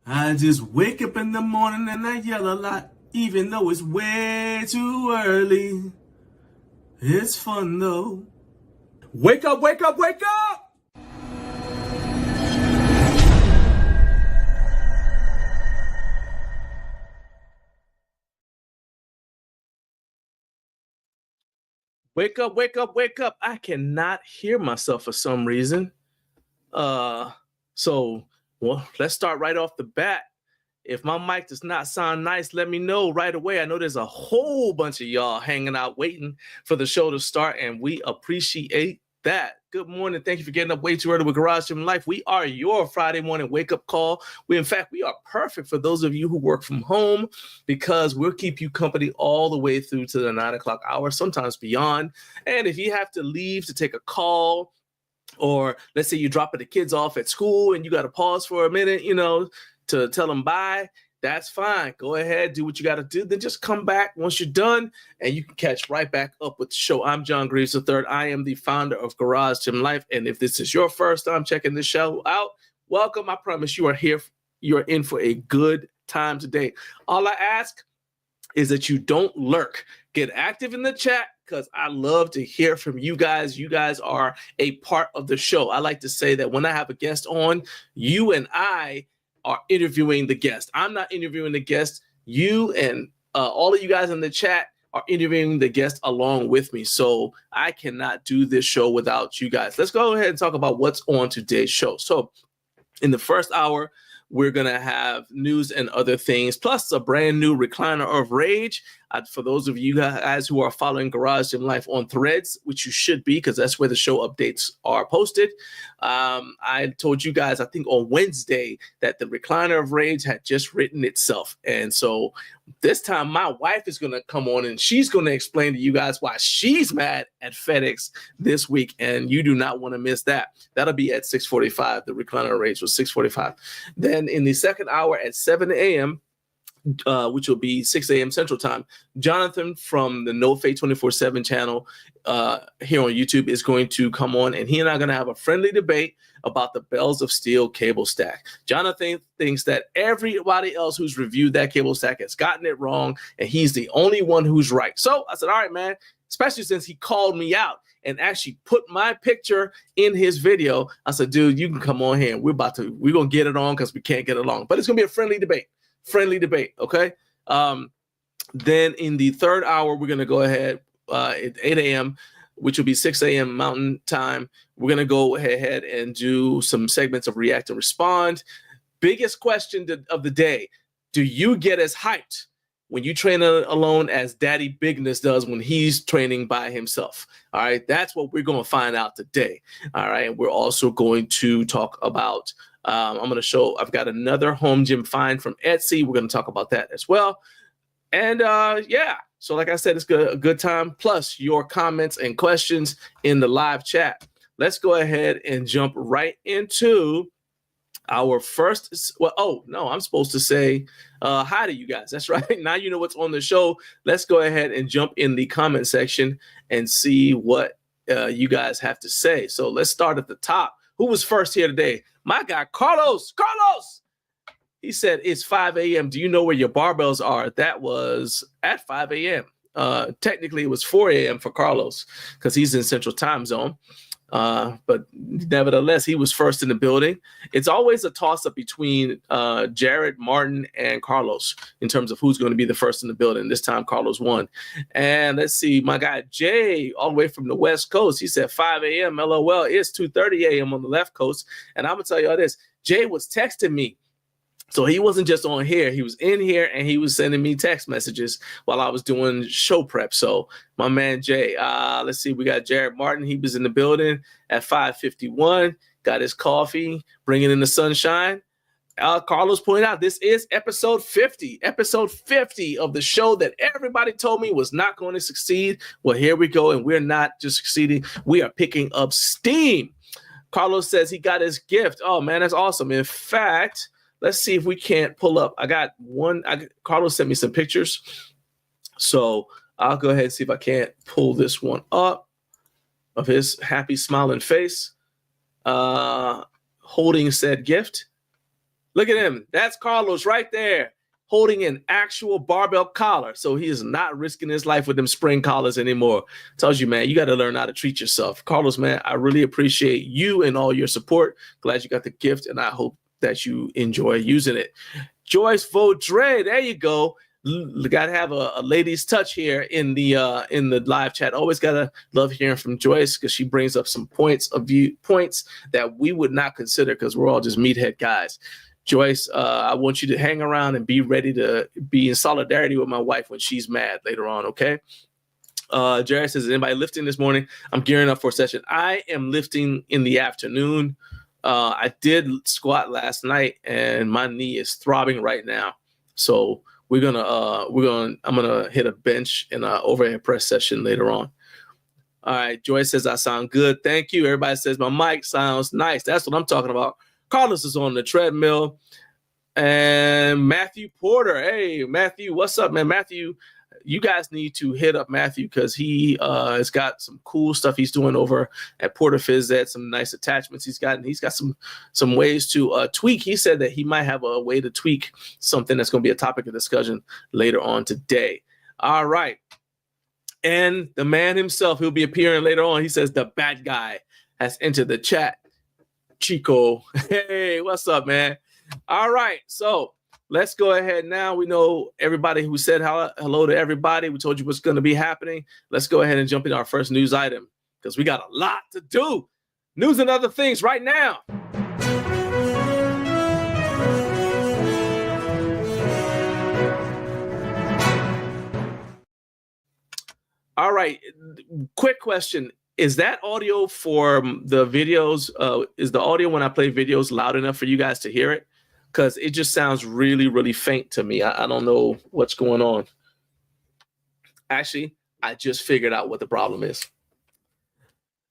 I just wake up in the morning and I yell a lot, even though it's way too early. It's fun though. Wake up, wake up, wake up! Wake up, wake up, wake up. I cannot hear myself for some reason. So let's start right off the bat. If my mic does not sound nice, let me know right away. I know there's a whole bunch of y'all hanging out waiting for the show to start, and we appreciate that. Good morning. Thank you for getting up way too early with Garage Gym Life. We are your Friday morning wake-up call. We are perfect for those of you who work from home because we'll keep you company all the way through to the 9 o'clock hour, sometimes beyond. And if you have to leave to take a call, or let's say you're dropping the kids off at school and you got to pause for a minute, to tell them bye, that's fine. Go ahead, do what you got to do. Then just come back once you're done and you can catch right back up with the show. I'm John Greaves III. I am the founder of Garage Gym Life. And if this is your first time checking this show out, welcome. I promise you are here. You're in for a good time today. All I ask is that you don't lurk. Get active in the chat because I love to hear from you guys. You guys are a part of the show. I like to say that when I have a guest on, you and I are interviewing the guest. I'm not interviewing the guest. You and all of you guys in the chat are interviewing the guest along with me. So I cannot do this show without you guys. Let's go ahead and talk about what's on today's show. So in the first hour, we're going to have news and other things, plus a brand new recliner of rage. For those of you guys who are following Garage Gym Life on Threads, which you should be because that's where the show updates are posted. I told you guys, I think on Wednesday, that the recliner of rage had just written itself. And so this time my wife is going to come on and she's going to explain to you guys why she's mad at FedEx this week. And you do not want to miss that. That'll be at 6:45. The recliner of rage was 6:45. Then in the second hour at 7 a.m., which will be 6 a.m. Central Time, Jonathan from the NoFate247 channel here on YouTube is going to come on, and he and I are going to have a friendly debate about the Bells of Steel cable stack. Jonathan thinks that everybody else who's reviewed that cable stack has gotten it wrong, and he's the only one who's right. So I said, all right, man, especially since he called me out and actually put my picture in his video. I said, dude, you can come on here. We're going to get it on because we can't get along. But it's going to be a friendly debate. Okay? Then in the third hour, we're going to go ahead at 8 a.m., which will be 6 a.m. Mountain Time. We're going to go ahead and do some segments of React and Respond. Biggest question of the day, do you get as hyped when you train alone as Daddy Bigness does when he's training by himself? All right, that's what we're going to find out today. All right, and we're also going to talk about I've got another home gym find from Etsy. We're going to talk about that as well. And so like I said, it's a good time. Plus your comments and questions in the live chat. Let's go ahead and jump right into our first. I'm supposed to say hi to you guys. That's right. Now you know what's on the show. Let's go ahead and jump in the comment section and see what you guys have to say. So let's start at the top. Who was first here today? My guy, Carlos. Carlos! He said, it's 5 a.m. Do you know where your barbells are? That was at 5 a.m. Technically, it was 4 a.m. for Carlos because he's in Central Time Zone. But nevertheless, he was first in the building. It's always a toss-up between Jared, Martin, and Carlos in terms of who's going to be the first in the building. This time, Carlos won. And let's see, my guy Jay, all the way from the West Coast, he said 5 a.m. LOL. It's 2:30 a.m. on the left coast. And I'm going to tell you all this. Jay was texting me. So he wasn't just on here. He was in here and he was sending me text messages while I was doing show prep. So my man Jay, let's see, we got Jared Martin. He was in the building at 5:51, got his coffee, bringing in the sunshine. Carlos pointed out this is episode 50 of the show that everybody told me was not going to succeed. Well, here we go. And we're not just succeeding. We are picking up steam. Carlos says he got his gift. Oh, man, that's awesome. In fact, let's see if we can't pull up. Carlos sent me some pictures. So I'll go ahead and see if I can't pull this one up of his happy smiling face holding said gift. Look at him. That's Carlos right there, holding an actual barbell collar. So he is not risking his life with them spring collars anymore. Tells you, man, you got to learn how to treat yourself. Carlos, man, I really appreciate you and all your support. Glad you got the gift, and I hope that you enjoy using it. Joyce Vaudrey, there you go. Got to have a ladies touch here in the live chat. Always gotta love hearing from Joyce, because she brings up some points that we would not consider, because we're all just meathead guys. Joyce, I want you to hang around and be ready to be in solidarity with my wife when she's mad later on, okay? Jared says, anybody lifting this morning? I'm gearing up for a session. I am lifting in the afternoon. I did squat last night, and my knee is throbbing right now. So I'm gonna hit a bench and an overhead press session later on. All right, Joyce says I sound good. Thank you. Everybody says my mic sounds nice. That's what I'm talking about. Carlos is on the treadmill. And Matthew Porter. Hey, Matthew, what's up, man? Matthew, you guys need to hit up Matthew, because he has got some cool stuff he's doing over at Porter Phys Ed, some nice attachments he's got, and he's got some ways to tweak. He said that he might have a way to tweak something that's going to be a topic of discussion later on today. All right. And the man himself, he'll be appearing later on. He says the bad guy has entered the chat. Chico. Hey, what's up, man? All right. So let's go ahead now. We know everybody who said hello to everybody. We told you what's going to be happening. Let's go ahead and jump into our first news item, because we got a lot to do. News and other things right now. All right. Quick question. Is that audio for the videos? Is the audio when I play videos loud enough for you guys to hear it? Because it just sounds really, really faint to me. I don't know what's going on. Actually, I just figured out what the problem is.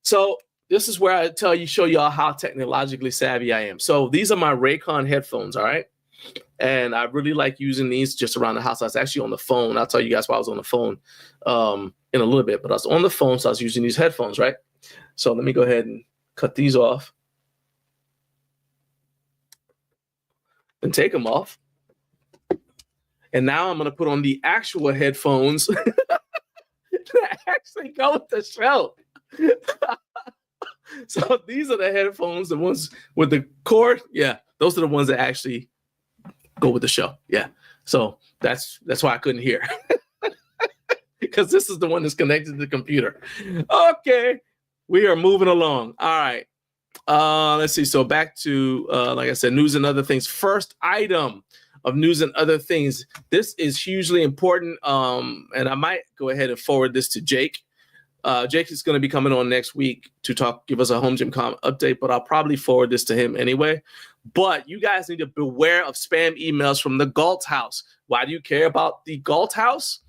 So this is where I show y'all how technologically savvy I am. So these are my Raycon headphones, all right? And I really like using these just around the house. I was actually on the phone. I'll tell you guys why I was on the phone in a little bit. But I was on the phone, so I was using these headphones, right? So let me go ahead and cut these off. And take them off. And now I'm going to put on the actual headphones that actually go with the show. So these are the headphones, the ones with the cord. Yeah, those are the ones that actually go with the show. Yeah. So that's why I couldn't hear. Because this is the one that's connected to the computer. Okay. We are moving along. All right. Let's see. So back to, like I said, news and other things. First item of news and other things. This is hugely important. And I might go ahead and forward this to Jake. Jake is going to be coming on next week to give us a HomeGymCon update, but I'll probably forward this to him anyway. But you guys need to beware of spam emails from the Galt House. Why do you care about the Galt House?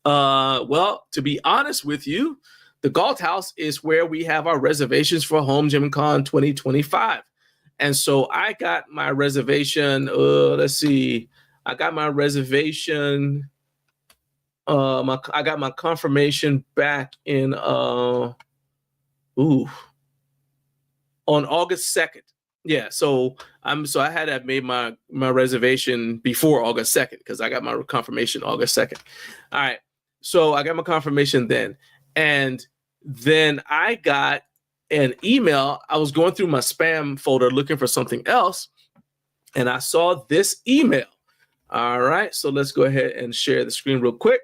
Well, to be honest with you, the Galt House is where we have our reservations for HomeGymCon 2025. And so I got my reservation. Let's see. I got my reservation. I got my confirmation back in on August 2nd. Yeah, so I had to have made my reservation before August 2nd, because I got my confirmation August 2nd. All right. So I got my confirmation then. And then I got an email. I was going through my spam folder looking for something else, and I saw this email. All right, so let's go ahead and share the screen real quick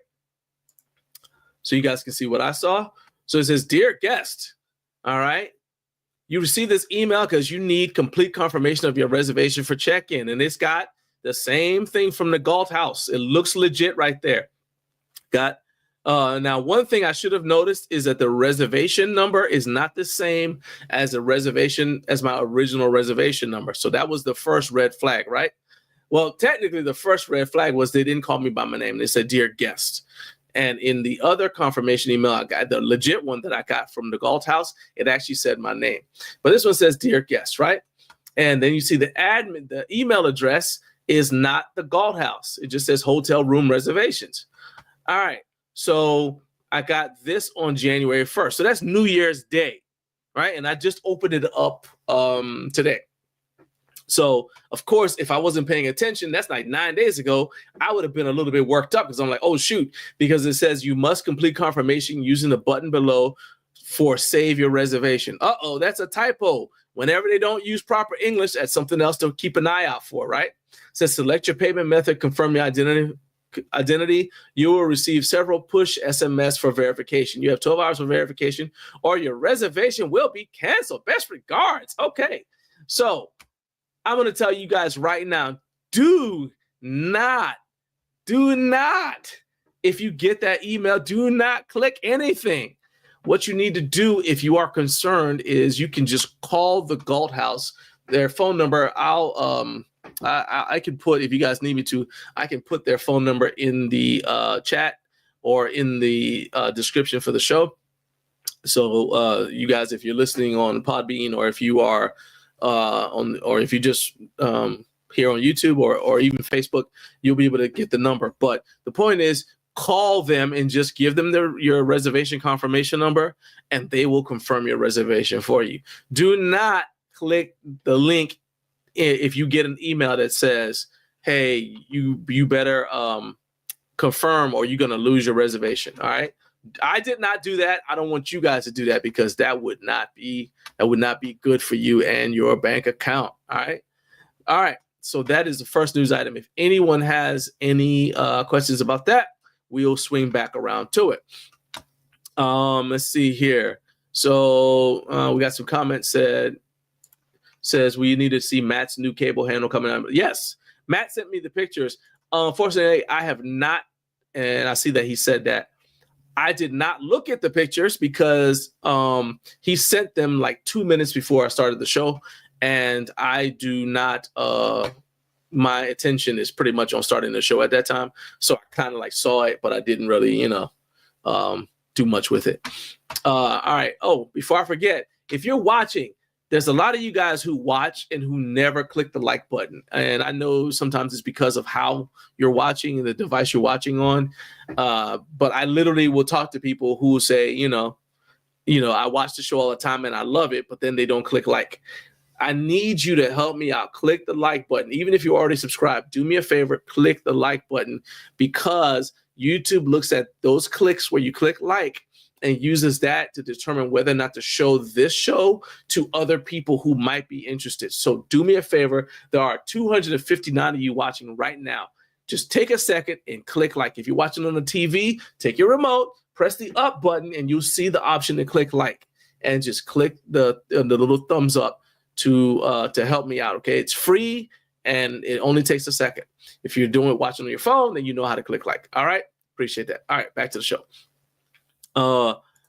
so you guys can see what I saw. So it says, "Dear guest, all right, you received this email because you need complete confirmation of your reservation for check-in." And it's got the same thing from the Galt House. It looks legit right there. Now, one thing I should have noticed is that the reservation number is not the same as my original reservation number. So that was the first red flag, right? Well, technically, the first red flag was they didn't call me by my name. They said, "Dear guest." And in the other confirmation email I got, the legit one that I got from the Galt House, it actually said my name. But this one says, "Dear guest," right? And then you see the email address is not the Galt House. It just says hotel room reservations. All right. So I got this on January 1st. So that's New Year's Day, right? And I just opened it up today. So, of course, if I wasn't paying attention, that's like 9 days ago, I would have been a little bit worked up because I'm like, oh, shoot, because it says you must complete confirmation using the button below for save your reservation. Uh-oh, that's a typo. Whenever they don't use proper English, that's something else to keep an eye out for, right? It says select your payment method, confirm your identity. You will receive several push SMS for verification. You have 12 hours for verification or your reservation will be canceled. Best regards. Okay, so I'm going to tell you guys right now, do not, if you get that email, do not click anything. What you need to do if you are concerned is you can just call the Galt House. Their phone number, I can put, if you guys need me to, I can put their phone number in the chat or in the description for the show. So you guys, if you're listening on Podbean or if you are or if you just here on YouTube or even Facebook, you'll be able to get the number. But the point is, call them and just give them your reservation confirmation number, and they will confirm your reservation for you. Do not click the link if you get an email that says, hey, you better confirm or you're going to lose your reservation. All right. I did not do that. I don't want you guys to do that because that would not be good for you and your bank account. All right. All right. So that is the first news item. If anyone has any questions about that, we'll swing back around to it. Let's see here. So we got some comments says we need to see Matt's new cable handle coming out. Yes, Matt sent me the pictures. Unfortunately, I have not, and I see that he said that. I did not look at the pictures because he sent them like 2 minutes before I started the show, and I do not. My attention is pretty much on starting the show at that time, so I kind of like saw it, but I didn't really, do much with it. All right. Oh, before I forget, if you're watching, there's a lot of you guys who watch and who never click the like button. And I know sometimes it's because of how you're watching and the device you're watching on. But I literally will talk to people who will say, I watch the show all the time and I love it, but then they don't click like. I need you to help me out. Click the like button. Even if you already subscribed, do me a favor, click the like button, because YouTube looks at those clicks where you click like and uses that to determine whether or not to show this show to other people who might be interested. So do me a favor. There are 259 of you watching right now. Just take a second and click like. If you're watching on the TV, take your remote, press the up button, and you'll see the option to click like. And just click the little thumbs up to help me out. Okay, it's free and it only takes a second. If you're doing it watching on your phone, then you know how to click like. All right, appreciate that. All right, back to the show.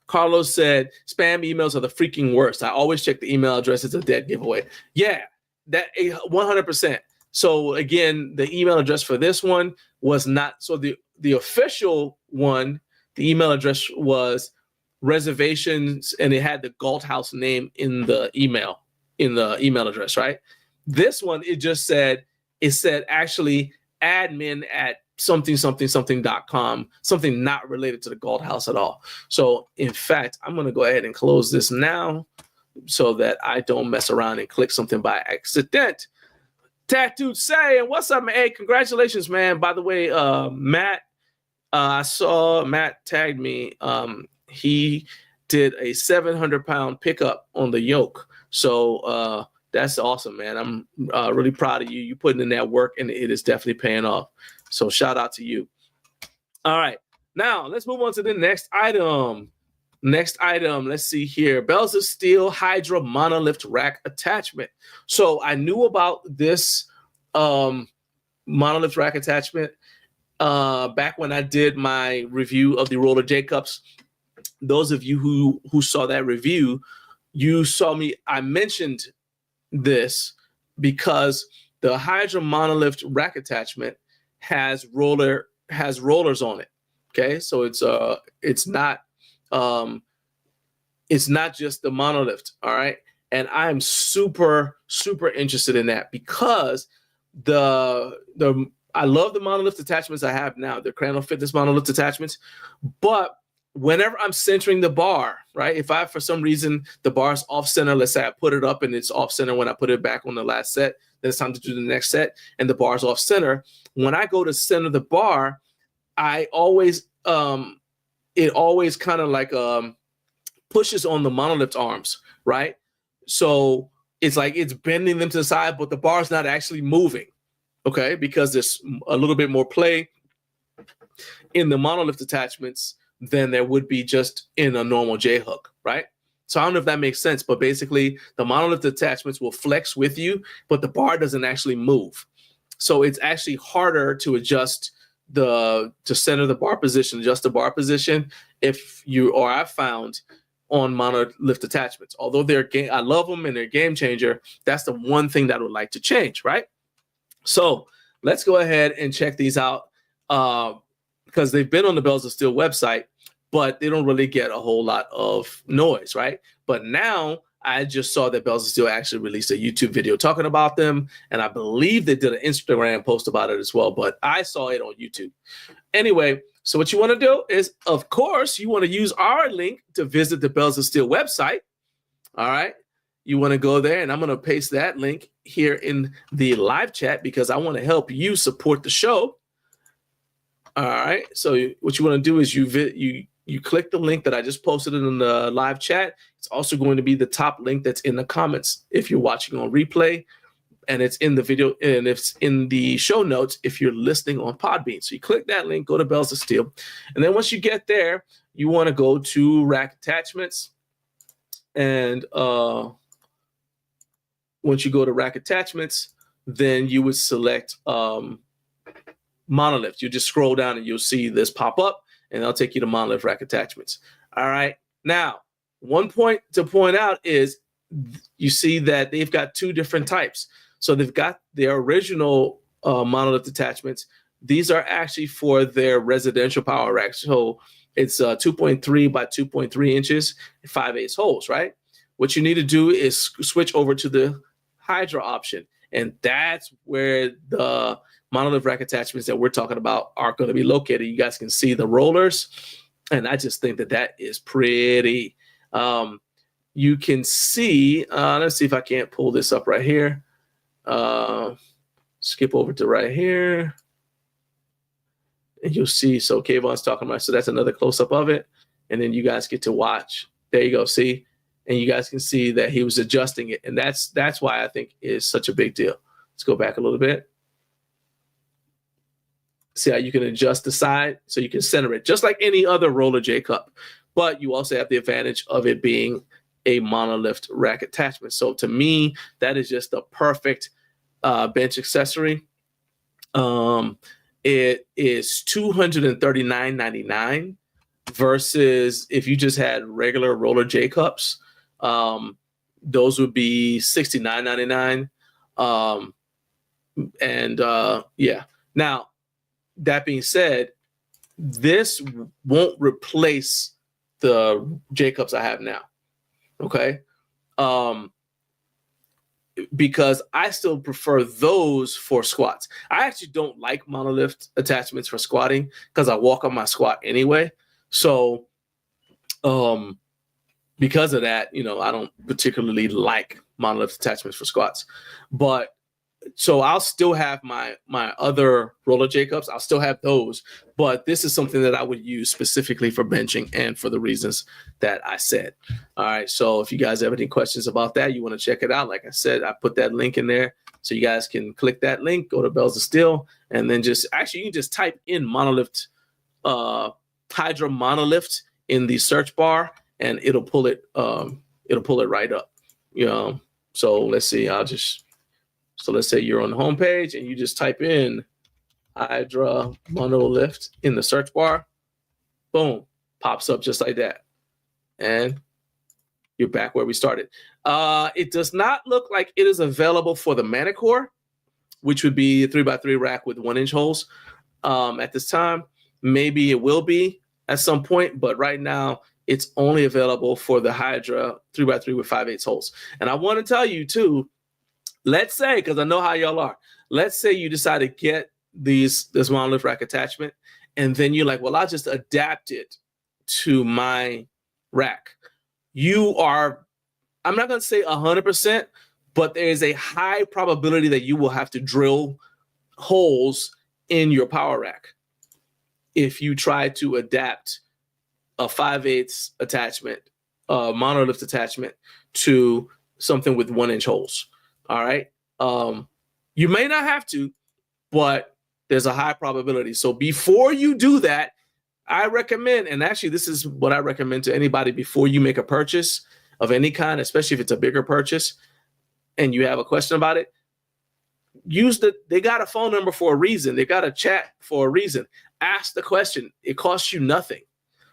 Carlos said, spam emails are the freaking worst. I always check the email address. It's a dead giveaway. Yeah, that 100%. So again, the email address for this one was not, so the official one, the email address was reservations, and it had the Galt House name in the email address, right? This one, it said actually admin at something.com, something not related to the Galt House at all. So in fact, I'm going to go ahead and close this now so that I don't mess around and click something by accident. Tattooed saying, what's up, man? Hey, congratulations, man. By the way, Matt, I saw Matt tagged me. He did a 700-pound pickup on the yoke. So that's awesome, man. I'm really proud of you. You putting in that work, and it is definitely paying off. So shout out to you. All right. Now let's move on to the next item. Let's see here. Bells of Steel Hydra Monolift Rack Attachment. So I knew about this Monolift Rack Attachment back when I did my review of the Roller J-Cups. Those of you who saw that review, you saw me. I mentioned this because the Hydra Monolift Rack Attachment has rollers on it. Okay, so it's not just the Monolift. All right, and I'm super interested in that because I love the Monolift attachments I have now. They're Cranial Fitness Monolift attachments, but whenever I'm centering the bar, right? If for some reason the bar is off center, let's say I put it up and it's off center when I put it back on the last set, then it's time to do the next set, and the bar's off center. When I go to center the bar, I always, it always kind of like pushes on the Monolift arms, right? So it's like it's bending them to the side, but the bar's not actually moving, okay? Because there's a little bit more play in the Monolift attachments than there would be just in a normal J-hook, right? So I don't know if that makes sense, but basically the Monolift attachments will flex with you, but the bar doesn't actually move. So it's actually harder to adjust to center the bar position, adjust the bar position I've found on Monolift attachments. Although I love them and they're a game changer, that's the one thing that I would like to change, right? So let's go ahead and check these out because they've been on the Bells of Steel website, but they don't really get a whole lot of noise, right? But now I just saw that Bells of Steel actually released a YouTube video talking about them, and I believe they did an Instagram post about it as well, but I saw it on YouTube. Anyway, so what you want to do is, of course, you want to use our link to visit the Bells of Steel website. All right. You want to go there, and I'm going to paste that link here in the live chat because I want to help you support the show. All right. So what you want to do is you click the link that I just posted in the live chat. It's also going to be the top link that's in the comments if you're watching on replay. And it's in the video, and it's in the show notes if you're listening on Podbean. So you click that link, go to Bells of Steel. And then once you get there, you want to go to rack attachments. And once you go to rack attachments, then you would select Monolift. You just scroll down and you'll see this pop up, and that'll take you to Monolift rack attachments. All right. Now, one point to point out is you see that they've got two different types. So they've got their original Monolift attachments. These are actually for their residential power racks. So it's 2.3 by 2.3 inches, 5/8 holes, right? What you need to do is switch over to the Hydra option. And that's where the Monolift rack attachments that we're talking about are going to be located. You guys can see the rollers. And I just think that that is pretty. You can see, let's see if I can't pull this up right here. Skip over to right here. And you'll see, so Kayvon's talking about, so that's another close-up of it. And then you guys get to watch. There you go, see? And you guys can see that he was adjusting it. And that's why I think it's such a big deal. Let's go back a little bit. See how you can adjust the side so you can center it, just like any other roller J cup. But you also have the advantage of it being a Monolift rack attachment. So to me, that is just the perfect bench accessory. It is $239.99 versus if you just had regular roller J cups, those would be $69.99. Yeah. Now, that being said, this won't replace the J cups I have now. Okay. Because I still prefer those for squats. I actually don't like Monolift attachments for squatting because I walk on my squat anyway. So because of that, I don't particularly like Monolift attachments for squats. But so I'll still have my other roller J cups. I'll still have those, but this is something that I would use specifically for benching and for the reasons that I said. All right. So if you guys have any questions about that, you want to check it out. Like I said, I put that link in there so you guys can click that link, go to Bells of Steel, and then you can just type in Monolift, Hydra Monolift in the search bar, and it'll pull it right up. So let's see. So let's say you're on the home page and you just type in Hydra Monolift in the search bar. Boom, pops up just like that. And you're back where we started. It does not look like it is available for the Manicore, which would be a 3x3 rack with 1-inch holes at this time. Maybe it will be at some point, but right now it's only available for the Hydra 3x3 with 5/8 holes. And I want to tell you too, let's say, because I know how y'all are, let's say you decide to get this Monolift rack attachment, and then you're like, well, I'll just adapt it to my rack. I'm not going to say 100%, but there is a high probability that you will have to drill holes in your power rack if you try to adapt a 5/8 attachment, monolift attachment, to something with 1-inch holes. All right. You may not have to, but there's a high probability. So before you do that, I recommend, and actually this is what I recommend to anybody before you make a purchase of any kind, especially if it's a bigger purchase and you have a question about it, they got a phone number for a reason. They got a chat for a reason. Ask the question. It costs you nothing,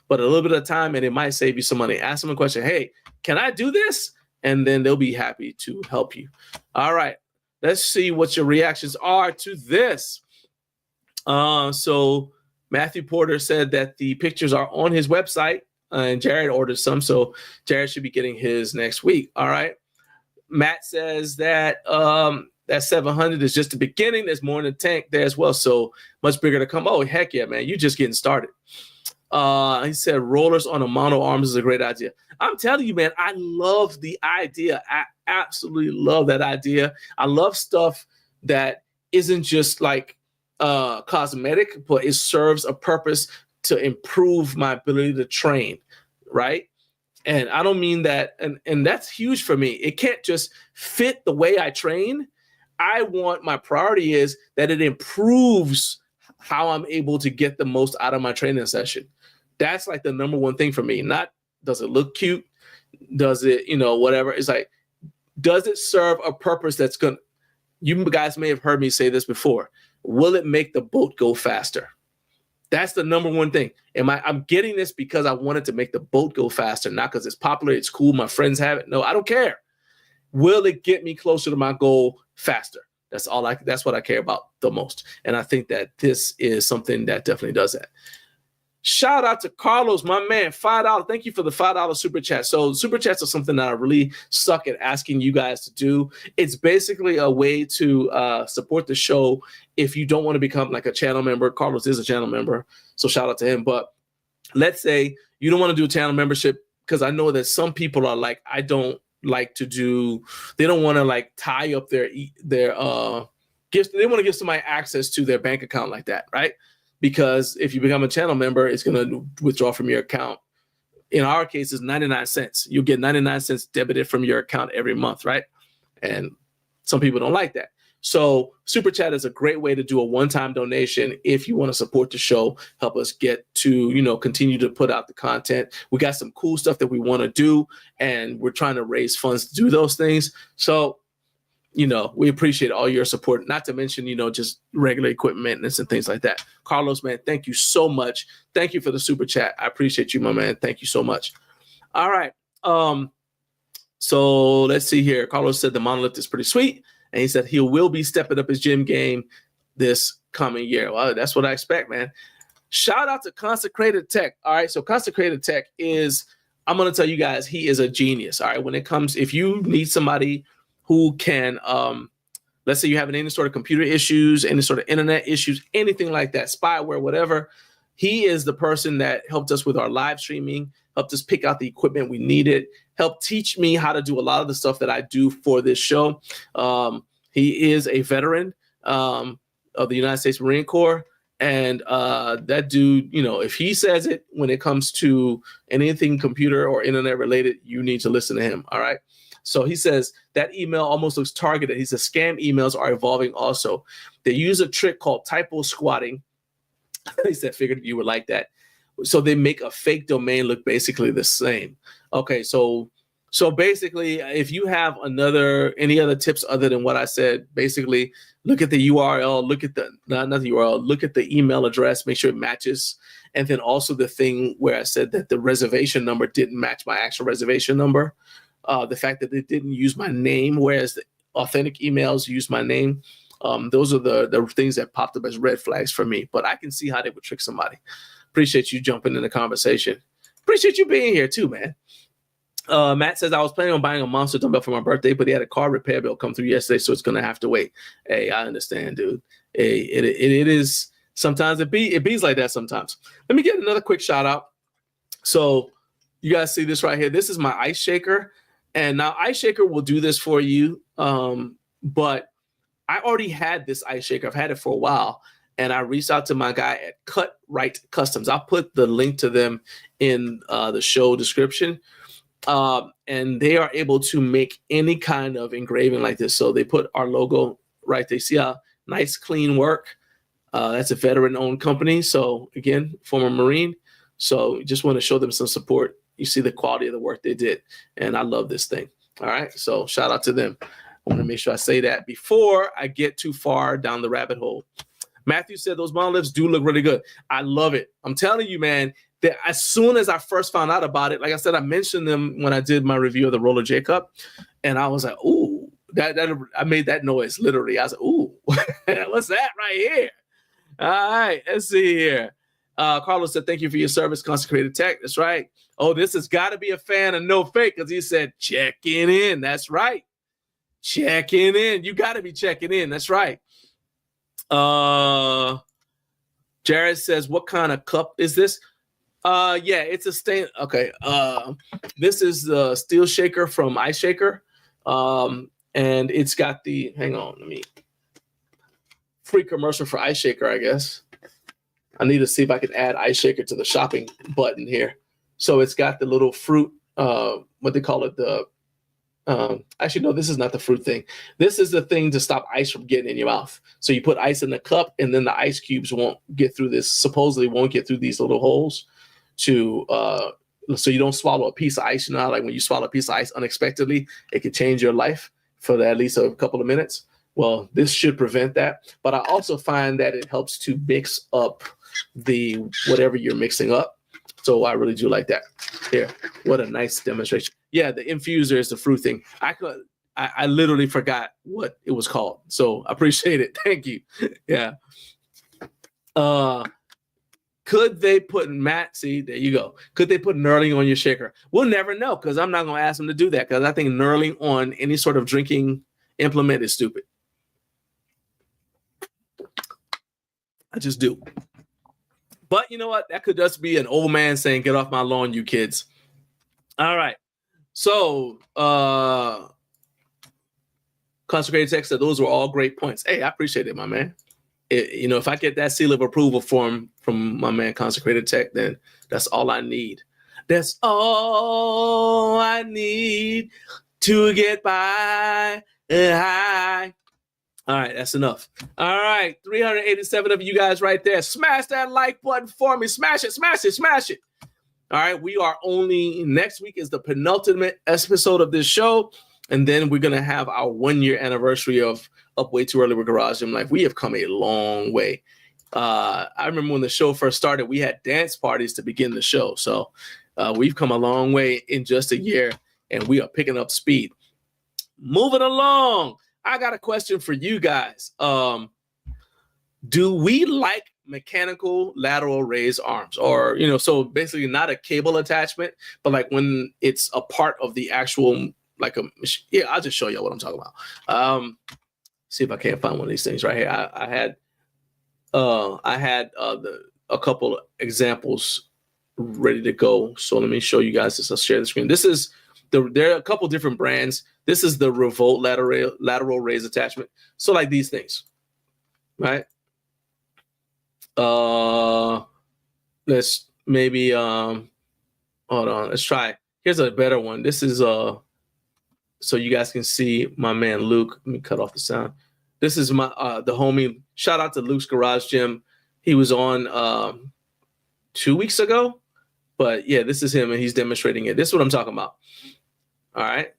but a little bit of time, and it might save you some money. Ask them a question. Hey, can I do this? And then they'll be happy to help you. All right. Let's see what your reactions are to this. So Matthew Porter said that the pictures are on his website, and Jared ordered some, so Jared should be getting his next week. All right. Matt says that that 700 is just the beginning. There's more in the tank there as well, so much bigger to come. Oh, heck yeah, man. You're just getting started. He said rollers on a mono arms is a great idea. I'm telling you, man, I love the idea. I absolutely love that idea. I love stuff that isn't just like cosmetic, but it serves a purpose to improve my ability to train, right? And I don't mean that, and that's huge for me. It can't just fit the way I train. I want, my priority is that it improves how I'm able to get the most out of my training session. That's like the number one thing for me. Not does it look cute? Does it, whatever. It's like, does it serve a purpose that's going to, you guys may have heard me say this before. Will it make the boat go faster? That's the number one thing. I'm getting this because I wanted to make the boat go faster, not because it's popular, it's cool, my friends have it. No, I don't care. Will it get me closer to my goal faster? That's what I care about the most. And I think that this is something that definitely does that. Shout out to Carlos, my man, $5. Thank you for the $5 super chat. So super chats are something that I really suck at asking you guys to do. It's basically a way to support the show if you don't want to become like a channel member. Carlos is a channel member, so shout out to him. But let's say you don't want to do a channel membership, because I know that some people are like, I don't like to do, they don't want to like tie up their gifts. They want to give somebody access to their bank account like that, right? Because if you become a channel member, it's going to withdraw from your account. In our case, it's 99 cents. You'll get 99 cents debited from your account every month, right? And some people don't like that. So Super Chat is a great way to do a one-time donation if you want to support the show, help us get to, continue to put out the content. We got some cool stuff that we want to do, and we're trying to raise funds to do those things. So we appreciate all your support, not to mention, just regular equipment maintenance and things like that. Carlos, man, thank you so much. Thank you for the super chat. I appreciate you, my man. Thank you so much. All right. So let's see here. Carlos said the Monolift is pretty sweet, and he said he will be stepping up his gym game this coming year. Well, that's what I expect, man. Shout out to Consecrated Tech. All right. So Consecrated Tech is, I'm going to tell you guys, he is a genius. All right. When it comes, if you need somebody who can, let's say you have any sort of computer issues, any sort of internet issues, anything like that, spyware, whatever. He is the person that helped us with our live streaming, helped us pick out the equipment we needed, helped teach me how to do a lot of the stuff that I do for this show. He is a veteran of the United States Marine Corps. And that dude, if he says it when it comes to anything computer or internet related, you need to listen to him. All right. So he says that email almost looks targeted. He says scam emails are evolving also. They use a trick called typo squatting. He said, figured you would like that. So they make a fake domain look basically the same. Okay, so basically, if you have any other tips other than what I said, basically look at the URL, look at not the URL, look at the email address, make sure it matches. And then also the thing where I said that the reservation number didn't match my actual reservation number. The fact that it didn't use my name, whereas the authentic emails use my name. Those are the things that popped up as red flags for me. But I can see how they would trick somebody. Appreciate you jumping in the conversation. Appreciate you being here too, man. Matt says, I was planning on buying a monster dumbbell for my birthday, but he had a car repair bill come through yesterday, so it's going to have to wait. Hey, I understand, dude. Hey, it is, sometimes it bees like that sometimes. Let me get another quick shout out. So you guys see this right here. This is my ice shaker. And now Ice Shaker will do this for you, but I already had this ice shaker. I've had it for a while, and I reached out to my guy at Cut Right Customs. I'll put the link to them in the show description. And they are able to make any kind of engraving like this. So they put our logo right there. See how nice, clean work. That's a veteran-owned company. So again, former Marine. So just want to show them some support. You see the quality of the work they did, and I love this thing. All right, so shout out to them. I want to make sure I say that before I get too far down the rabbit hole. Matthew said those monoliths do look really good. I love it. I'm telling you, man, that as soon as I first found out about it, like I said, I mentioned them when I did my review of the Roller J Cup, and I was like, ooh, that I made that noise literally. I was like, ooh, what's that right here? All right, let's see here. Carlos said, thank you for your service, Consecrated Tech. That's right. Oh, this has got to be a fan of NoFate because he said, checking in. That's right. Checking in. You got to be checking in. That's right. Jared says, what kind of cup is this? Yeah, it's a stain. Okay. This is the steel shaker from Ice Shaker. And it's got the, hang on, let me, free commercial for Ice Shaker, I guess. I need to see if I can add Ice Shaker to the shopping button here. So it's got the little fruit, what they call it, the, actually, no, this is not the fruit thing. This is the thing to stop ice from getting in your mouth. So you put ice in the cup, and then the ice cubes won't get through this, supposedly won't get through these little holes to, so you don't swallow a piece of ice. You know how, like when you swallow a piece of ice unexpectedly, it could change your life for at least a couple of minutes. Well, this should prevent that. But I also find that it helps to mix up the whatever you're mixing up. So I really do like that. Here, what a nice demonstration. Yeah, the infuser is the fruit thing. I literally forgot what it was called. So I appreciate it. Thank you. Yeah. Could they put Matt? See, there you go. Could they put knurling on your shaker? We'll never know because I'm not going to ask them to do that because I think knurling on any sort of drinking implement is stupid. I just do. But you know what? That could just be an old man saying, get off my lawn, you kids. All right. So, Consecrated Tech said those were all great points. Hey, I appreciate it, my man. You know, if I get that seal of approval from my man Consecrated Tech, then that's all I need. That's all I need to get by. High. All right, that's enough. All right, 387 of you guys right there. Smash that like button for me. Smash it, smash it, smash it. All right, we are only, next week is the penultimate episode of this show. And then we're going to have our 1 year anniversary of Up Way Too Early with Garage Gym Life. We have come a long way. I remember when the show first started, we had dance parties to begin the show. So we've come a long way in just a year, and we are picking up speed. Moving along. I got a question for you guys. Do we like mechanical lateral raised arms? Or, you know, so basically not a cable attachment, but like when it's a part of the actual, like a, yeah, I'll just show you what I'm talking about. See if I can't find one of these things right here. I had a couple of examples ready to go. So let me show you guys this. I'll share the screen. This is there are a couple different brands. This is the Revolt lateral raise attachment. So like these things, right? Let's maybe hold on. Let's try. Here's a better one. This is so you guys can see my man Luke. Let me cut off the sound. This is my the homie. Shout out to Luke's Garage Gym. He was on 2 weeks ago, but yeah, this is him and he's demonstrating it. This is what I'm talking about. All right.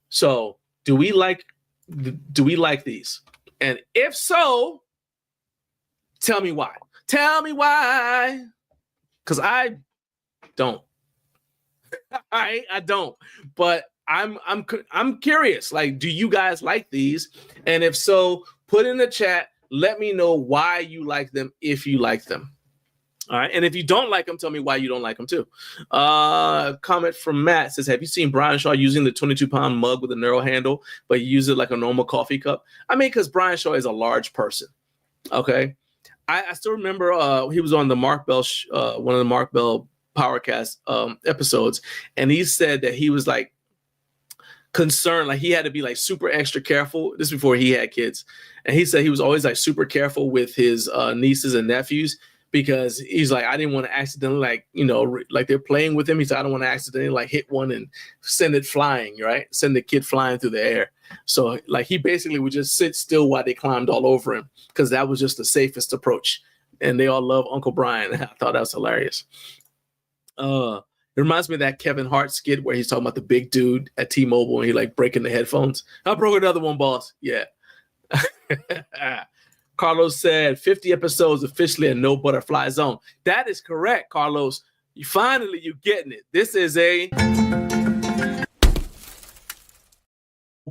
So do we like these? And if so, tell me why. Tell me why. Because I don't. I don't. But I'm curious. Like, do you guys like these? And if so, put in the chat. Let me know why you like them if you like them. All right. And if you don't like them, tell me why you don't like them too. Comment from Matt says, have you seen Brian Shaw using the 22-pound mug with a narrow handle, but you use it like a normal coffee cup? I mean, because Brian Shaw is a large person. Okay. I still remember he was on the Mark Bell, one of the Mark Bell Powercast episodes. And he said that he was like, concerned. Like he had to be like super extra careful. This is before he had kids. And he said he was always like super careful with his nieces and nephews because he's like, I didn't want to accidentally like, you know, like they're playing with him. He said, I don't want to accidentally like hit one and send it flying, right? Send the kid flying through the air. So like he basically would just sit still while they climbed all over him because that was just the safest approach. And they all love Uncle Brian. I thought that was hilarious. It reminds me of that Kevin Hart skit where he's talking about the big dude at T-Mobile and he like breaking the headphones. I broke another one, boss. Yeah. Carlos said 50 episodes officially a no butterfly zone. That is correct, Carlos. You're getting it. This is a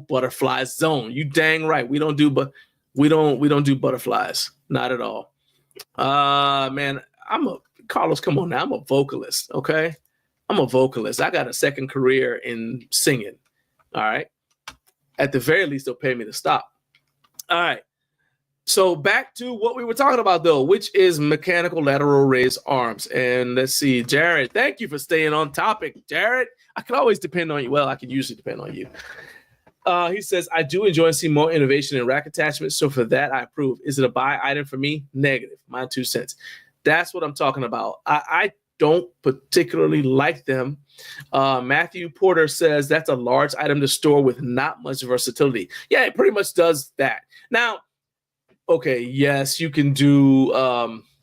butterfly zone. You dang right. We don't do butterflies. Not at all. Man, Carlos, come on now. I'm a vocalist, okay? I'm a vocalist. I got a second career in singing. All right. At the very least, they'll pay me to stop. All right. So back to what we were talking about, though, which is mechanical lateral raise arms. And let's see, Jared, thank you for staying on topic. Jared, I can always depend on you. Well, I can usually depend on you. He says, I do enjoy seeing more innovation in rack attachments. So for that, I approve. Is it a buy item for me? Negative. My 2 cents. That's what I'm talking about. I don't particularly like them. Matthew Porter says that's a large item to store with not much versatility. Yeah, it pretty much does that. Now, okay, yes, you can do.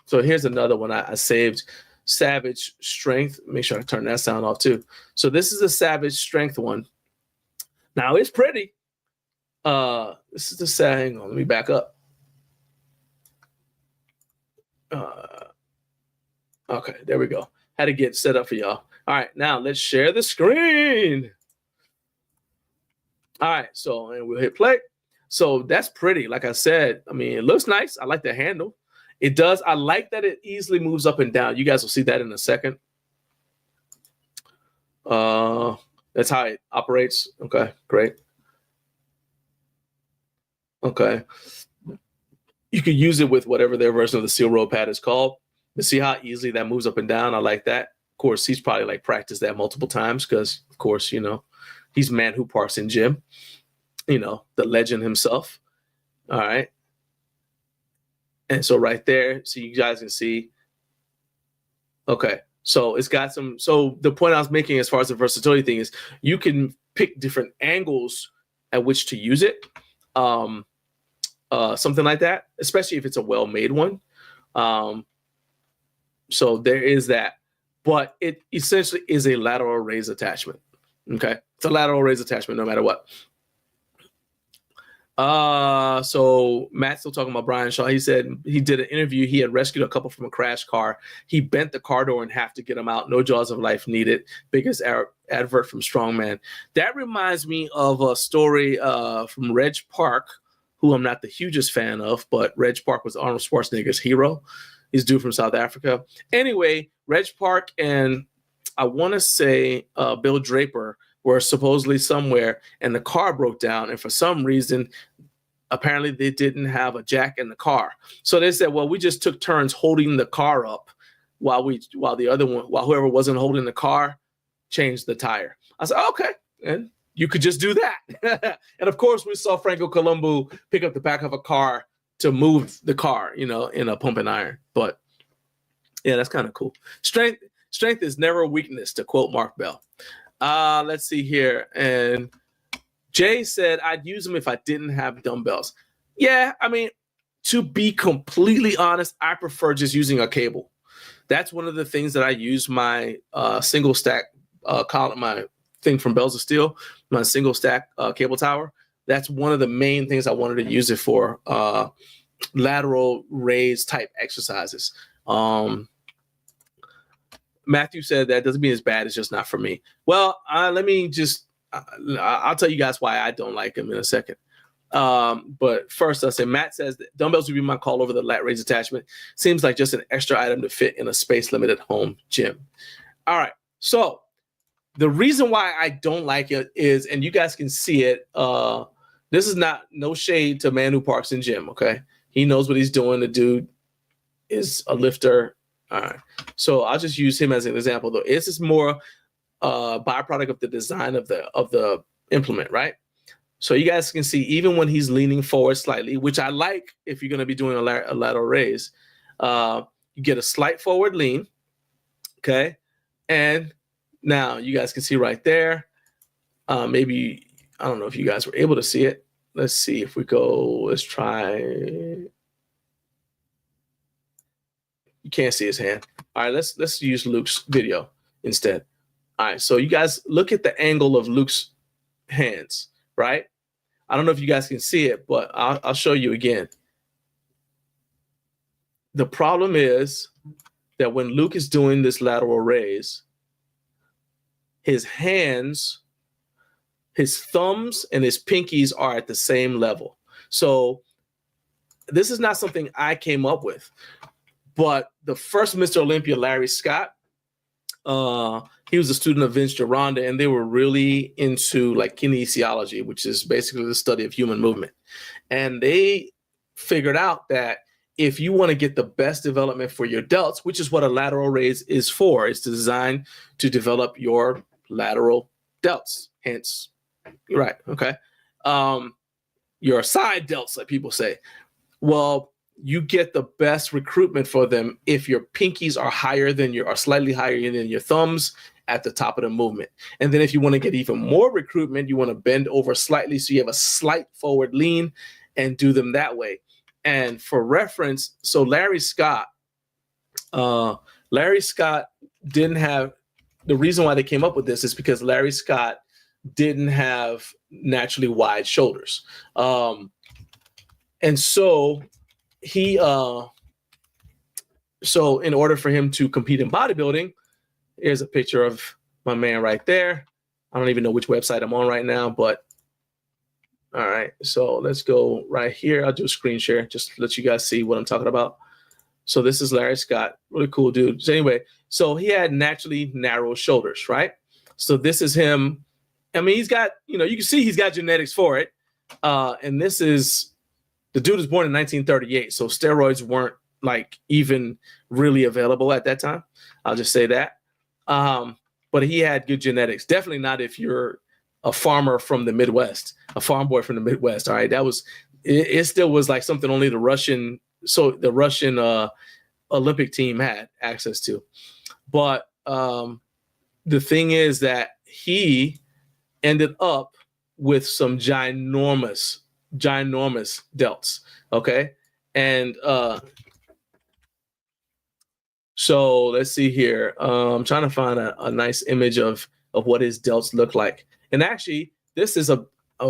So here's another one I saved. Savage Strength. Make sure I turn that sound off too. So this is a Savage Strength one. Now it's pretty. This is the saying. Let me back up. Okay, there we go. Had to get set up for y'all. All right, now let's share the screen. All right, so and we'll hit play. So that's pretty. Like I said, I mean, it looks nice. I like the handle. It does. I like that it easily moves up and down. You guys will see that in a second. That's how it operates. Okay, great. Okay. You could use it with whatever their version of the seal roll pad is called. You see how easily that moves up and down? I like that. Of course, he's probably like practiced that multiple times because, of course, you know, he's man who parks in gym. You know, the legend himself. All right. And so right there, so you guys can see. Okay. So it's got some. So the point I was making as far as the versatility thing is you can pick different angles at which to use it. Something like that, especially if it's a well-made one. So there is that. But it essentially is a lateral raise attachment. Okay. It's a lateral raise attachment no matter what. So Matt's still talking about Brian Shaw. He said he did an interview. He had rescued a couple from a crash car. He bent the car door in half to get them out. No jaws of life needed. Biggest advert from Strongman. That reminds me of a story from Reg Park, who I'm not the hugest fan of, but Reg Park was Arnold Schwarzenegger's hero. He's dude from South Africa. Anyway, Reg Park and I want to say Bill Draper were supposedly somewhere and the car broke down. And for some reason, apparently they didn't have a jack in the car. So they said, well, we just took turns holding the car up while whoever wasn't holding the car changed the tire. I said, okay. And you could just do that. And of course, we saw Franco Columbu pick up the back of a car to move the car, you know, in a pump and iron. But yeah, that's kind of cool. Strength is never a weakness, to quote Mark Bell. Let's see here. And Jay said, I'd use them if I didn't have dumbbells. Yeah, I mean, to be completely honest, I prefer just using a cable. That's one of the things that I use my single stack column, my thing from Bells of Steel, my single stack cable tower. That's one of the main things I wanted to use it for, lateral raise type exercises. Matthew said that doesn't mean it's bad. It's just not for me. Well, let me just, I'll tell you guys why I don't like them in a second. But first, I say Matt says that dumbbells would be my call over the lat raise attachment. Seems like just an extra item to fit in a space limited home gym. All right. So the reason why I don't like it is, and you guys can see it, this is no shade to man who parks in gym, okay? He knows what he's doing. The dude is a lifter. All right. So I'll just use him as an example, though. This is more byproduct of the design of the implement, right? So you guys can see even when he's leaning forward slightly, which I like if you're going to be doing a lateral raise, you get a slight forward lean, okay? And now you guys can see right there, maybe, I don't know if you guys were able to see it. Let's see if we go, let's try. You can't see his hand. All right, let's use Luke's video instead. All right, so you guys look at the angle of Luke's hands, right? I don't know if you guys can see it, but I'll show you again. The problem is that when Luke is doing this lateral raise, his hands, his thumbs and his pinkies are at the same level. So this is not something I came up with, but the first Mr. Olympia, Larry Scott, he was a student of Vince Gironda, and they were really into like kinesiology, which is basically the study of human movement. And they figured out that if you want to get the best development for your delts, which is what a lateral raise is for, it's designed to develop your lateral delts. Hence, right, okay. Your side delts, like people say. Well, you get the best recruitment for them if your pinkies are higher than are slightly higher than your thumbs at the top of the movement. And then if you want to get even more recruitment, you want to bend over slightly so you have a slight forward lean and do them that way. And for reference, so Larry Scott didn't have, the reason why they came up with this is because Larry Scott didn't have naturally wide shoulders. And so he, so in order for him to compete in bodybuilding, here's a picture of my man right there. I don't even know which website I'm on right now, but all right. So let's go right here. I'll do a screen share just to let you guys see what I'm talking about. So this is Larry Scott, really cool dude. So anyway, so he had naturally narrow shoulders, right? So this is him. I mean, he's got, you know, you can see he's got genetics for it. And this is, the dude was born in 1938. So steroids weren't like even really available at that time. I'll just say that. But he had good genetics. Definitely not if you're a farmer from the Midwest, a farm boy from the Midwest. All right. That was, it still was like something only the Russian Olympic team had access to. But the thing is that he ended up with some ginormous delts. Okay. And so let's see here. I'm trying to find a nice image of what his delts look like. And actually, this is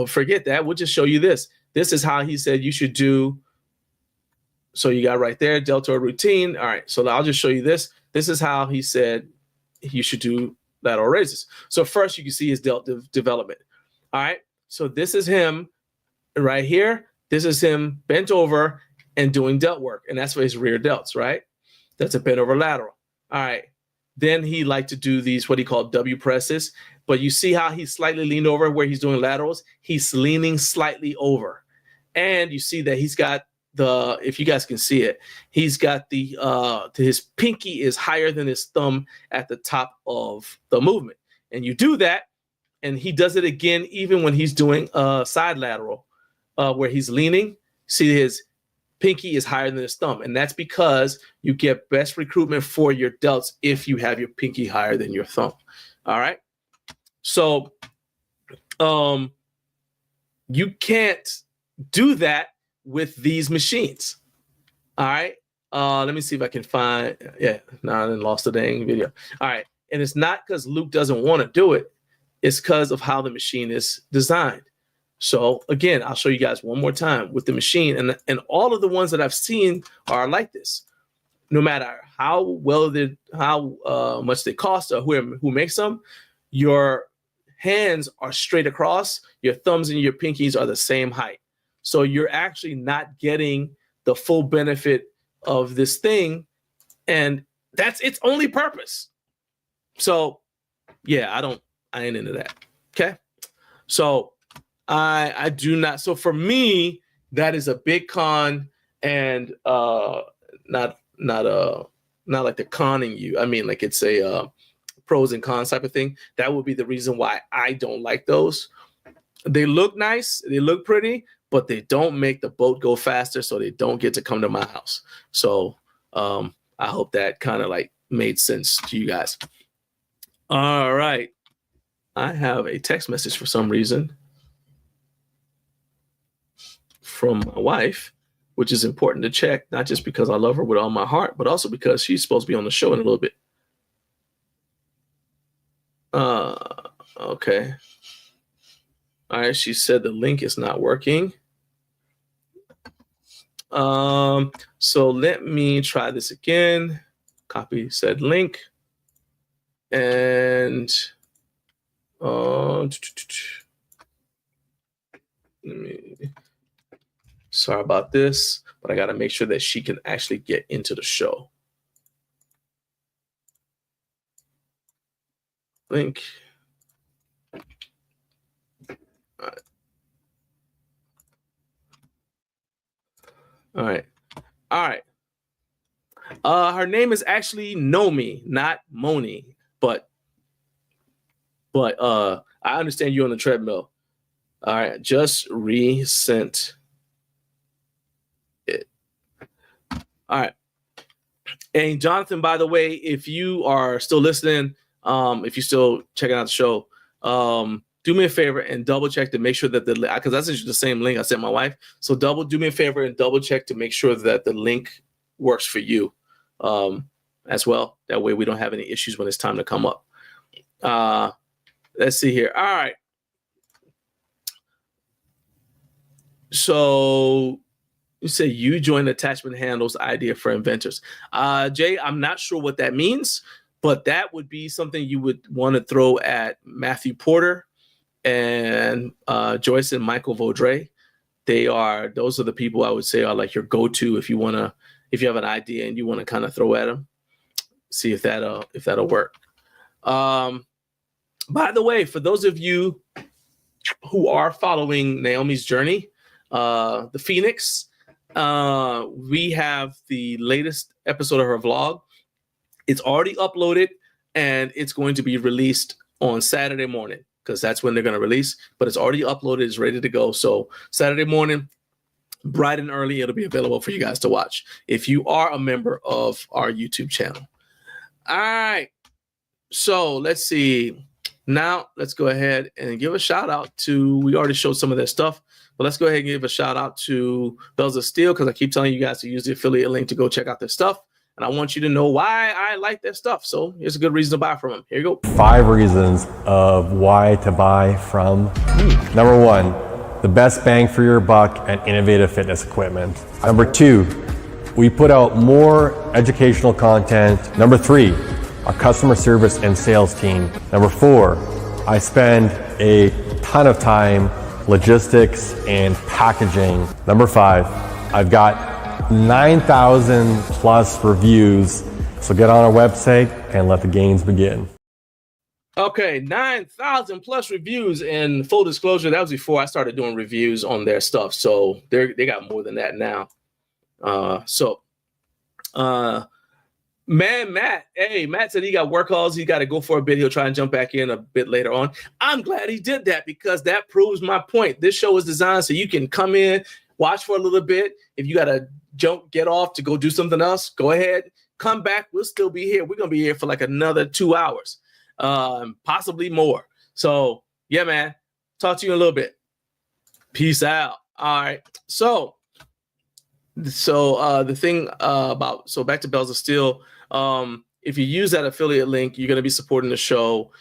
forget that. We'll just show you this. This is how he said you should do. So you got right there, deltoid routine. All right. So I'll just show you this. This is how he said you should do lateral raises. So first you can see his delt development. All right. So this is him right here. This is him bent over and doing delt work. And that's for his rear delts, right? That's a bent over lateral. All right. Then he liked to do these, what he called W presses. But you see how he's slightly leaned over where he's doing laterals? He's leaning slightly over. And you see that he's got the, if you guys can see it, he's got the, his pinky is higher than his thumb at the top of the movement. And you do that, and he does it again even when he's doing side lateral, where he's leaning. See, his pinky is higher than his thumb. And that's because you get best recruitment for your delts if you have your pinky higher than your thumb. All right. So you can't do that with these machines. All right. Let me see if I can find. Yeah, no, I didn't lost the dang video. All right. And it's not because Luke doesn't want to do it. It's because of how the machine is designed. So again, I'll show you guys one more time with the machine. And all of the ones that I've seen are like this. No matter how well how much they cost or who makes them, your hands are straight across. Your thumbs and your pinkies are the same height. So you're actually not getting the full benefit of this thing. And that's its only purpose. So yeah, I ain't into that. Okay. So I do not. So for me, that is a big con, and not like they're conning you. I mean, like it's a pros and cons type of thing. That would be the reason why I don't like those. They look nice, they look pretty, but they don't make the boat go faster, so they don't get to come to my house. So I hope that kind of like made sense to you guys. All right. I have a text message for some reason from my wife, which is important to check, not just because I love her with all my heart, but also because she's supposed to be on the show in a little bit. Okay. All right, she said the link is not working. So let me try this again. Copy said link. And sorry about this, but I got to make sure that she can actually get into the show. Link. All right. Her name is actually Nomi, not Moni, but I understand you on the treadmill. All right, just resent it. All right. And Jonathan, by the way, if you are still listening, if you're still checking out the show, do me a favor and double check to make sure that because that's the same link I sent my wife. So do me a favor and double check to make sure that the link works for you as well. That way we don't have any issues when it's time to come up. Let's see here. All right. So you say you joined attachment handles idea for inventors. Jay, I'm not sure what that means, but that would be something you would want to throw at Matthew Porter and Joyce and Michael Vaudrey. Those are the people I would say are like your go-to if you have an idea and you want to kind of throw at them. See if that'll work. By the way, for those of you who are following Naomi's journey, the Phoenix, we have the latest episode of her vlog. It's already uploaded and it's going to be released on Saturday morning because that's when they're going to release, but it's already uploaded, it's ready to go. So Saturday morning, bright and early, it'll be available for you guys to watch if you are a member of our YouTube channel. All right. So let's see. Now let's go ahead and give a shout out to, we already showed some of their stuff, but let's go ahead and give a shout out to Bells of Steel because I keep telling you guys to use the affiliate link to go check out their stuff. And I want you to know why I like their stuff. So here's a good reason to buy from them. Here you go. 5 reasons of why to buy from me. Number 1, the best bang for your buck and innovative fitness equipment. Number 2, we put out more educational content. Number 3, our customer service and sales team. Number 4, I spend a ton of time logistics and packaging. Number 5, I've got 9,000 plus reviews. So get on our website and let the gains begin. Okay, 9,000 plus reviews, and full disclosure, that was before I started doing reviews on their stuff. So they got more than that now. Man, Matt said he got work calls. He got to go for a bit. He'll try and jump back in a bit later on. I'm glad he did that because that proves my point. This show is designed so you can come in, watch for a little bit. If you got to get off to go do something else, go ahead, come back. We'll still be here. We're going to be here for like another 2 hours, possibly more. So yeah, man, talk to you in a little bit. Peace out. All right. So the thing back to Bells of Steel, if you use that affiliate link, you're going to be supporting the show.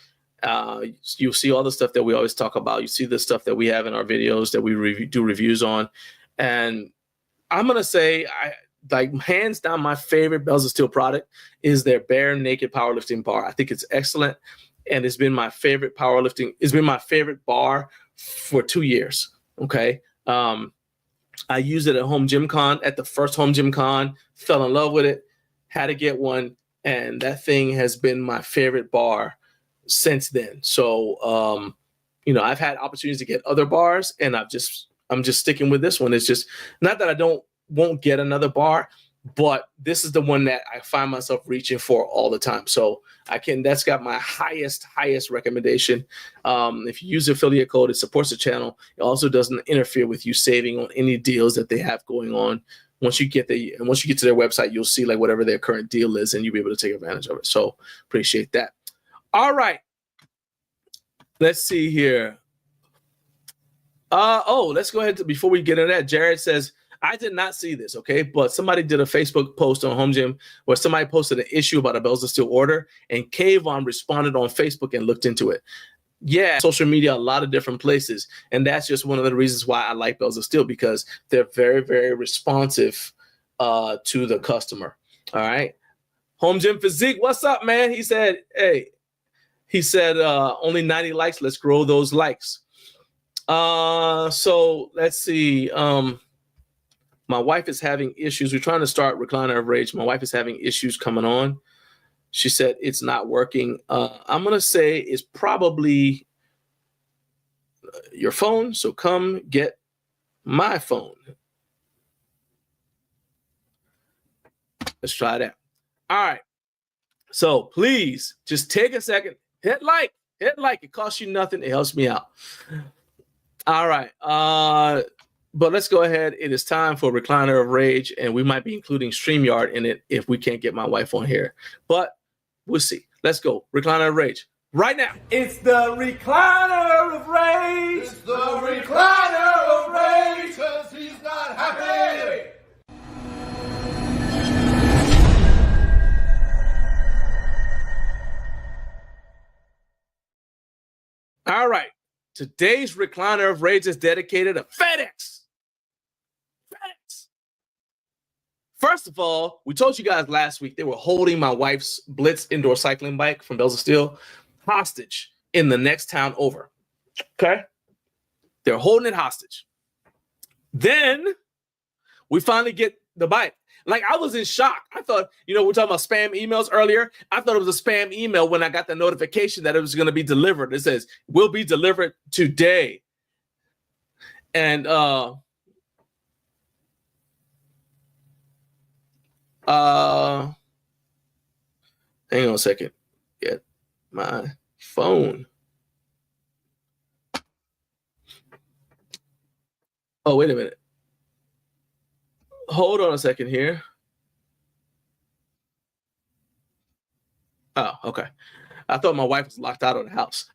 You'll see all the stuff that we always talk about. You see the stuff that we have in our videos that we do reviews on. And I'm going to say, hands down, my favorite Bells of Steel product is their Bare Naked Powerlifting Bar. I think it's excellent. And it's been my favorite it's been my favorite bar for 2 years. Okay. I used it at HomeGymCon, at the first HomeGymCon, fell in love with it, had to get one, and that thing has been my favorite bar since then. So, I've had opportunities to get other bars, and I'm just sticking with this one. It's just not that I won't get another bar, but this is the one that I find myself reaching for all the time. So that's got my highest recommendation. If you use the affiliate code, it supports the channel. It also doesn't interfere with you saving on any deals that they have going on. Once you get to their website, you'll see like whatever their current deal is, and you'll be able to take advantage of it. So appreciate that. All right. Let's see here. Let's go ahead before we get into that. Jared says, I did not see this, okay? But somebody did a Facebook post on Home Gym where somebody posted an issue about a Bells of Steel order, and Kayvon responded on Facebook and looked into it. Yeah, social media, a lot of different places. And that's just one of the reasons why I like Bells of Steel, because they're very, very responsive to the customer. All right. Home Gym Physique, what's up, man? He said, only 90 likes. Let's grow those likes. So let's see. My wife is having issues. We're trying to start Recliner of Rage. My wife is having issues coming on. She said it's not working. I'm going to say it's probably your phone. So come get my phone. Let's try that. All right. So please just take a second. Hit like. It costs you nothing. It helps me out. All right. But let's go ahead. It is time for Recliner of Rage, and we might be including StreamYard in it if we can't get my wife on here. But we'll see. Let's go. Recliner of Rage. Right now. It's the Recliner of Rage. It's the Recliner of Rage, because he's not happy. All right. Today's Recliner of Rage is dedicated to FedEx. First of all, we told you guys last week they were holding my wife's Blitz indoor cycling bike from Bells of Steel hostage in the next town over. Okay? They're holding it hostage. Then we finally get the bike. Like, I was in shock. I thought, we're talking about spam emails earlier. I thought it was a spam email when I got the notification that it was going to be delivered. It says, will be delivered today. And, hang on a second. Get my phone. Oh, wait a minute. Hold on a second here. Oh, okay. I thought my wife was locked out of the house.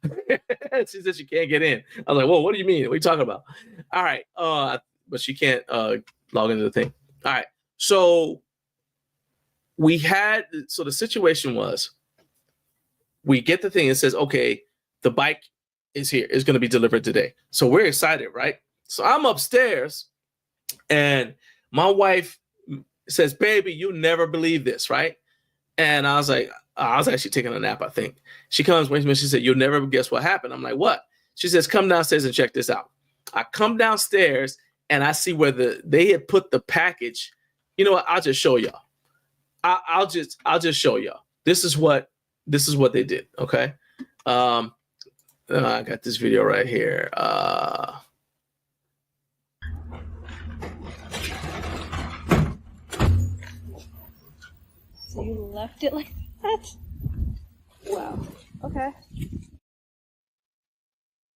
She said she can't get in. I was like, whoa, what do you mean? What are you talking about? All right. But she can't log into the thing. All right. So the situation was, we get the thing. It says, okay, the bike is here. It's going to be delivered today. So we're excited, right? So I'm upstairs, and my wife says, baby, you never believe this, right? And I was like, I was actually taking a nap, I think. She comes with me. She said, you'll never guess what happened. I'm like, what? She says, come downstairs and check this out. I come downstairs, and I see where they had put the package. You know what? I'll just show y'all. I'll just show y'all. This is what they did. Okay. I got this video right here. So you left it like that? Wow. Okay.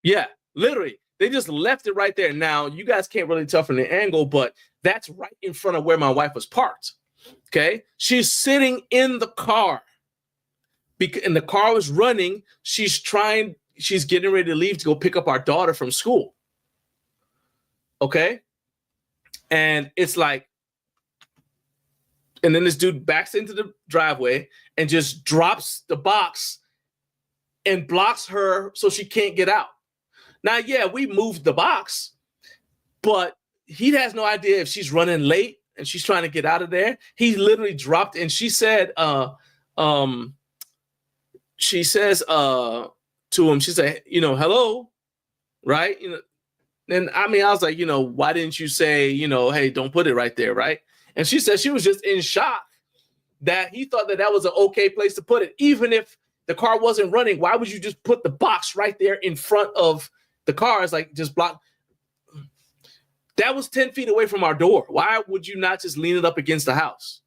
Yeah, literally. They just left it right there. Now, you guys can't really tell from the angle, but that's right in front of where my wife was parked. Okay. She's sitting in the car, and the car was running. She's getting ready to leave to go pick up our daughter from school. Okay. And it's like, and then this dude backs into the driveway and just drops the box and blocks her so she can't get out. Now, yeah, we moved the box, but he has no idea if she's running late and she's trying to get out of there. He literally dropped, and she said, to him, she said, hello, right? And I was like, why didn't you say, hey, don't put it right there, right? And she said she was just in shock that he thought that was an okay place to put it. Even if the car wasn't running, why would you just put the box right there in front of the car? It's like, just block. That was 10 feet away from our door. Why would you not just lean it up against the house?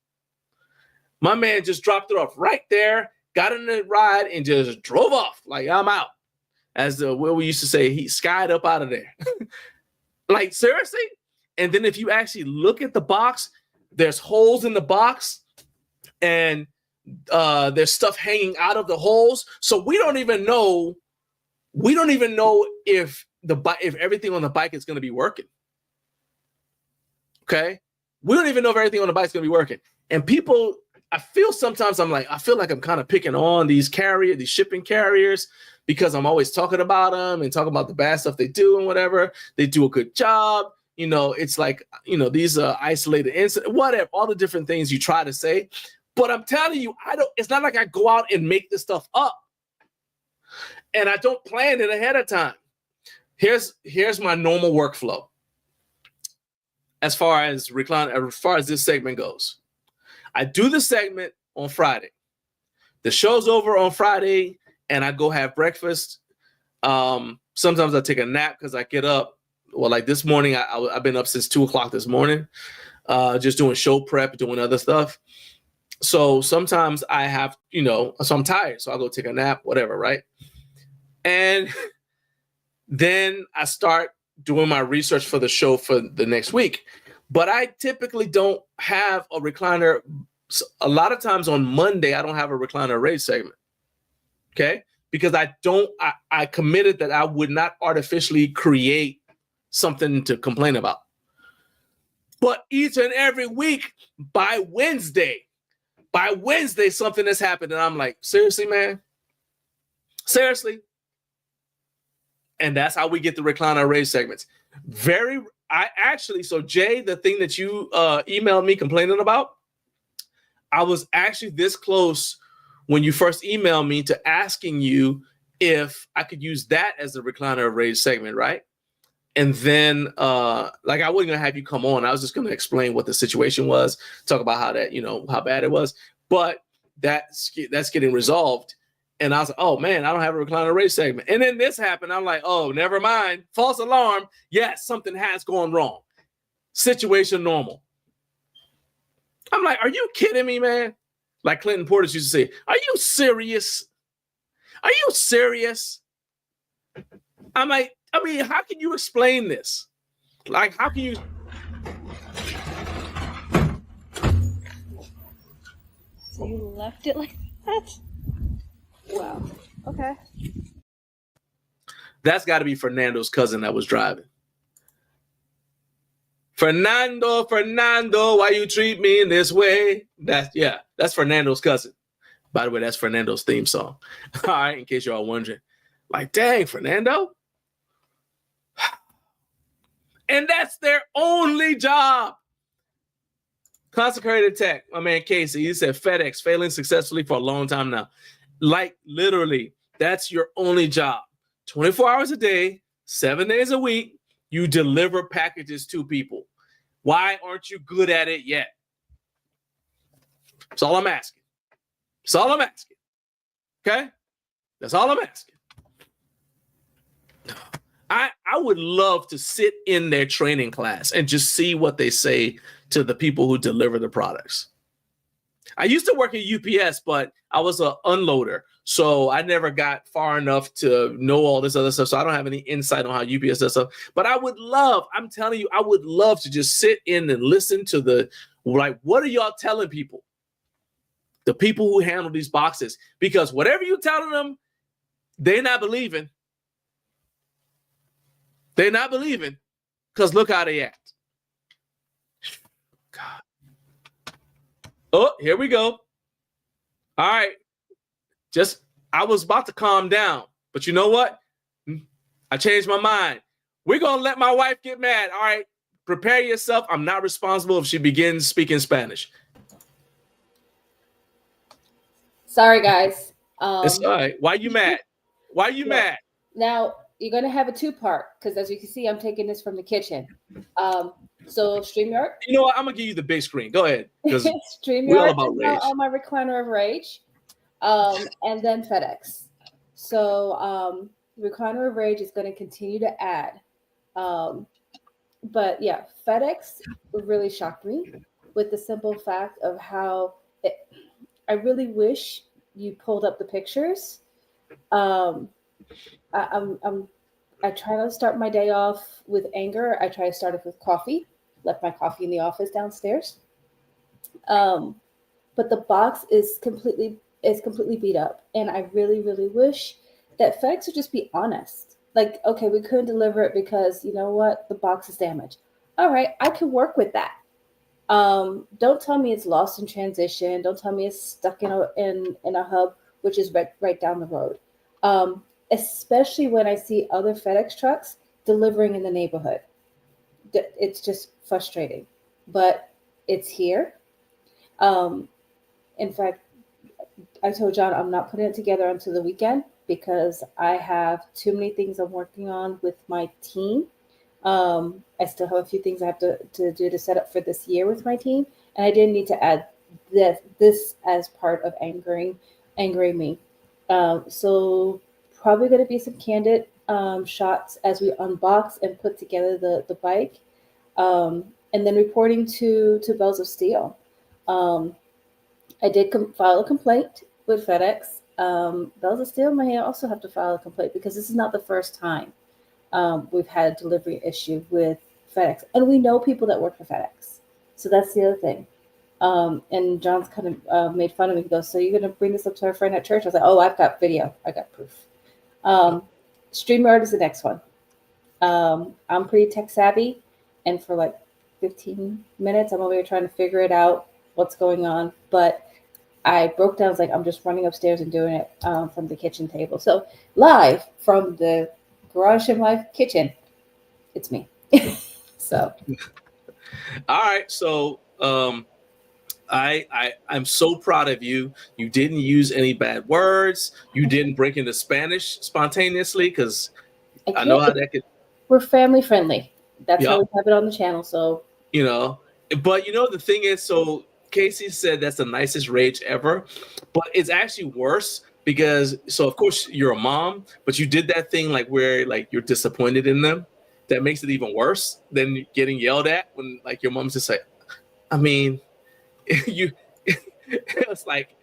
My man just dropped it off right there, got in the ride, and just drove off. Like, I'm out. As what we used to say, he skied up out of there. Like, seriously? And then if you actually look at the box, there's holes in the box, and there's stuff hanging out of the holes. So we don't even know if everything on the bike is going to be working. Okay? We don't even know if everything on the bike is going to be working. And people, I feel like I'm kind of picking on these shipping carriers, because I'm always talking about them and talking about the bad stuff they do and whatever. They do a good job. You know, it's like, you know, these isolated incidents, whatever, all the different things you try to say. But I'm telling you, it's not like I go out and make this stuff up. And I don't plan it ahead of time. Here's my normal workflow. As far as this segment goes, I do the segment on Friday. The show's over on Friday, and I go have breakfast. Sometimes I take a nap because I get up. Well, like this morning, I've been up since 2:00 this morning, just doing show prep, doing other stuff. So sometimes I have, so I'm tired, so I'll go take a nap, whatever, right? And then I start doing my research for the show for the next week. But I typically don't have a recliner. A lot of times on Monday, I don't have a recliner rage segment. Okay? Because I committed that I would not artificially create something to complain about. But each and every week, by Wednesday, something has happened. And I'm like, seriously, man? Seriously? And that's how we get the recliner rage segments. So Jay, the thing that you emailed me complaining about, I was actually this close when you first emailed me to asking you if I could use that as the recliner rage segment, right? And then, I wasn't gonna have you come on. I was just gonna explain what the situation was, talk about how that, how bad it was. But that's getting resolved. And I was like, oh man, I don't have a recliner rage segment. And then this happened. I'm like, oh, never mind. False alarm. Yes, something has gone wrong. Situation normal. I'm like, are you kidding me, man? Like Clinton Portis used to say, are you serious? Are you serious? I'm like, how can you explain this? Like, how can you? So you left it like that? Wow. Okay. That's got to be Fernando's cousin that was driving. Fernando, why you treat me in this way? That's Fernando's cousin. By the way, that's Fernando's theme song. All right, in case you're all wondering. Like, dang, Fernando. And that's their only job. Consecrated Tech, my man Casey, he said FedEx failing successfully for a long time now. Like, literally, that's your only job. 24 hours a day, 7 days a week, you deliver packages to people. Why aren't you good at it yet? That's all I'm asking. That's all I'm asking. Okay? That's all I'm asking. I would love to sit in their training class and just see what they say to the people who deliver the products. I used to work at UPS, but I was an unloader. So I never got far enough to know all this other stuff. So I don't have any insight on how UPS does stuff. But I'm telling you, I would love to just sit in and listen to what are y'all telling people? The people who handle these boxes. Because whatever you're telling them, they're not believing. They're not believing. Because look how they act. God. Oh, here we go. All right. I was about to calm down, but you know what? I changed my mind. We're going to let my wife get mad. All right. Prepare yourself. I'm not responsible if she begins speaking Spanish. Sorry, guys. It's all right. Why you mad? Why you mad? Now, you're going to have a two-part because, as you can see, I'm taking this from the kitchen. So StreamYard. You know what? I'm going to give you the big screen. Go ahead. StreamYard we're all about rage. On my recliner of rage. And then FedEx. So recliner of rage is going to continue to add. But yeah, FedEx really shocked me with the simple fact of how I really wish you pulled up the pictures. I try to start my day off with anger. I try to start it with coffee. Left my coffee in the office downstairs. But the box is completely beat up, and I really, really wish that FedEx would just be honest. Like, okay, we couldn't deliver it because you know what, the box is damaged. All right, I can work with that. Don't tell me it's lost in transition. Don't tell me it's stuck in a hub, which is right down the road. Especially when I see other FedEx trucks delivering in the neighborhood. It's just frustrating, but it's here. In fact, I told John I'm not putting it together until the weekend because I have too many things I'm working on with my team. I still have a few things I have to do to set up for this year with my team, and I didn't need to add this as part of angering me. So probably going to be some candid shots as we unbox and put together the bike, and then reporting to Bells of Steel. I did file a complaint with FedEx. Bells of Steel may also have to file a complaint because this is not the first time we've had a delivery issue with FedEx. And we know people that work for FedEx. So that's the other thing. And John's kind of made fun of me. He goes, so you're going to bring this up to our friend at church? I was like, oh, I've got video. I got proof. StreamYard is the next one. I'm pretty tech savvy. And for like 15 minutes, I'm over here trying to figure it out, what's going on. But I broke down. I was like, I'm just running upstairs and doing it from the kitchen table. So live from the Garage in my kitchen, it's me. So, all right. So, I'm so proud of you. You didn't use any bad words. You didn't break into Spanish spontaneously because I know how that could. We're family friendly. That's how we have it on the channel. So but the thing is, so Casey said that's the nicest rage ever, but it's actually worse because of course you're a mom, but you did that thing like where like you're disappointed in them. That makes it even worse than getting yelled at when like your mom's just like, I mean, it's like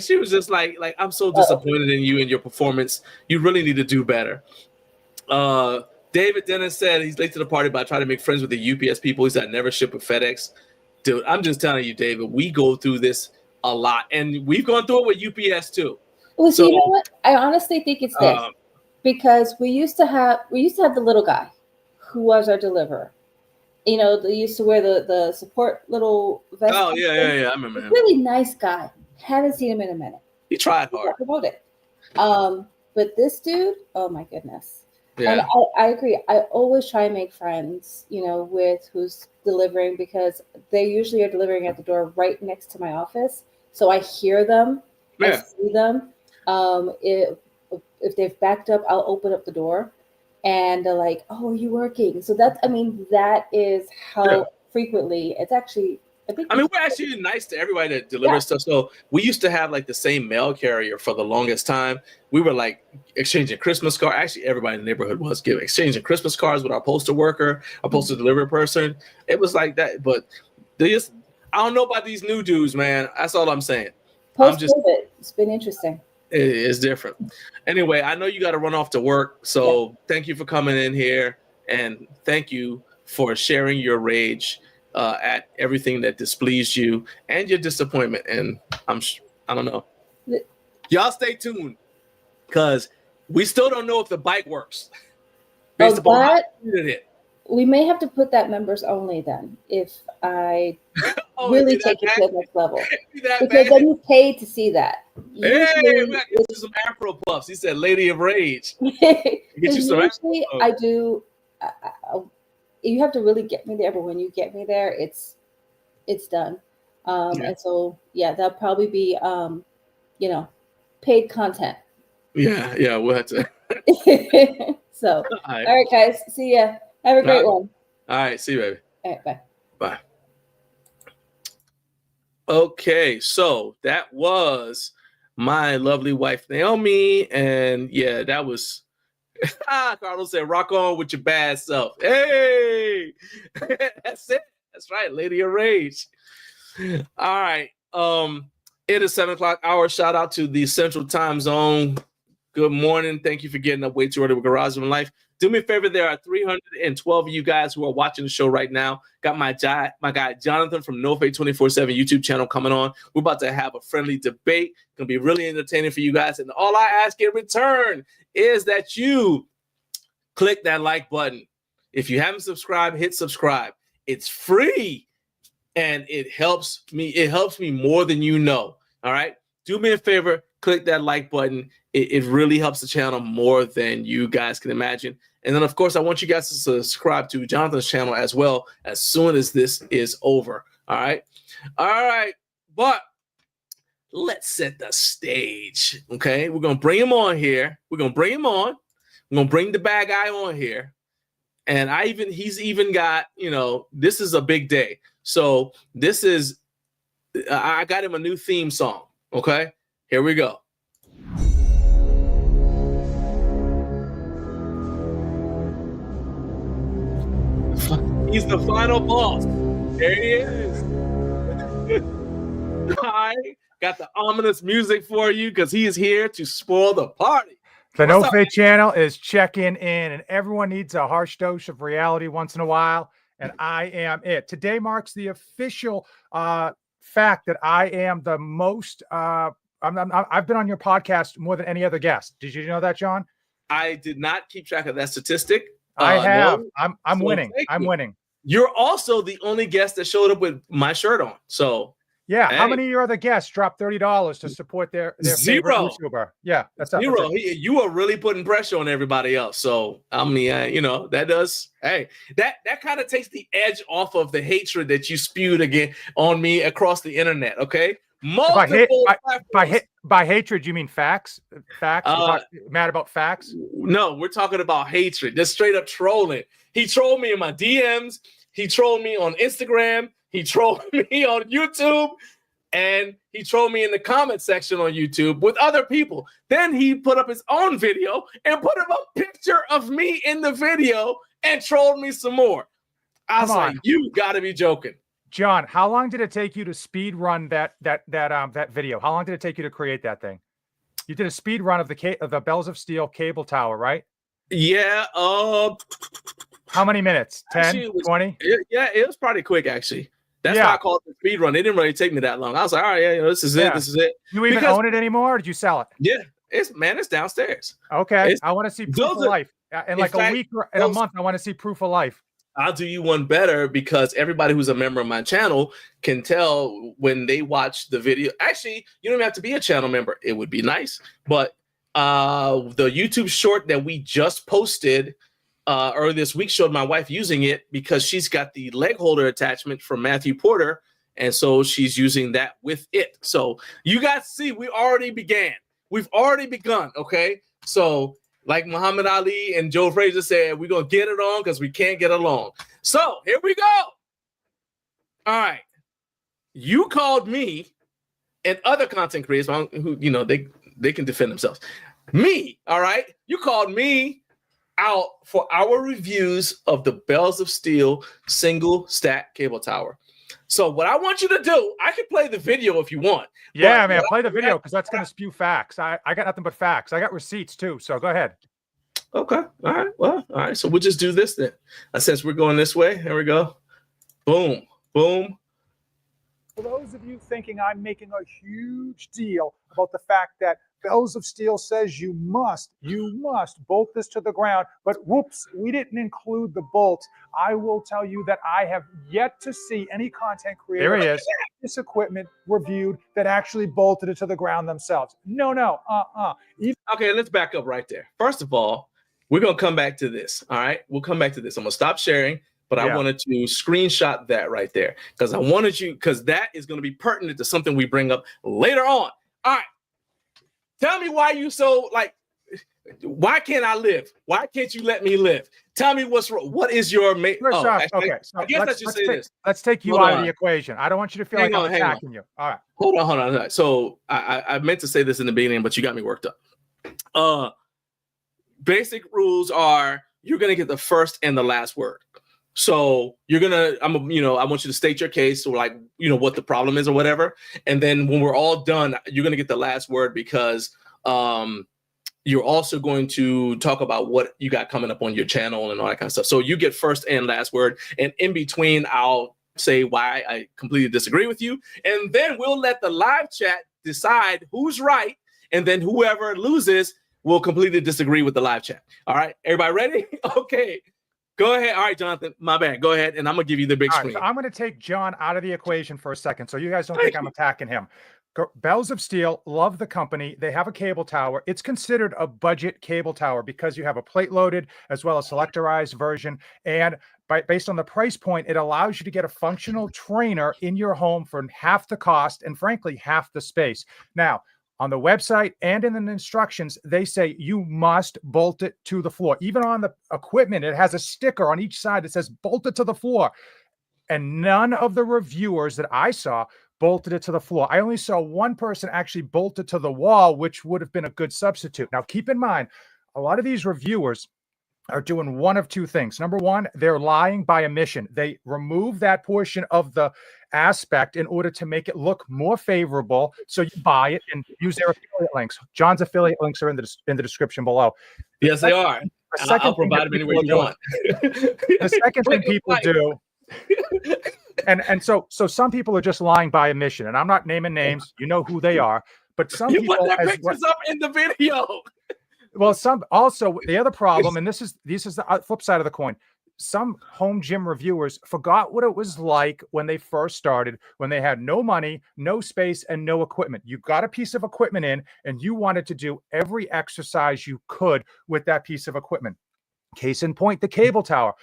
she was just like I'm so disappointed in you and your performance. You really need to do better. David Dennis said he's late to the party, but I try to make friends with the UPS people. He said I never ship with FedEx. Dude, I'm just telling you, David, we go through this a lot, and we've gone through it with UPS too. Well, so you know what? I honestly think it's this because we used to have the little guy who was our deliverer. They used to wear the support little vest. Oh yeah, I remember him. Really nice guy. Haven't seen him in a minute. He tried hard. About it. But this dude, oh my goodness. Yeah. And I agree. I always try and make friends, with who's delivering because they usually are delivering at the door right next to my office. So I hear them, I see them. If they've backed up, I'll open up the door and they're like, oh, are you working? So that is how frequently it's actually. We're actually nice to everybody that delivers stuff. So we used to have like the same mail carrier for the longest time. We were like exchanging Christmas cards. Actually, everybody in the neighborhood was exchanging Christmas cards with our postal worker, our postal delivery person. It was like that. But I don't know about these new dudes, man. That's all I'm saying. It's been interesting. It's different. Anyway, I know you got to run off to work. So thank you for coming in here. And thank you for sharing your rage at everything that displeased you and your disappointment. And I don't know. Y'all stay tuned because we still don't know if the bike works. Based upon how you did it. We may have to put that members only then if I really take it to the next level. Because then you pay to see that. Hey, we got to get you some Afro puffs. He said Lady of Rage. Get you some Afro puffs. I do. You have to really get me there, but when you get me there, it's done. And so that'll probably be paid content. Yeah, we'll have to. So all right, guys, see ya. Have a great one. All right, see you, baby. All right, bye. Bye. Okay, so that was my lovely wife Naomi, and that was. Carlos said, rock on with your bad self. Hey, that's it. That's right. Lady of Rage. All right. It is 7 o'clock hour. Shout out to the Central Time Zone. Good morning. Thank you for getting up way too early with Garage in Life. Do me a favor. There are 312 of you guys who are watching the show right now. Got my guy Jonathan from NoFate247 YouTube channel coming on. We're about to have a friendly debate. It's going to be really entertaining for you guys. And all I ask in return is that you click that like button. If you haven't subscribed, hit subscribe. It's free and it helps me. It helps me more than you know. All right. Do me a favor. Click that like button. It really helps the channel more than you guys can imagine. And then, of course, I want you guys to subscribe to Jonathan's channel as well as soon as this is over. All right. All right. But let's set the stage. Okay. We're going to bring him on here. We're going to bring him on. We're going to bring the bad guy on here. And he's even got, this is a big day. So I got him a new theme song. Okay. Here we go. He's the final boss. There he is. I got the ominous music for you because he is here to spoil the party. The NoFate channel is checking in, and everyone needs a harsh dose of reality once in a while, and I am it. Today marks the official fact that I am the most. I've been on your podcast more than any other guest. Did you know that, John? I did not keep track of that statistic. I have. No. I'm winning. I'm winning. You're also the only guest that showed up with my shirt on. So yeah, hey. How many of your other guests dropped $30 to support their favorite YouTuber? Yeah, that's zero. You are really putting pressure on everybody else. So I mean, that does. Hey, that kind of takes the edge off of the hatred that you spewed again on me across the internet. Okay. By hatred, you mean facts? Facts? Mad about facts? No, we're talking about hatred. Just straight up trolling. He trolled me in my DMs. He trolled me on Instagram. He trolled me on YouTube. And he trolled me in the comment section on YouTube with other people. Then he put up his own video and put up a picture of me in the video and trolled me some more. I was like, you got to be joking. John, how long did it take you to speed run that video? How long did it take you to create that thing? You did a speed run of the Bells of Steel cable tower, right? Yeah. How many minutes? 10, 20? It was pretty quick, actually. That's why I called it the speed run. It didn't really take me that long. I was like, all right, this is it. This is it. You even own it anymore, or did you sell it? Yeah. It's downstairs. Okay. I want to see proof of life. In like a week or in a month, I want to see proof of life. I'll do you one better because everybody who's a member of my channel can tell when they watch the video. Actually, you don't even have to be a channel member. It would be nice. But the YouTube short that we just posted earlier this week showed my wife using it because she's got the leg holder attachment from Matthew Porter. And so she's using that with it. So you guys see, we already began. We've already begun. Okay. So like Muhammad Ali and Joe Frazier said, we're going to get it on because we can't get along. So here we go. All right. You called me and other content creators who, they can defend themselves. Me, all right? You called me out for our reviews of the Bells of Steel single stack cable tower. So what I want you to do, I can play the video if you want. Yeah, man, play the video because that's going to spew facts. I got nothing but facts. I got receipts too, so go ahead. Okay. All right. Well, all right. So we'll just do this then. Since we're going this way, here we go. Boom, boom. For those of you thinking I'm making a huge deal about the fact that Bells of Steel says you must bolt this to the ground, but whoops, we didn't include the bolts. I will tell you that I have yet to see any content creator this equipment reviewed that actually bolted it to the ground themselves. No. Okay, let's back up right there. First of all, we're going to come back to this. All right, we'll come back to this. I'm going to stop sharing, but I wanted to screenshot that right there because that is going to be pertinent to something we bring up later on. All right. Tell me why you so why can't I live? Why can't you let me live? Tell me what's wrong. What is your okay. So I guess I should say this. Let's take you out of the equation. I don't want you to feel like I'm attacking you. All right. Hold on. So I meant to say this in the beginning, but you got me worked up. Basic rules are you're going to get the first and the last word. So you're gonna, I want you to state your case, or like, what the problem is or whatever. And then when we're all done, you're gonna get the last word, because you're also going to talk about what you got coming up on your channel and all that kind of stuff. So you get first and last word, and in between, I'll say why I completely disagree with you, and then we'll let the live chat decide who's right, and then whoever loses will completely disagree with the live chat. All right, everybody ready? Okay. Go ahead. All right, Jonathan, my bad. Go ahead, and I'm going to give you the big screen. So I'm going to take John out of the equation for a second, so you guys don't think I'm attacking him. Bells of Steel, love the company. They have a cable tower. It's considered a budget cable tower because you have a plate-loaded as well as selectorized version. And based on the price point, it allows you to get a functional trainer in your home for half the cost and, frankly, half the space. Now, on the website and in the instructions, they say you must bolt it to the floor. Even on the equipment, it has a sticker on each side that says bolt it to the floor. And none of the reviewers that I saw bolted it to the floor. I only saw one person actually bolt it to the wall, which would have been a good substitute. Now, keep in mind, a lot of these reviewers are doing one of two things. Number one, they're lying by omission. They remove that portion of the aspect in order to make it look more favorable. So you buy it and use their affiliate links. John's affiliate links are in the description below. Yes, they are. I'll provide them anywhere you want. The second thing people do, and so some people are just lying by omission, and I'm not naming names. You know who they are, but some people put their pictures up in the video. Well, some also the other problem, and this is the flip side of the coin. Some home gym reviewers forgot what it was like when they first started, when they had no money, no space, and no equipment. You got a piece of equipment in, and you wanted to do every exercise you could with that piece of equipment. Case in point, the cable tower.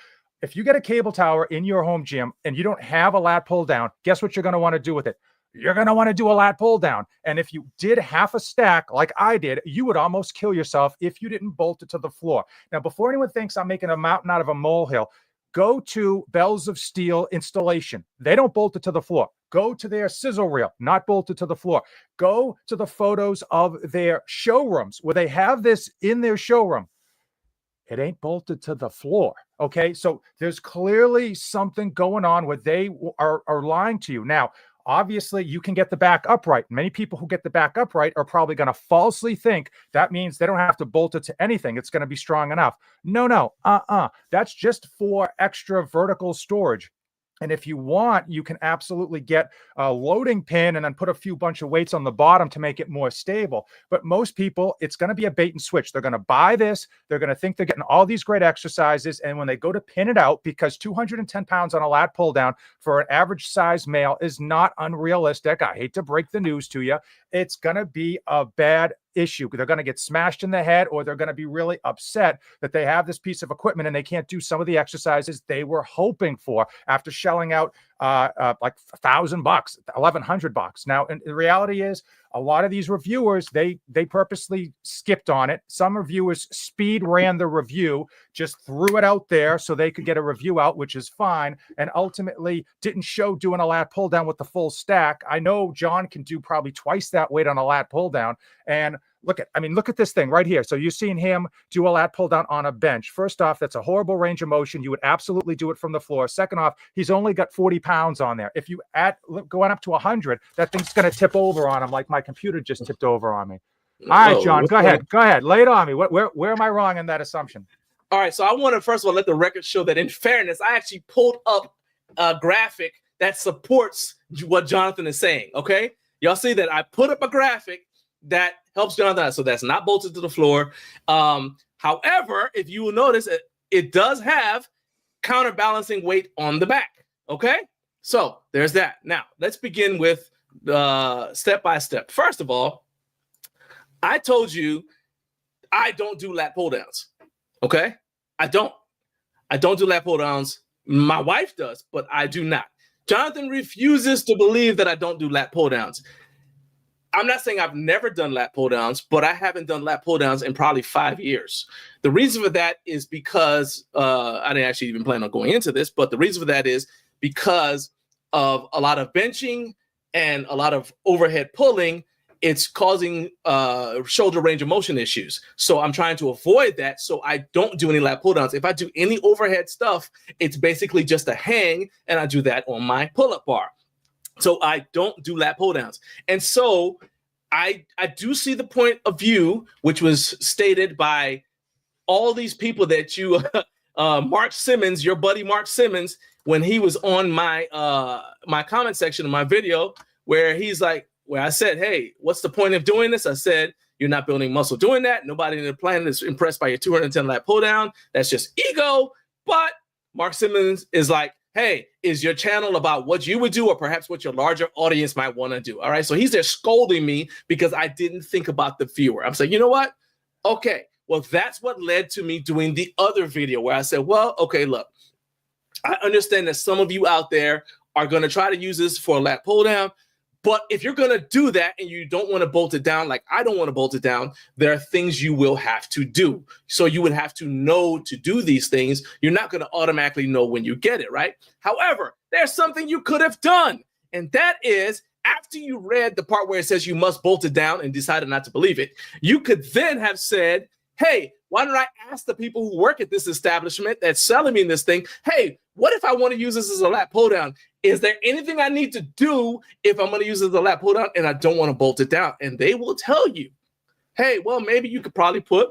If you get a cable tower in your home gym and you don't have a lat pull down, guess what you're going to want to do with it? You're going to want to do a lat pull down. And if you did half a stack like I did, you would almost kill yourself if you didn't bolt it to the floor. Now, before anyone thinks I'm making a mountain out of a molehill, go to Bells of Steel installation. They don't bolt it to the floor. Go to their sizzle reel, not bolted to the floor. Go to the photos of their showrooms where they have this in their showroom. It ain't bolted to the floor. Okay. So there's clearly something going on where they are lying to you. Now, obviously, you can get the back upright. Many people who get the back upright are probably going to falsely think that means they don't have to bolt it to anything. It's going to be strong enough. No. That's just for extra vertical storage. And if you want, you can absolutely get a loading pin and then put a few bunch of weights on the bottom to make it more stable. But most people, it's going to be a bait and switch. They're going to buy this. They're going to think they're getting all these great exercises. And when they go to pin it out, because 210 pounds on a lat pull down for an average size male is not unrealistic. I hate to break the news to you. It's going to be a bad issue. They're going to get smashed in the head, or they're going to be really upset that they have this piece of equipment and they can't do some of the exercises they were hoping for after shelling out like $1,000, $1,100. Now, and the reality is, a lot of these reviewers, they purposely skipped on it. Some reviewers speed ran the review, just threw it out there so they could get a review out, which is fine, and ultimately didn't show doing a lat pull down with the full stack. I know John can do probably twice that weight on a lat pull down. And look at this thing right here. So you're seeing him do a lat pull down on a bench. First off, that's a horrible range of motion. You would absolutely do it from the floor. Second off, he's only got 40 pounds on there. If you going up to 100, that thing's going to tip over on him like my computer just tipped over on me. All right, John, go ahead. Lay it on me. Where am I wrong in that assumption? All right, so I want to first of all let the record show that in fairness, I actually pulled up a graphic that supports what Jonathan is saying, okay? Y'all see that I put up a graphic that helps Jonathan out, so that's not bolted to the floor. However, if you will notice, it does have counterbalancing weight on the back, okay? So there's that. Now, let's begin with step by step. First of all, I told you I don't do lat pull downs, okay? I don't do lat pull downs. My wife does, but I do not. Jonathan refuses to believe that I don't do lat pull downs. I'm not saying I've never done lat pull downs, but I haven't done lat pull downs in probably 5 years. The reason for that is because I didn't actually even plan on going into this, but the reason for that is because of a lot of benching and a lot of overhead pulling it's causing shoulder range of motion issues. So I'm trying to avoid that. So I don't do any lat pull downs. If I do any overhead stuff, it's basically just a hang, and I do that on my pull-up bar. So I don't do lat pull downs. And so I do see the point of view, which was stated by all these people that you, Mark Simmons, your buddy Mark Simmons, when he was on my my comment section of my video, where he's like, where I said, hey, what's the point of doing this? I said, you're not building muscle doing that. Nobody in the planet is impressed by your 210 lat pull down. That's just ego. But Mark Simmons is like, hey, is your channel about what you would do or perhaps what your larger audience might want to do? All right. So he's there scolding me because I didn't think about the viewer. I'm saying, you know what? Okay. Well, that's what led to me doing the other video where I said, well, okay, look, I understand that some of you out there are going to try to use this for a lat pull down. But if you're going to do that and you don't want to bolt it down, like I don't want to bolt it down, there are things you will have to do. So you would have to know to do these things. You're not going to automatically know when you get it, right? However, there's something you could have done. And that is, after you read the part where it says you must bolt it down and decided not to believe it, you could then have said, hey, why don't I ask the people who work at this establishment that's selling me this thing, hey, what if I want to use this as a lat pull down? Is there anything I need to do if I'm going to use it as a lat pull down and I don't want to bolt it down? And they will tell you, hey, well, maybe you could probably put,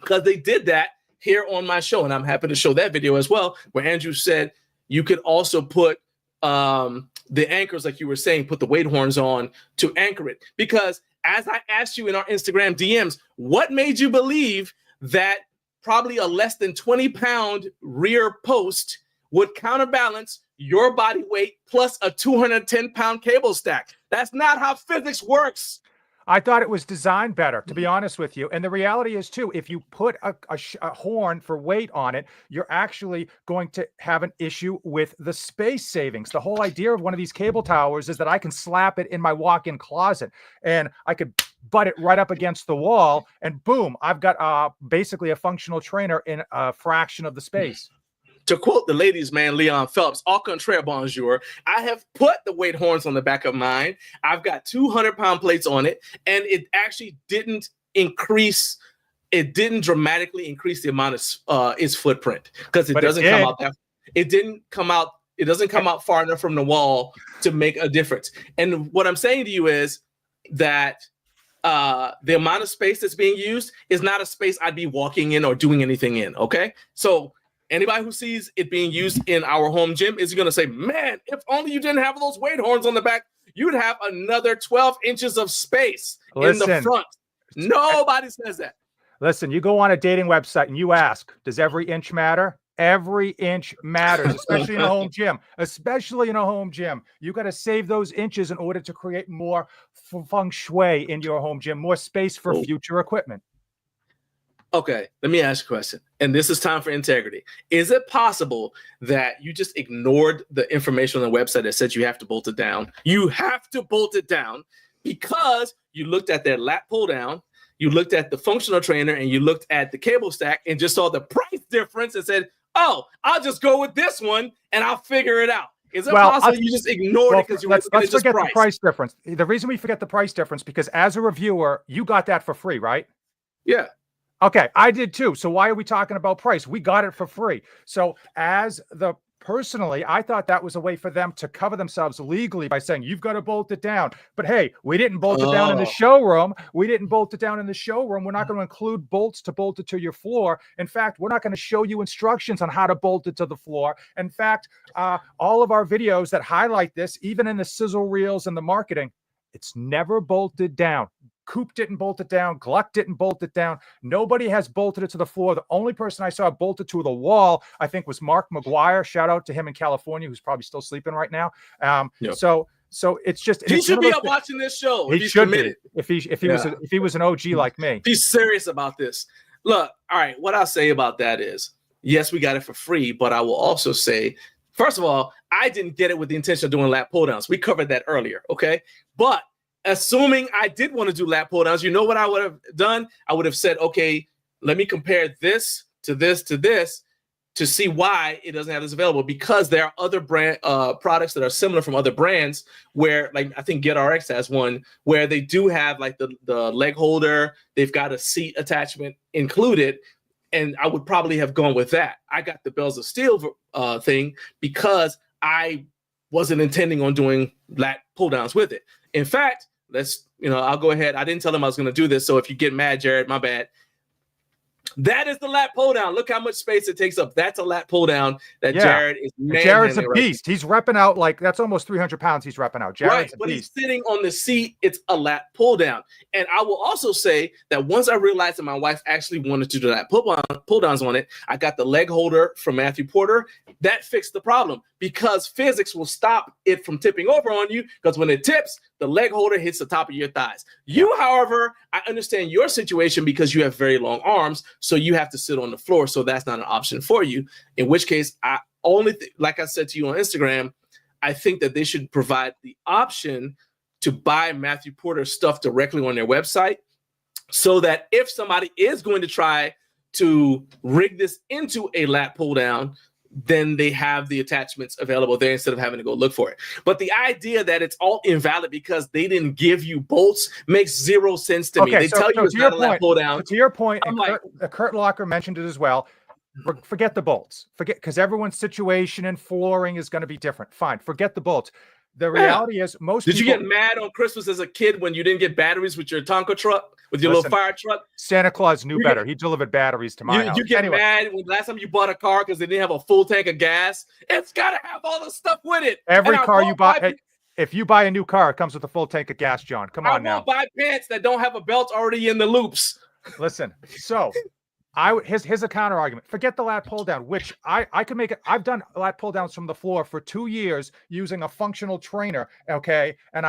because they did that here on my show. And I'm happy to show that video as well, where Andrew said you could also put the anchors, like you were saying, put the weight horns on to anchor it. Because as I asked you in our Instagram DMs, what made you believe that probably a less than 20-pound rear post would counterbalance your body weight plus a 210-pound cable stack? That's not how physics works. I thought it was designed better, to be honest with you. And the reality is, too, if you put a horn for weight on it, you're actually going to have an issue with the space savings. The whole idea of one of these cable towers is that I can slap it in my walk-in closet and I could butt it right up against the wall and boom, I've got basically a functional trainer in a fraction of the space. To quote the ladies' man, Leon Phelps, au contraire, bonjour, I have put the weight horns on the back of mine. I've got 200-pound plates on it, and it actually didn't increase. It didn't dramatically increase the amount of its footprint because it doesn't come out that. It didn't come out. It doesn't come out far enough from the wall to make a difference. And what I'm saying to you is that the amount of space that's being used is not a space I'd be walking in or doing anything in. Okay, so anybody who sees it being used in our home gym is going to say, man, if only you didn't have those weight horns on the back, you'd have another 12 inches of space in the front. Nobody says that. Listen, you go on a dating website and you ask, does every inch matter? Every inch matters, especially in a home gym, especially in a home gym. You got to save those inches in order to create more feng shui in your home gym, more space for future equipment. Okay, let me ask you a question. And this is time for integrity. Is it possible that you just ignored the information on the website that said you have to bolt it down? You have to bolt it down because you looked at their lat pull down, you looked at the functional trainer, and you looked at the cable stack and just saw the price difference and said, oh, I'll just go with this one and I'll figure it out. Is it possible you just ignored it because you let's forget the price difference. The reason we forget the price difference, because as a reviewer, you got that for free, right? Yeah. Okay, I did too. So why are we talking about price? We got it for free. So personally, I thought that was a way for them to cover themselves legally by saying, you've got to bolt it down. But hey, we didn't bolt it down in the showroom. We didn't bolt it down in the showroom. We're not going to include bolts to bolt it to your floor. In fact, we're not going to show you instructions on how to bolt it to the floor. In fact, all of our videos that highlight this, even in the sizzle reels and the marketing, it's never bolted down. Coop didn't bolt it down. Gluck didn't bolt it down. Nobody has bolted it to the floor. The only person I saw bolted to the wall, I think, was Mark McGuire. Shout out to him in California, who's probably still sleeping right now. Yep. So it's just he should be up watching this show. He should be if he was an OG like me. He's serious about this. Look, all right. What I'll say about that is, yes, we got it for free, but I will also say, first of all, I didn't get it with the intention of doing lat pull downs. We covered that earlier, okay? But assuming I did want to do lat pull downs, you know what I would have done? I would have said, okay, let me compare this to this to this. to see why it doesn't have this available, because there are other brand products that are similar from other brands where, like, I think GetRx has one where they do have like the leg holder, they've got a seat attachment included, and I would probably have gone with that. I got the Bells of Steel thing because I wasn't intending on doing lat pull downs with it. In fact, I'll go ahead. I didn't tell him I was going to do this, so if you get mad, Jared, my bad. That is the lat pull down. Look how much space it takes up. That's a lat pull down that Jared is manhandling. Jared's a beast. He's repping out like that's almost 300 pounds he's repping out. Jared's a but beast. he's sitting on the seat. It's a lat pull down. And I will also say that once I realized that my wife actually wanted to do that pull downs on it, I got the leg holder from Matthew Porter. That fixed the problem because physics will stop it from tipping over on you, because when it tips, the leg holder hits the top of your thighs. You, however, I understand your situation because you have very long arms, so you have to sit on the floor, so that's not an option for you. In which case, like I said to you on Instagram, I think that they should provide the option to buy Matthew Porter stuff directly on their website, so that if somebody is going to try to rig this into a lat pull down, then they have the attachments available there instead of having to go look for it. But the idea that it's all invalid because they didn't give you bolts makes zero sense to me. They tell you it's not a lat pull down. To your point, and Kurt Locker mentioned it as well, forget the bolts. Because everyone's situation and flooring is going to be different. Fine, forget the bolts. The reality is most Did people... you get mad on Christmas as a kid when you didn't get batteries with your Tonka truck, with your little fire truck? Santa Claus knew better. He delivered batteries to my house. You get mad when last time you bought a car because they didn't have a full tank of gas? It's got to have all the stuff with it. Every car you buy, if you buy a new car, it comes with a full tank of gas, John. Come on now. I won't buy pants that don't have a belt already in the loops. Listen, so... here's a counter argument. Forget the lat pull down, which I can make it. I've done lat pull downs from the floor for 2 years using a functional trainer. Okay. And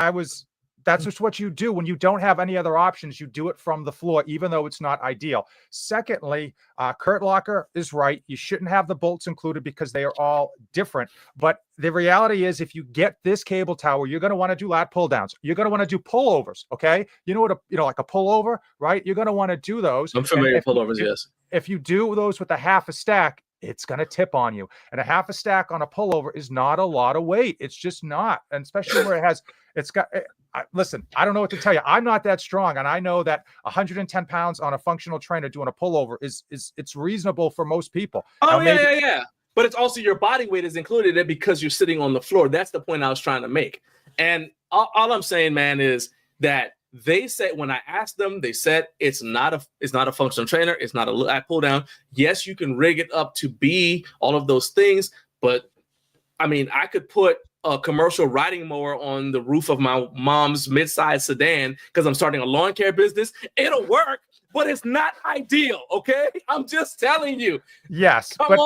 that's just what you do when you don't have any other options. You do it from the floor, even though it's not ideal. Secondly, Kurt Locker is right. You shouldn't have the bolts included because they are all different. But the reality is, if you get this cable tower, you're going to want to do lat pull downs. You're going to want to do pullovers. Okay. You know what, like a pullover, right? You're going to want to do those. I'm familiar with pullovers. Yes. If you do those with a half a stack, it's going to tip on you. And a half a stack on a pullover is not a lot of weight. It's just not. And especially where listen, I don't know what to tell you. I'm not that strong. And I know that 110 pounds on a functional trainer doing a pullover it's reasonable for most people. Oh, yeah. But it's also your body weight is included in it because you're sitting on the floor. That's the point I was trying to make. And all I'm saying, man, is that they said, when I asked them, they said it's not a functional trainer. It's not a lat pull down. Yes, you can rig it up to be all of those things. But I mean, I could put a commercial riding mower on the roof of my mom's mid-size sedan because I'm starting a lawn care business. It'll work, but it's not ideal. Okay, I'm just telling you. Yes, but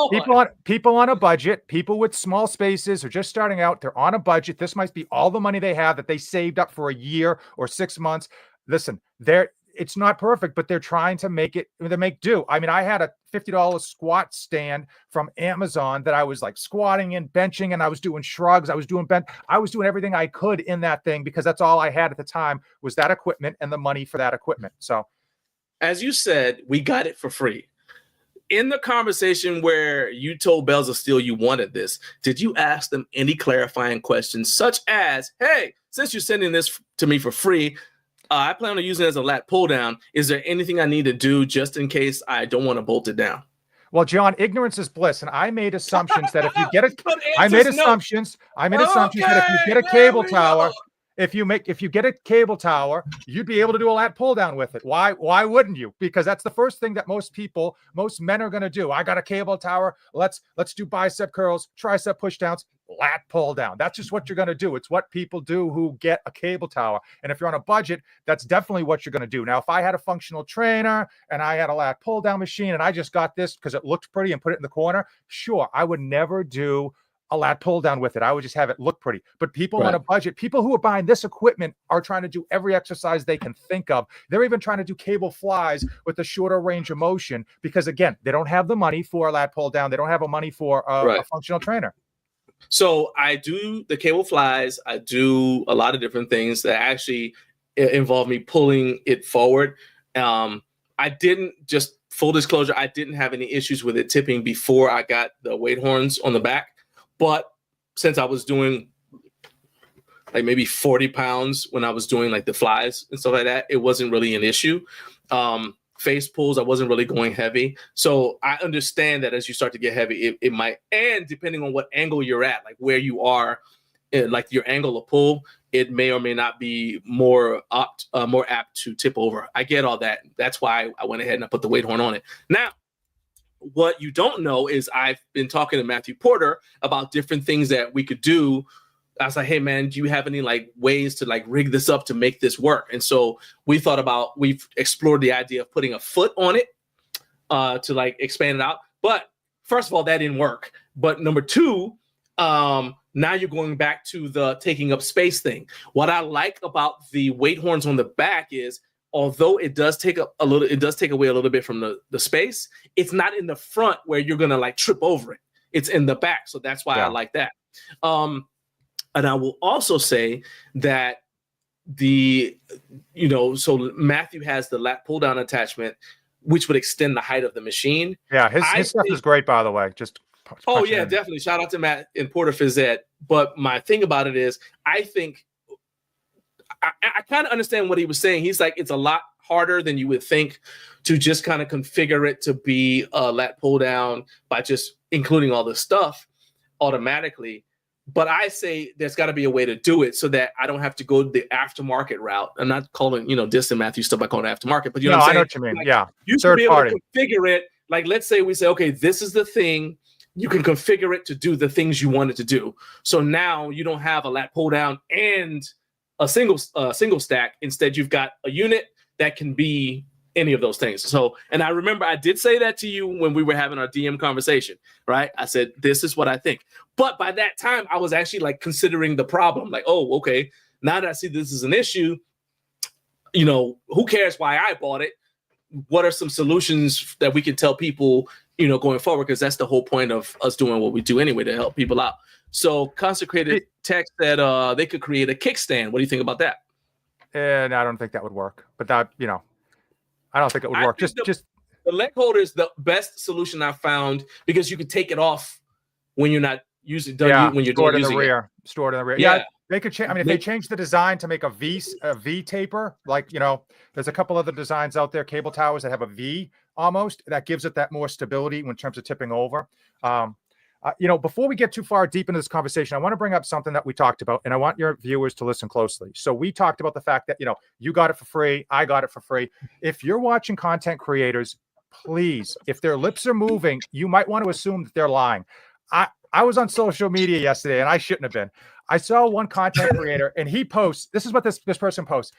people on a budget, people with small spaces are just starting out. They're on a budget. This might be all the money they have that they saved up for a year or 6 months. Listen, it's not perfect, but they're trying to make do. I mean, I had a $50 squat stand from Amazon that I was like squatting and benching, and I was doing shrugs. I was doing everything I could in that thing because that's all I had at the time was that equipment and the money for that equipment. So, as you said, we got it for free. In the conversation where you told Bells of Steel you wanted this, did you ask them any clarifying questions such as, hey, since you're sending this to me for free, I plan on using it as a lat pull down. Is there anything I need to do just in case I don't want to bolt it down? Well, John, ignorance is bliss, and I made assumptions that if you get that if you get a cable tower, if you get a cable tower, you'd be able to do a lat pull down with it. Why wouldn't you? Because that's the first thing that most men are going to do. I got a cable tower. Let's do bicep curls, tricep push downs, lat pull down. That's just what you're going to do. It's what people do who get a cable tower. And if you're on a budget, that's definitely what you're going to do. Now, if I had a functional trainer and I had a lat pull down machine and I just got this because it looked pretty and put it in the corner, sure, I would never do a lat pull down with it. I would just have it look pretty. But people on a budget, people who are buying this equipment are trying to do every exercise they can think of. They're even trying to do cable flies with a shorter range of motion because, again, they don't have the money for a lat pull down. They don't have the money for a functional trainer. So I do the cable flies. I do a lot of different things that actually involve me pulling it forward. I didn't just full disclosure, I didn't have any issues with it tipping before I got the weight horns on the back. But since I was doing like maybe 40 pounds when I was doing like the flies and stuff like that, it wasn't really an issue. Face pulls, I wasn't really going heavy. So I understand that as you start to get heavy, it might, and depending on what angle you're at, like where you are, like your angle of pull, it may or may not be more apt to tip over. I get all that. That's why I went ahead and I put the weight horn on it. Now, what you don't know is I've been talking to Matthew Porter about different things that we could do. I was like, hey man, do you have any like ways to like rig this up to make this work? And so we've explored the idea of putting a foot on it to like expand it out. But first of all, that didn't work. But number two, now you're going back to the taking up space thing. What I like about the weight horns on the back is, although it does take away a little bit from the space, it's not in the front where you're gonna like trip over it. It's in the back. So that's why I like that. And I will also say that so Matthew has the lat pull down attachment, which would extend the height of the machine. Yeah, his stuff is great, by the way. Just oh yeah, definitely. Shout out to Matt in Porter Phys Ed. But my thing about it is, I think I kind of understand what he was saying. He's like, it's a lot harder than you would think to just kind of configure it to be a lat pull down by just including all this stuff automatically. But I say there's got to be a way to do it so that I don't have to go the aftermarket route. I'm not calling, dissing Matthew stuff by calling it aftermarket, but you know what I'm saying? I know what you mean. Like, yeah. You should be able to configure it. Like, let's say we say, okay, this is the thing. You can configure it to do the things you want it to do. So now you don't have a lat pull down and a single stack. Instead, you've got a unit that can be any of those things. So, and I remember I did say that to you when we were having our DM conversation, right? I said, this is what I think. But by that time, I was actually like considering the problem. Like, oh, okay, now that I see this is an issue, who cares why I bought it? What are some solutions that we can tell people, going forward? Because that's the whole point of us doing what we do anyway, to help people out. So Consecrated Tech said they could create a kickstand. What do you think about that? And I don't think that would work. But that, I don't think it would work. Just the leg holder is the best solution I've found, because you can take it off when you're not using when you're stored in using the rear. Stored in the rear. Yeah. They could change. I mean, if they change the design to make a V taper, like, there's a couple other designs out there, cable towers that have a V almost, that gives it that more stability in terms of tipping over. Before we get too far deep into this conversation, I want to bring up something that we talked about, and I want your viewers to listen closely. So we talked about the fact that, you got it for free. I got it for free. If you're watching content creators, please, if their lips are moving, you might want to assume that they're lying. I was on social media yesterday, and I shouldn't have been. I saw one content creator, and he posts, this is what this person posts.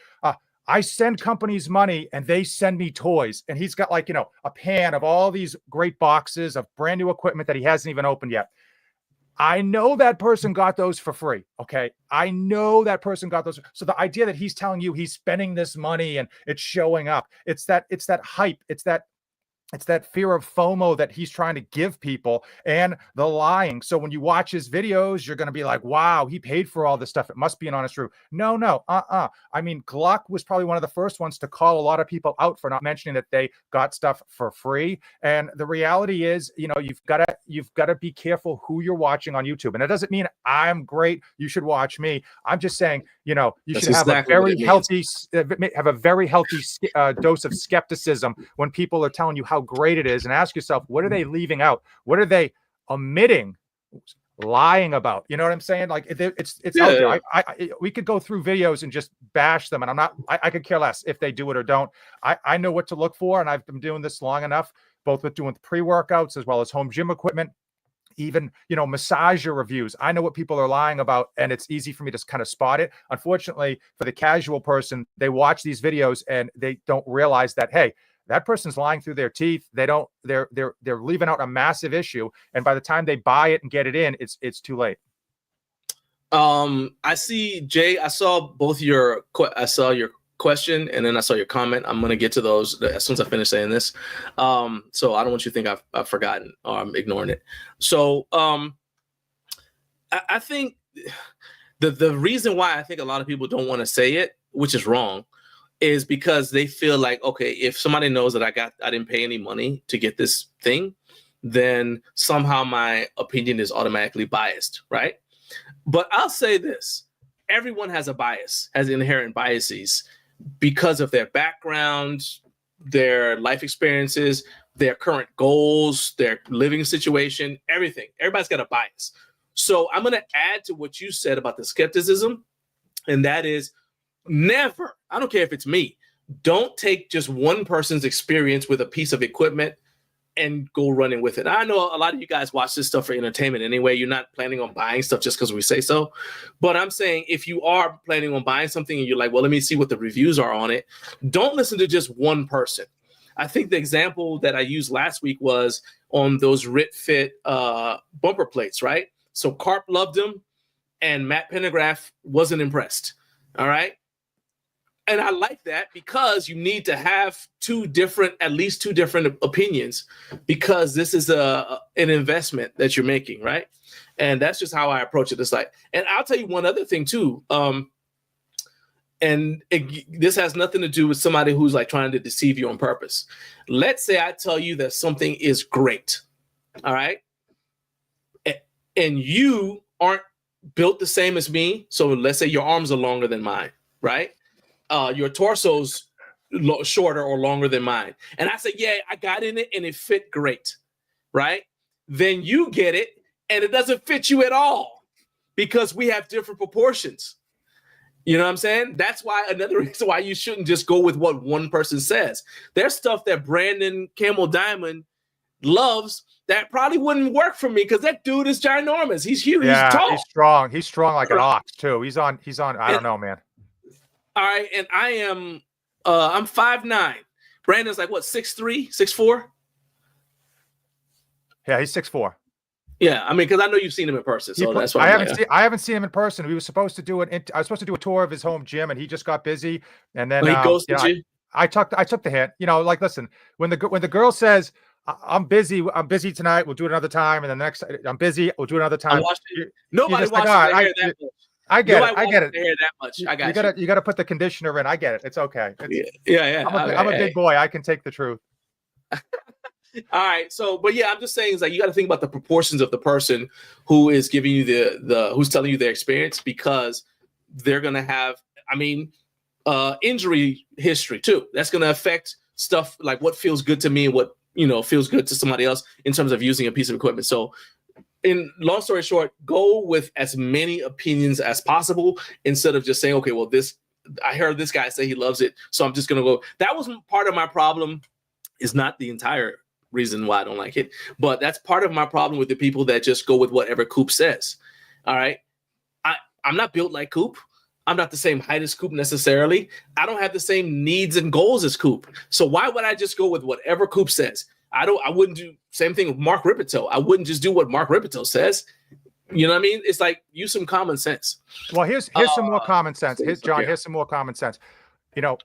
I send companies money and they send me toys. And he's got like, a pan of all these great boxes of brand new equipment that he hasn't even opened yet. I know that person got those for free. Okay. I know that person got those. So the idea that he's telling you he's spending this money and it's showing up, it's that hype. It's that fear of FOMO that he's trying to give people, and the lying. So when you watch his videos, you're going to be like, wow, he paid for all this stuff. It must be an honest review. No. I mean, Gluck was probably one of the first ones to call a lot of people out for not mentioning that they got stuff for free. And the reality is, you've got to be careful who you're watching on YouTube. And it doesn't mean I'm great, you should watch me. I'm just saying, you should have a very healthy dose of skepticism when people are telling you how great it is, and ask yourself, what are they leaving out? What are they omitting, lying about? You know what I'm saying? Like, it's out there. We could go through videos and just bash them, and I could care less if they do it or don't. I know what to look for, and I've been doing this long enough, both with doing pre-workouts as well as home gym equipment, even, massager reviews. I know what people are lying about, and it's easy for me to kind of spot it. Unfortunately, for the casual person, they watch these videos and they don't realize that, hey, that person's lying through their teeth. They're leaving out a massive issue. And by the time they buy it and get it in, it's too late. I see, Jay, I saw your question, and then I saw your comment. I'm going to get to those as soon as I finish saying this. So I don't want you to think I've forgotten or I'm ignoring it. So I think the reason why I think a lot of people don't want to say it, which is wrong, is because they feel like, okay, if somebody knows that I didn't pay any money to get this thing, then somehow my opinion is automatically biased, right? But I'll say this, everyone has a bias, has inherent biases because of their background, their life experiences, their current goals, their living situation, everything. Everybody's got a bias. So I'm going to add to what you said about the skepticism, and that is never, I don't care if it's me, don't take just one person's experience with a piece of equipment and go running with it. I know a lot of you guys watch this stuff for entertainment anyway. You're not planning on buying stuff just because we say so. But I'm saying if you are planning on buying something and you're like, well, let me see what the reviews are on it, don't listen to just one person. I think the example that I used last week was on those RitFit bumper plates, right? So Carp loved them and Matt Pendergraph wasn't impressed. All right. And I like that because you need to have at least two different opinions, because this is an investment that you're making, right? And that's just how I approach it. It's like, and I'll tell you one other thing too. This has nothing to do with somebody who's like trying to deceive you on purpose. Let's say I tell you that something is great, all right? And you aren't built the same as me. So let's say your arms are longer than mine, right? Your torso's shorter or longer than mine. And I say, yeah, I got in it and it fit great, right? Then you get it and it doesn't fit you at all because we have different proportions. You know what I'm saying? That's why another reason why you shouldn't just go with what one person says. There's stuff that Brandon Camel Diamond loves that probably wouldn't work for me because that dude is ginormous. He's huge. Yeah, he's tall. he's strong. He's strong like an ox too. He's on. I don't know, man. All right, and I am I'm 5'9". Brandon's like what, 6'3", 6'4"? Yeah, he's 6'4". Yeah, I mean, because I know you've seen him in person, so that's why I haven't seen him in person. We were supposed to do I was supposed to do a tour of his home gym, and he just got busy. And then he ghosted you. I took the hint. You know, like listen, when the girl says, I'm busy tonight, we'll do it another time, and the next I'm busy, we'll do it another time. Nobody watches their hair that much. I get it. I get it. That much. I got you. You got to put the conditioner in. I get it. It's okay. Yeah. I'm a big boy. I can take the truth. All right. So, but yeah, I'm just saying is like you got to think about the proportions of the person who is giving you who's telling you their experience, because they're gonna have, injury history too. That's gonna affect stuff like what feels good to me and what feels good to somebody else in terms of using a piece of equipment. So, in long story short, go with as many opinions as possible instead of just saying, okay, well, I heard this guy say he loves it, so I'm just gonna go. That was part of my problem. Is not the entire reason why I don't like it, but that's part of my problem with the people that just go with whatever Coop says. All right, I'm not built like Coop. I'm not the same height as Coop necessarily. I don't have the same needs and goals as Coop. So why would I just go with whatever Coop says? I wouldn't do same thing with Mark Ripito. I wouldn't just do what Mark Ripito says. You know what I mean? It's like use some common sense. Well, here's some more common sense. Here's some more common sense.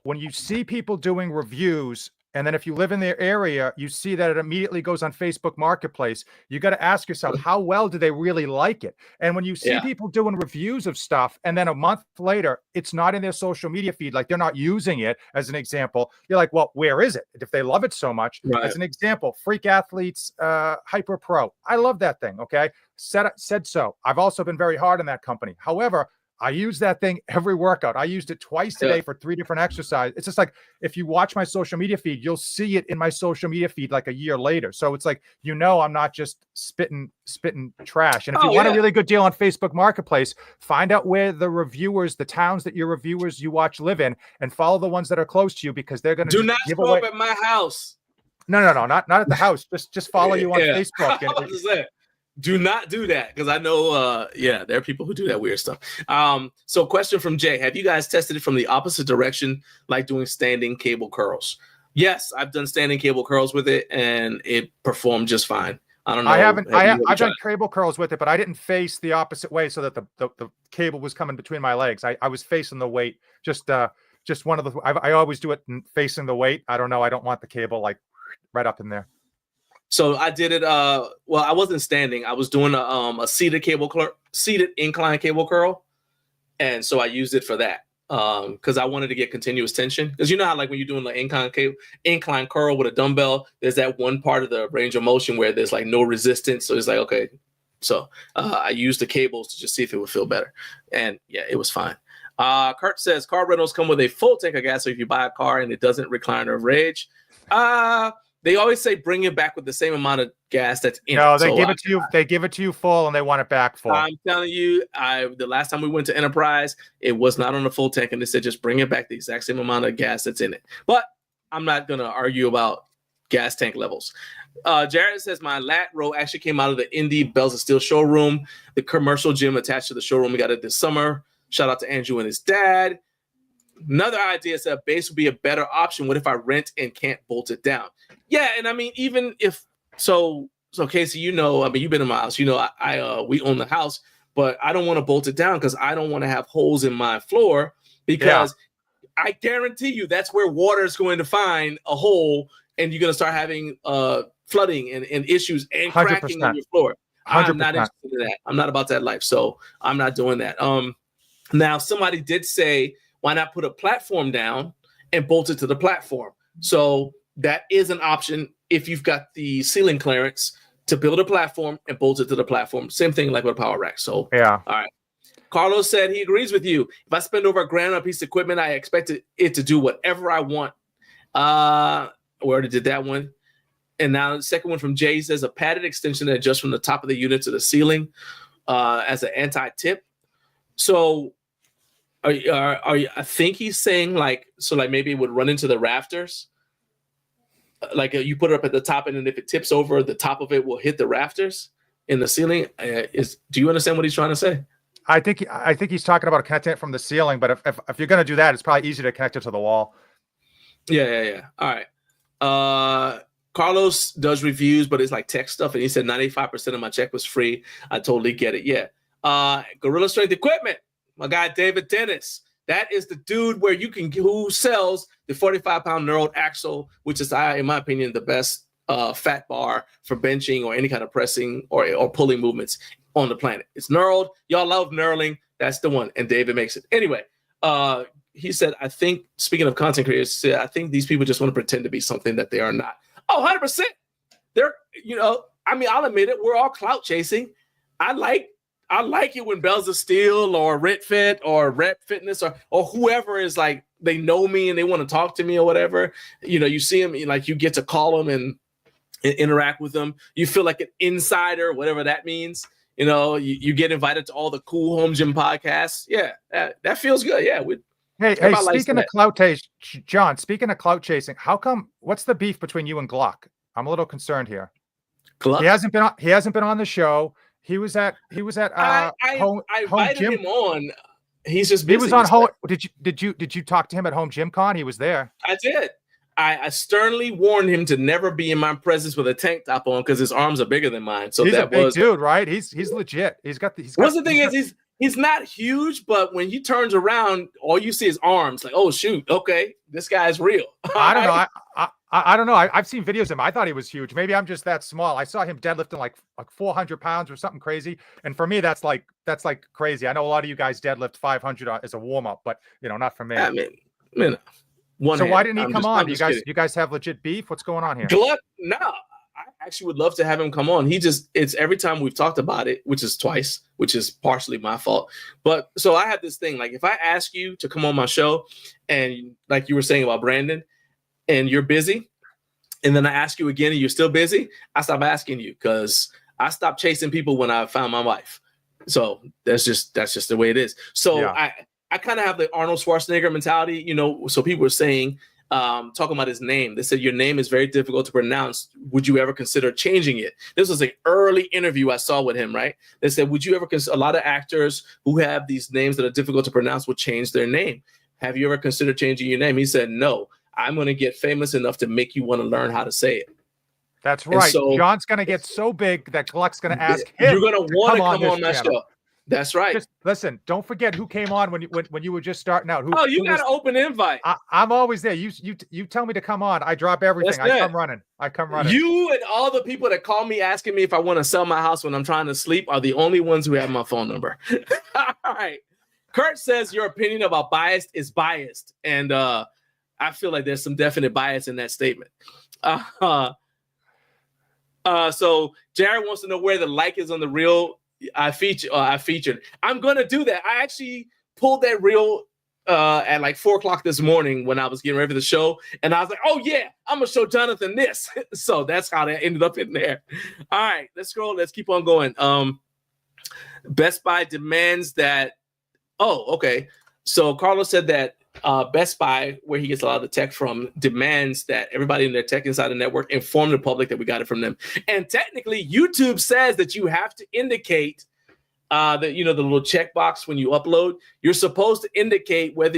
When you see people doing reviews, and then if you live in their area, you see that it immediately goes on Facebook Marketplace. You got to ask yourself, how well do they really like it? And when you see people doing reviews of stuff, and then a month later, it's not in their social media feed, like they're not using it as an example, you're like, well, where is it? If they love it so much, as an example, Freak Athletes, Hyper Pro. I love that thing. Okay. Said so. I've also been very hard on that company. However, I use that thing every workout. I used it twice a day for 3 different exercises. It's just like, if you watch my social media feed, you'll see it in my social media feed like a year later. So it's like, I'm not just spitting trash. And if you want a really good deal on Facebook Marketplace, find out where the towns that your reviewers you watch live in, and follow the ones that are close to you, because they're going to do not show up at my house. No, not at the house. Just follow you on Facebook. Do not do that, because I know, there are people who do that weird stuff. So question from Jay. Have you guys tested it from the opposite direction, like doing standing cable curls? Yes, I've done standing cable curls with it, and it performed just fine. I don't know. I've done cable curls with it, but I didn't face the opposite way so that the cable was coming between my legs. I was facing the weight. Just one of the, I always do it facing the weight. I don't know. I don't want the cable like right up in there. So I did it. I wasn't standing. I was doing a seated incline cable curl, and so I used it for that. because I wanted to get continuous tension. Because you know how like when you're doing like incline curl with a dumbbell, there's that one part of the range of motion where there's like no resistance. So it's like, okay. So I used the cables to just see if it would feel better. And yeah, it was fine. Kurt says car rentals come with a full tank of gas. So if you buy a car and it doesn't recline or rage, they always say bring it back with the same amount of gas that's in it. No, they give it to you. They give it to you full, and they want it back full. I'm telling you, the last time we went to Enterprise, it was not on a full tank, and they said just bring it back the exact same amount of gas that's in it. But I'm not gonna argue about gas tank levels. Jared says my Lateral actually came out of the Indie Bells of Steel showroom, the commercial gym attached to the showroom. We got it this summer. Shout out to Andrew and his dad. Another idea is that base would be a better option. What if I rent and can't bolt it down? Yeah, and I mean, even if so Casey, you know, I mean, you've been in my house. You know, we own the house, but I don't want to bolt it down because I don't want to have holes in my floor because I guarantee you that's where water is going to find a hole, and you're going to start having flooding and issues and 100%. cracking on your floor. 100%. I'm not interested in that. I'm not about that life, so I'm not doing that. Now somebody did say, why not put a platform down and bolt it to the platform? So that is an option if you've got the ceiling clearance to build a platform and bolt it to the platform. Same thing like with a power rack. So yeah. All right. Carlos said he agrees with you. If I spend over $1,000 on a piece of equipment, I expect it to do whatever I want. We already did that one. And now the second one from Jay says a padded extension that adjusts from the top of the unit to the ceiling as an anti-tip. So are you, I think he's saying like maybe it would run into the rafters. Like you put it up at the top, and then if it tips over, the top of it will hit the rafters in the ceiling. Do you understand what he's trying to say? I think he's talking about connecting it from the ceiling, but if you're going to do that, it's probably easier to connect it to the wall. Yeah. All right. Carlos does reviews, but it's like tech stuff, and he said 95% of my check was free. I totally get it. Yeah. Gorilla Strength Equipment. My guy David Dennis. That is the dude who sells the 45-pound knurled axle, which is, in my opinion, the best fat bar for benching or any kind of pressing or pulling movements on the planet. It's knurled. Y'all love knurling. That's the one. And David makes it. Anyway, he said, I think, speaking of content creators, I think these people just want to pretend to be something that they are not. Oh, 100%. They're, I'll admit it. We're all clout chasing. I like it when Bells of Steel or Rent Fit or Rep Fitness or whoever is like, they know me and they want to talk to me or whatever. You see them, like you get to call them and interact with them. You feel like an insider, whatever that means. You get invited to all the cool home gym podcasts. Yeah, that feels good. Yeah. Hey, speaking of clout chasing, John, how come, what's the beef between you and Gluck? I'm a little concerned here. Gluck? He hasn't been on the show. He was at I invited him on. He's just busy. He was on home. Did you talk to him at HomeGymCon? He was there. I did. I sternly warned him to never be in my presence with a tank top on because his arms are bigger than mine. So he's a big dude, right? He's legit. He's not huge, but when he turns around, all you see is arms. Like, oh shoot, okay, this guy's real. I don't know. I don't know. I've seen videos of him. I thought he was huge. Maybe I'm just that small. I saw him deadlifting like 400 pounds or something crazy. And for me, that's like crazy. I know a lot of you guys deadlift 500 as a warm up, but not for me. I mean, why didn't he come on? You guys have legit beef? What's going on here? Gluck? No, I actually would love to have him come on. It's every time we've talked about it, which is twice, which is partially my fault. But so I have this thing, like if I ask you to come on my show and like you were saying about Brandon, and you're busy, and then I ask you again and you're still busy, I stop asking you because I stopped chasing people when I found my wife. So that's just the way it is. So yeah. I kind of have the Arnold Schwarzenegger mentality, so people were saying, talking about his name, they said, your name is very difficult to pronounce. Would you ever consider changing it? This was an early interview I saw with him, right? They said, would you ever consider, a lot of actors who have these names that are difficult to pronounce would change their name. Have you ever considered changing your name? He said, no. I'm going to get famous enough to make you want to learn how to say it. That's right. So, John's going to get so big that Gluck's going to ask him. You're going to want to come on my show. That's right. Just listen, don't forget who came on when you were just starting out. You got an open invite. I'm always there. You tell me to come on. I drop everything. I come running. You and all the people that call me asking me if I want to sell my house when I'm trying to sleep are the only ones who have my phone number. All right. Kurt says your opinion about biased is biased, and I feel like there's some definite bias in that statement. So Jared wants to know where the like is on the reel I featured. I'm gonna do that. I actually pulled that reel at like 4 o'clock this morning when I was getting ready for the show, and I was like, oh yeah, I'm gonna show Jonathan this. So that's how that ended up in there. All right, let's scroll. Let's keep on going. Best Buy demands that. Oh, okay. So Carlos said that Best Buy, where he gets a lot of the tech from, demands that everybody in their Tech Insider network inform the public that we got it from them. And technically, YouTube says that you have to indicate that, the little checkbox when you upload, you're supposed to indicate whether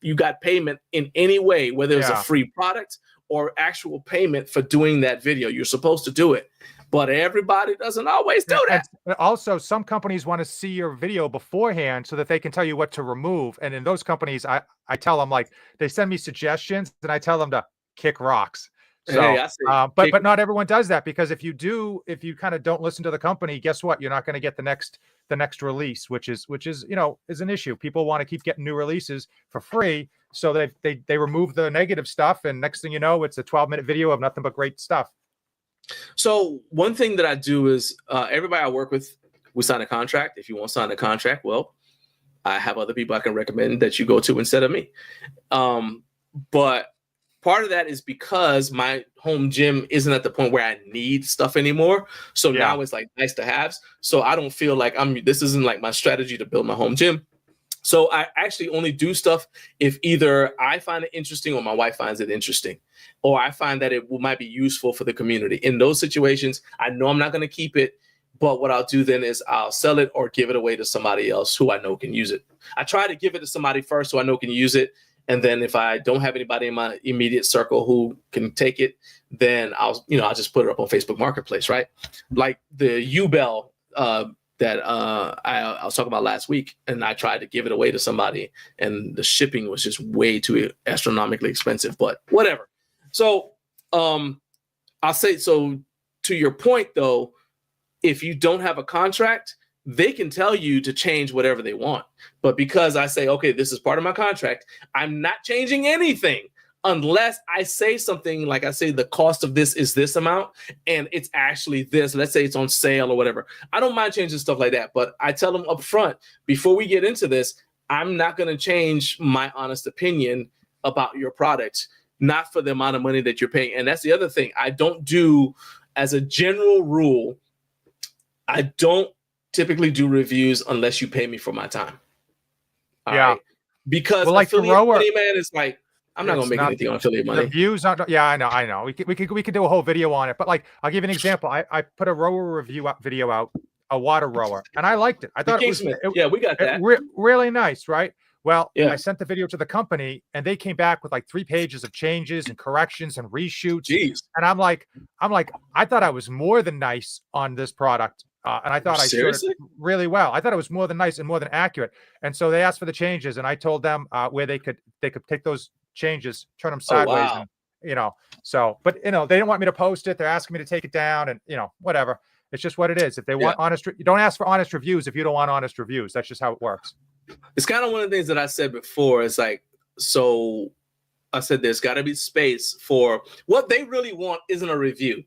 you got payment in any way, whether it's a free product or actual payment for doing that video. You're supposed to do it. But everybody doesn't always do that. And also, some companies want to see your video beforehand so that they can tell you what to remove. And in those companies, I tell them, like, they send me suggestions and I tell them to kick rocks. So, hey, but not everyone does that, because if you kind of don't listen to the company, guess what? You're not going to get the next release, which is is an issue. People want to keep getting new releases for free, so they remove the negative stuff, and next thing you know, it's a 12-minute video of nothing but great stuff. So one thing that I do is everybody I work with, we sign a contract. If you won't sign a contract, well, I have other people I can recommend that you go to instead of me. But part of that is because my home gym isn't at the point where I need stuff anymore. So now it's like nice to haves. So I don't feel like this isn't like my strategy to build my home gym. So I actually only do stuff if either I find it interesting or my wife finds it interesting, or I find that it might be useful for the community. In those situations, I know I'm not going to keep it, but what I'll do then is I'll sell it or give it away to somebody else who I know can use it. I try to give it to somebody first who I know can use it. And then if I don't have anybody in my immediate circle who can take it, then I'll just put it up on Facebook Marketplace, right? Like the U-Bell that I was talking about last week, and I tried to give it away to somebody, and the shipping was just way too astronomically expensive, but whatever. So I'll say, so to your point though, if you don't have a contract, they can tell you to change whatever they want. But because I say, okay, this is part of my contract, I'm not changing anything unless I say something like, I say the cost of this is this amount and it's actually this. Let's say it's on sale or whatever. I don't mind changing stuff like that, but I tell them up front, before we get into this, I'm not going to change my honest opinion about your product, not for the amount of money that you're paying. And that's the other thing. I don't do, as a general rule, I don't typically do reviews unless you pay me for my time. All right? Because like affiliate money, man, is like, I'm not gonna make anything on affiliate money. The views aren't. Yeah, I know. We could do a whole video on it. But like, I'll give you an example. I put a rower video out, a water rower, and I liked it. I thought we got that. Really nice, right? Well, I sent the video to the company, and they came back with like 3 pages of changes and corrections and reshoots. Jeez. And I'm like, I thought I was more than nice on this product. And I thought I showed it really well. I thought it was more than nice and more than accurate. And so they asked for the changes, and I told them where they could take those changes, turn them sideways, and, so, but they didn't want me to post it. They're asking me to take it down, and whatever. It's just what it is. If they want honest, you don't ask for honest reviews if you don't want honest reviews. That's just how it works. It's kind of one of the things that I said before. It's like, so I said there's got to be space for what they really want. Isn't a review.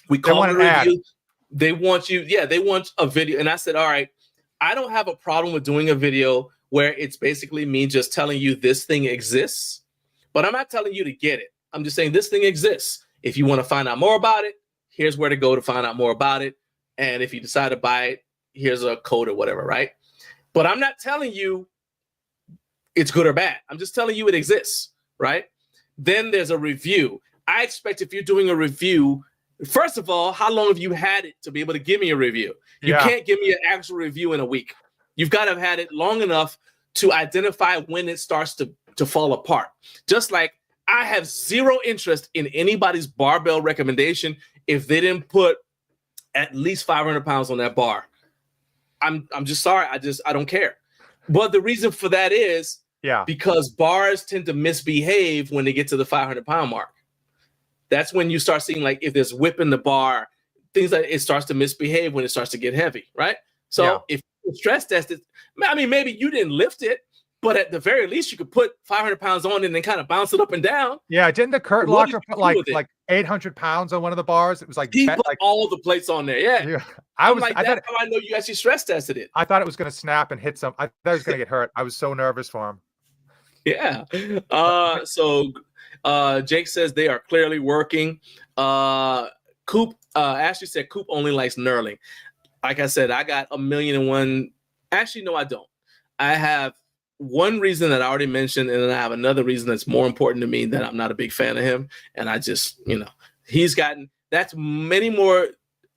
We call it a review. They want they want a video. And I said, all right, I don't have a problem with doing a video where it's basically me just telling you this thing exists, but I'm not telling you to get it. I'm just saying this thing exists. If you want to find out more about it, here's where to go to find out more about it. And if you decide to buy it, here's a code or whatever, right? But I'm not telling you it's good or bad. I'm just telling you it exists, right? Then there's a review. I expect if you're doing a review, first of all, how long have you had it to be able to give me a review? You can't give me an actual review in a week. You've got to have had it long enough to identify when it starts to fall apart. Just like I have zero interest in anybody's barbell recommendation if they didn't put at least 500 pounds on that bar. I'm just sorry. I don't care. But the reason for that is because bars tend to misbehave when they get to the 500 pound mark. That's when you start seeing, like, if there's whip in the bar, things like it starts to misbehave when it starts to get heavy, right? So if stress test it. I mean, maybe you didn't lift it, but at the very least, you could put 500 pounds on it and then kind of bounce it up and down. Yeah, didn't the Kurt What did Locker you put do with like 800 pounds on one of the bars? It was like, He put all the plates on there. Yeah. yeah. I thought I know you actually stress tested it. I thought it was going to snap and hit some. I thought it was going to get hurt. I was so nervous for him. Yeah. So Jake says they are clearly working. Coop, Ashley said Coop only likes knurling. Like I said, I got 1,000,001. Actually, no, I don't. I have one reason that I already mentioned, and then I have another reason that's more important to me that I'm not a big fan of him. And I just, he's gotten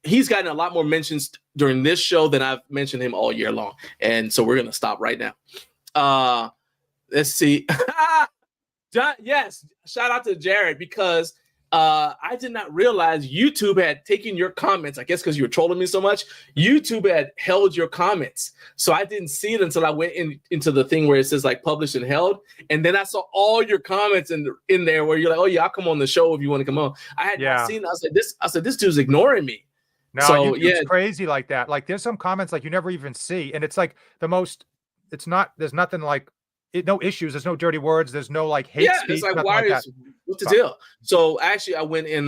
he's gotten a lot more mentions during this show than I've mentioned him all year long. And so we're going to stop right now. Let's see. John, yes, shout out to Jared, because I did not realize YouTube had taken your comments. I guess because you were trolling me so much, YouTube had held your comments. So I didn't see it until I went into the thing where it says like published and held. And then I saw all your comments in there where you're like, oh yeah, I'll come on the show if you want to come on. I had not seen it. I said, this dude's ignoring me. No, so, YouTube's crazy like that. Like there's some comments like you never even see. And it's like there's nothing like, no issues. There's no dirty words. There's no like hate speech. It's like, what's the deal? So actually, I went in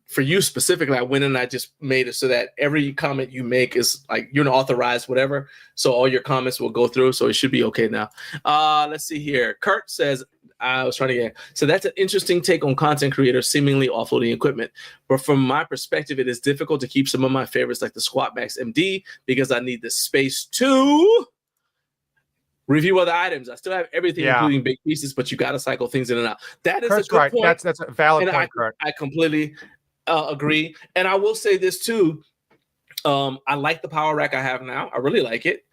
for you specifically. I went in and I just made it so that every comment you make is like you're an authorized whatever. So all your comments will go through. So it should be okay now. Let's see here. Kurt says, I was trying to get. So that's an interesting take on content creators seemingly offloading equipment. But from my perspective, it is difficult to keep some of my favorites like the Squat Max MD because I need the space to review other items. I still have everything, including big pieces, but you got to cycle things in and out. That is Kurt's a good right. point. That's a valid point, Kurt. I completely agree. And I will say this too. I like the power rack I have now. I really like it.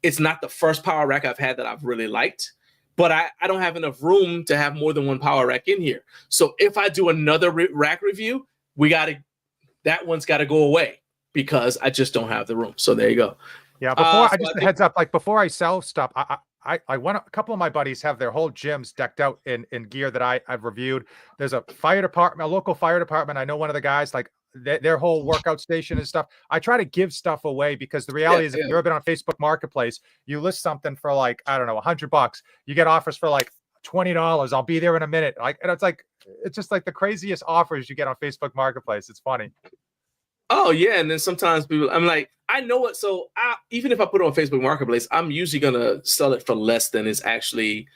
It's not the first power rack I've had that I've really liked, but I don't have enough room to have more than one power rack in here. So if I do another rack review, that one's got to go away because I just don't have the room. So there you go. Yeah, before a heads up, like before I sell stuff, I want a couple of my buddies have their whole gyms decked out in gear that I've reviewed. There's a fire department, a local fire department. I know one of the guys, like their whole workout station and stuff. I try to give stuff away because the reality is if you've ever been on Facebook Marketplace, you list something for like, I don't know, $100. You get offers for like $20. I'll be there in a minute. And it's just like the craziest offers you get on Facebook Marketplace. It's funny. Oh yeah, and then sometimes people, I'm like, I know it. So even if I put it on Facebook Marketplace, I'm usually gonna sell it for less than it's actually,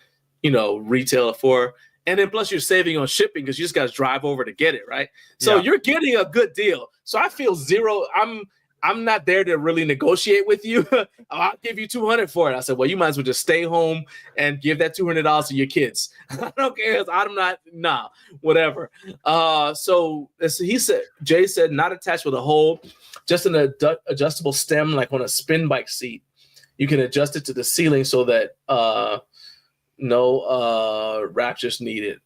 retail for. And then plus you're saving on shipping because you just got to drive over to get it, right? So you're getting a good deal. So I feel zero. I'm not there to really negotiate with you. I'll give you $200 for it. I said, well, you might as well just stay home and give that $200 to your kids. I don't care. I'm not, whatever. So Jay said, not attached with a hole, just an adjustable stem, like on a spin bike seat. You can adjust it to the ceiling so that no ratchets needed.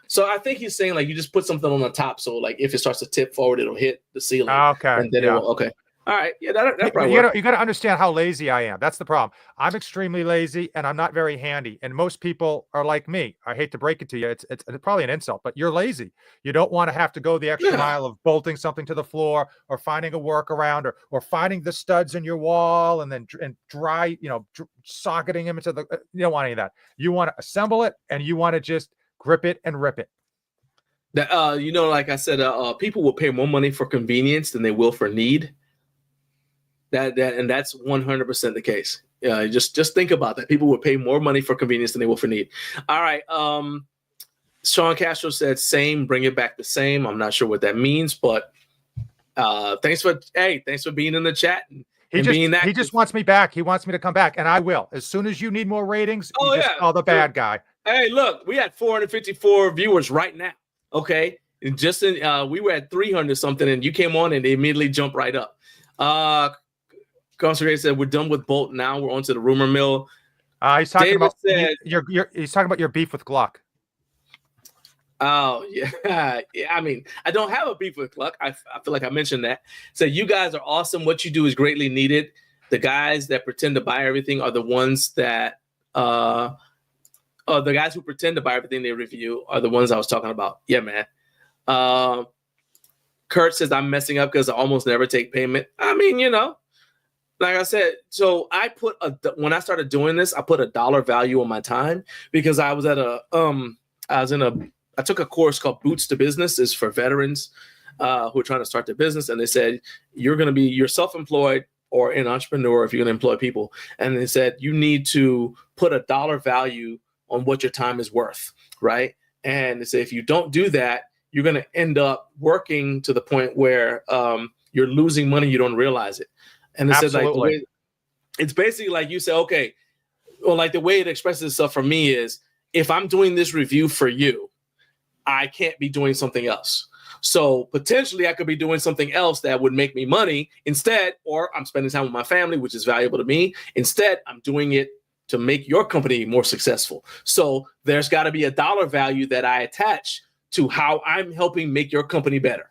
So I think he's saying like you just put something on the top, so like if it starts to tip forward, it'll hit the ceiling. Okay. And then it will. Okay. All right. Yeah, that probably you got to understand how lazy I am. That's the problem. I'm extremely lazy and I'm not very handy. And most people are like me. I hate to break it to you. It's probably an insult, but you're lazy. You don't want to have to go the extra mile of bolting something to the floor or finding a workaround or finding the studs in your wall and then socketing them into the. You don't want any of that. You want to assemble it and you want to just grip it and rip it. That like I said, people will pay more money for convenience than they will for need. And that's 100% the case. Just think about that. People will pay more money for convenience than they will for need. All right. Sean Castro said same, bring it back the same. I'm not sure what that means, but thanks for being in the chat and being that. He just wants me back. He wants me to come back, and I will. As soon as you need more ratings, you just call the bad guy. Hey, look, we had 454 viewers right now. Okay. And we were at 300 something and you came on and they immediately jumped right up. Constantine said, we're done with Bolt now. We're on to the rumor mill. He's talking about he's talking about your beef with Gluck. Oh, yeah. Yeah. I mean, I don't have a beef with Gluck. I feel like I mentioned that. So you guys are awesome. What you do is greatly needed. The guys that pretend to buy everything are the ones that the guys who pretend to buy everything they review are the ones I was talking about. Yeah, man. Kurt says I'm messing up because I almost never take payment. I mean, like I said, so when I started doing this, I put a dollar value on my time because I was at I took a course called Boots to Business. It's for veterans who are trying to start their business. And they said, you're self-employed or an entrepreneur if you're going to employ people. And they said, you need to put a dollar value on what your time is worth, right? And they say, if you don't do that, you're going to end up working to the point where you're losing money. You don't realize it. And it said, like, it's basically like you say, okay, well, like the way it expresses itself for me is if I'm doing this review for you, I can't be doing something else. So potentially I could be doing something else that would make me money instead, or I'm spending time with my family, which is valuable to me. Instead, I'm doing it to make your company more successful. So there's got to be a dollar value that I attach to how I'm helping make your company better.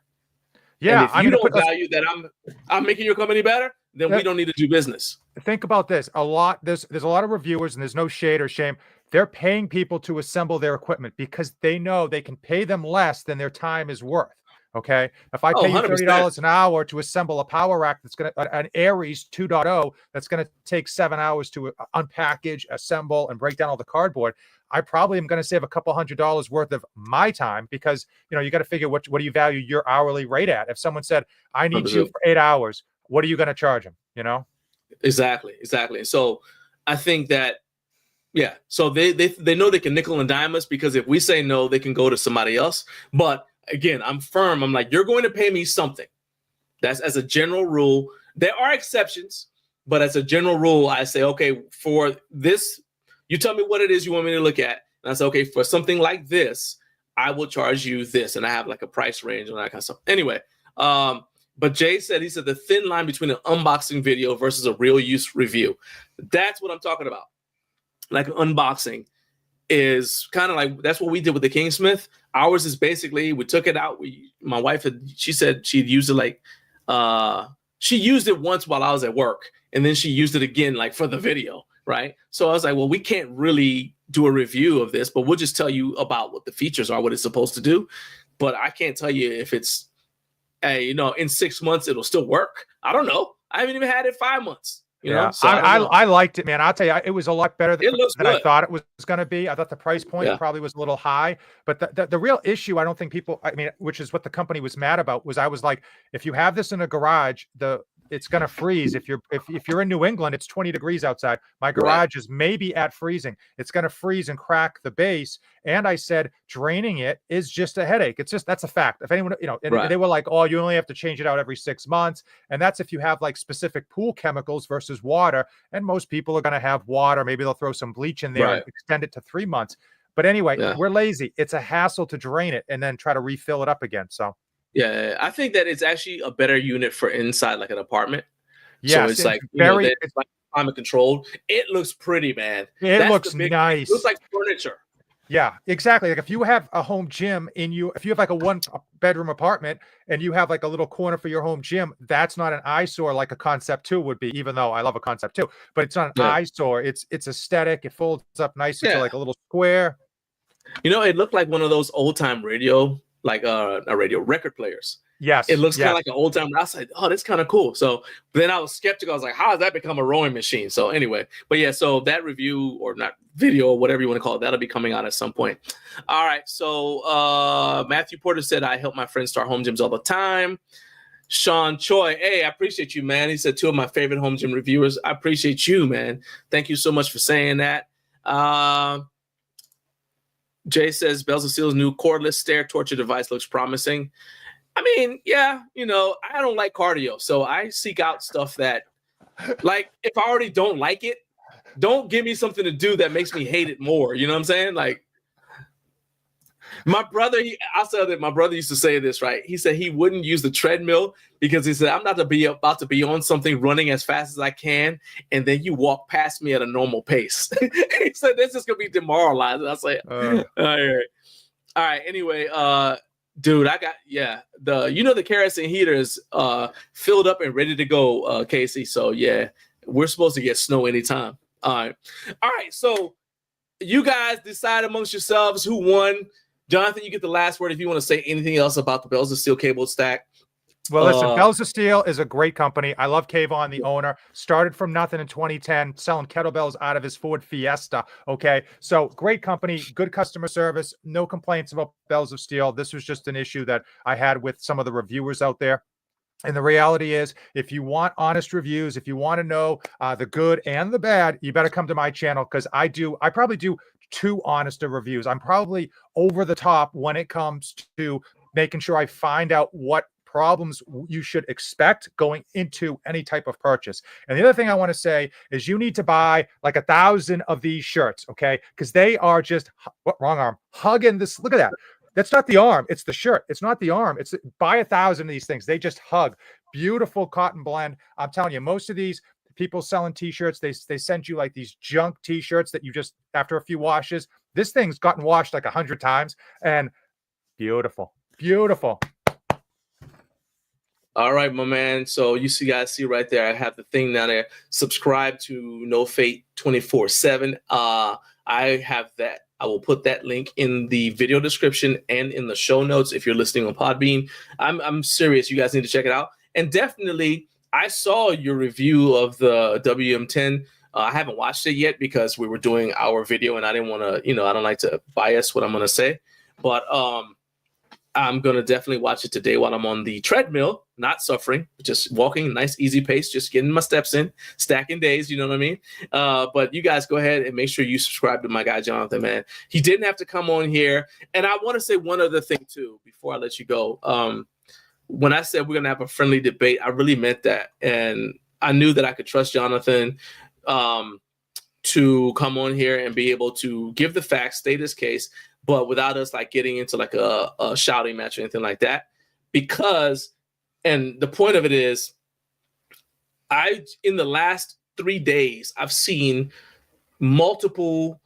Yeah. And if you don't value that I'm making your company better, then we don't need to do business. Think about this. There's a lot of reviewers, and there's no shade or shame. They're paying people to assemble their equipment because they know they can pay them less than their time is worth. Okay. If I pay you $30 an hour to assemble a power rack that's going to an Aries 2.0 that's going to take 7 hours to unpackage, assemble, and break down all the cardboard, I probably am going to save a couple $100 worth of my time because you got to figure what do you value your hourly rate at? If someone said, I need you for 8 hours, what are you going to charge them? Exactly. So I think that, yeah. So they know they can nickel and dime us because if we say no, they can go to somebody else. But again, I'm firm. I'm like, you're going to pay me something. That's as a general rule. There are exceptions, but as a general rule, I say, okay, for this, you tell me what it is you want me to look at. And I say, okay, for something like this, I will charge you this. And I have like a price range and that kind of stuff. Anyway, but Jay said, he said the thin line between an unboxing video versus a real use review. That's what I'm talking about. Like an unboxing is kind of like, that's what we did with the Kingsmith. Ours is basically, we took it out. My wife she said she'd used it like, she used it once while I was at work. And then she used it again, like for the video. Right. So I was like, well, we can't really do a review of this, but we'll just tell you about what the features are, what it's supposed to do. But I can't tell you if it's, in 6 months, it'll still work. I don't know. I haven't even had it 5 months. So I liked it, man. I'll tell you, it was a lot better than I thought it was going to be. I thought the price point probably was a little high, but the real issue, I don't think people, which is what the company was mad about, was I was like, if you have this in a garage, it's going to freeze. If you're in New England, it's 20 degrees outside. My garage is maybe at freezing. It's going to freeze and crack the base. And I said, draining it is just a headache. That's a fact. If anyone, and they were like, oh, you only have to change it out every 6 months. And that's if you have like specific pool chemicals versus water. And most people are going to have water. Maybe they'll throw some bleach in there and extend it to 3 months. But anyway, we're lazy. It's a hassle to drain it and then try to refill it up again. So. Yeah, I think that it's actually a better unit for inside, like an apartment. Yeah, so it's like it's like climate controlled. It looks pretty, man. It looks nice. It looks like furniture. Yeah, exactly. Like if you have a home gym if you have like a 1-bedroom apartment and you have like a little corner for your home gym, that's not an eyesore like a Concept 2 would be. Even though I love a Concept 2, but it's not an eyesore. It's aesthetic. It folds up nice into like a little square. It looked like one of those old time radio. Like a radio record players. Yes. It looks kind of like an old time. I was like, oh, that's kind of cool. So then I was skeptical. I was like, how has that become a rowing machine? So anyway, but yeah, so that review or not video or whatever you want to call it, that'll be coming out at some point. All right. So Matthew Porter said, I help my friends start home gyms all the time. Sean Choi, hey, I appreciate you, man. He said 2 of my favorite home gym reviewers. I appreciate you, man. Thank you so much for saying that. Jay says Bells and Seals' new cordless stair torture device looks promising. I mean, yeah, I don't like cardio, so I seek out stuff that, like, if I already don't like it, don't give me something to do that makes me hate it more. You know what I'm saying? Like, my brother used to say this, right? He said he wouldn't use the treadmill because he said, I'm not about to be on something running as fast as I can, and then you walk past me at a normal pace. He said, this is going to be demoralizing. I say, all right. Anyway, dude, I got, the kerosene heater is filled up and ready to go, Casey. So, yeah, we're supposed to get snow anytime. All right. So you guys decide amongst yourselves who won. Jonathan, you get the last word if you want to say anything else about the Bells of Steel cable stack. Well, listen, Bells of Steel is a great company. I love Kayvon, the owner. Started from nothing in 2010, selling kettlebells out of his Ford Fiesta. Okay, so great company, good customer service, no complaints about Bells of Steel. This was just an issue that I had with some of the reviewers out there. And the reality is, if you want honest reviews, if you want to know the good and the bad, you better come to my channel, because I probably do too honest of reviews. I'm probably over the top when it comes to making sure I find out what problems you should expect going into any type of purchase. And the other thing I want to say is, you need to buy like 1,000 of these shirts, okay? Because they are just, wrong arm, hugging this. Look at that. That's not the arm. It's the shirt. It's not the arm. It's buy 1,000 of these things. They just hug. Beautiful cotton blend. I'm telling you, most of these people selling t-shirts, they send you like these junk t-shirts that you just, after a few washes, this thing's gotten washed like 100 times, and beautiful, beautiful. All right, my man. So you guys see right there, I have the thing down there. Subscribe to NoFate247. I have that. I will put that link in the video description and in the show notes if you're listening on Podbean. I'm serious. You guys need to check it out. And definitely, I saw your review of the WM10. I haven't watched it yet because we were doing our video and I didn't want to, I don't like to bias what I'm going to say. But I'm going to definitely watch it today while I'm on the treadmill, not suffering, just walking, nice, easy pace, just getting my steps in, stacking days, you know what I mean? But you guys go ahead and make sure you subscribe to my guy, Jonathan, man. He didn't have to come on here. And I want to say one other thing, too, before I let you go. When I said we're going to have a friendly debate, I really meant that. And I knew that I could trust Jonathan to come on here and be able to give the facts, state his case, but without us like getting into like a shouting match or anything like that. Because, and the point of it is, in the last 3 days, I've seen multiple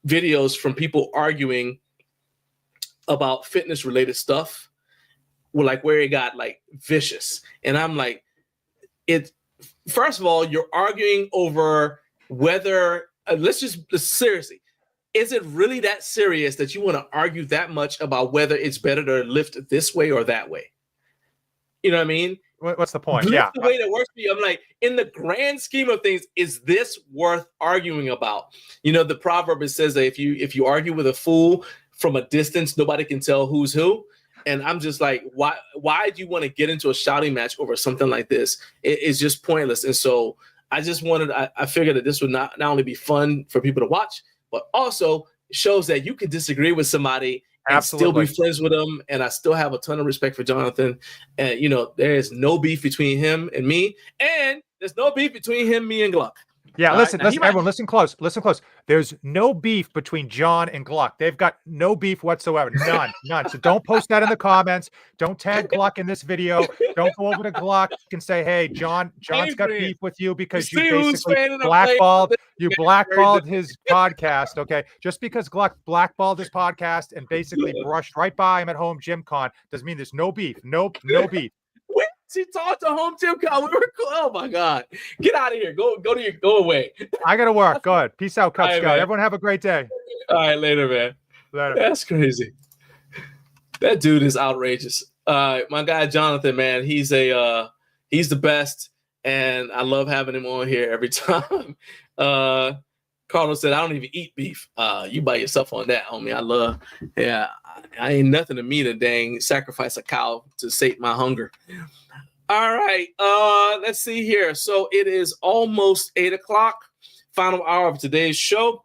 videos from people arguing about fitness related stuff, where it got like vicious. And I'm like, first of all, you're arguing over whether, seriously, is it really that serious that you want to argue that much about whether it's better to lift this way or that way? You know what I mean? What's the point? Lift Yeah. the way that works for you. I'm like, in the grand scheme of things, is this worth arguing about? The proverb, it says that if you argue with a fool from a distance, nobody can tell who's who. And I'm just like, why do you want to get into a shouting match over something like this? It's just pointless. And so I just I figured that this would not only be fun for people to watch, but also shows that you can disagree with somebody and Absolutely. still be friends with them. And I still have a ton of respect for Jonathan. And, there is no beef between him and me. And there's no beef between him, me, and Gluck. Yeah, listen, everyone, listen close. Listen close. There's no beef between John and Gluck. They've got no beef whatsoever. None. So don't post that in the comments. Don't tag Gluck in this video. Don't go over to Gluck and say, hey, John's got beef with you because you basically blackballed his podcast, okay? Just because Gluck blackballed his podcast and basically brushed right by him at HomeGymCon doesn't mean there's no beef. Nope, no beef. She talked to HomeGymCon. We were cool. Oh my God. Get out of here. Go away. I gotta work. Go ahead. Peace out, Cub All right, Scout. man. Everyone have a great day. All right, later, man. Later. That's crazy. That dude is outrageous. My guy Jonathan, man, he's the best, and I love having him on here every time. Carlos said, I don't even eat beef. You by yourself on that, homie. I ain't nothing to me to dang sacrifice a cow to sate my hunger. All right, let's see here. So it is almost 8 o'clock, final hour of today's show.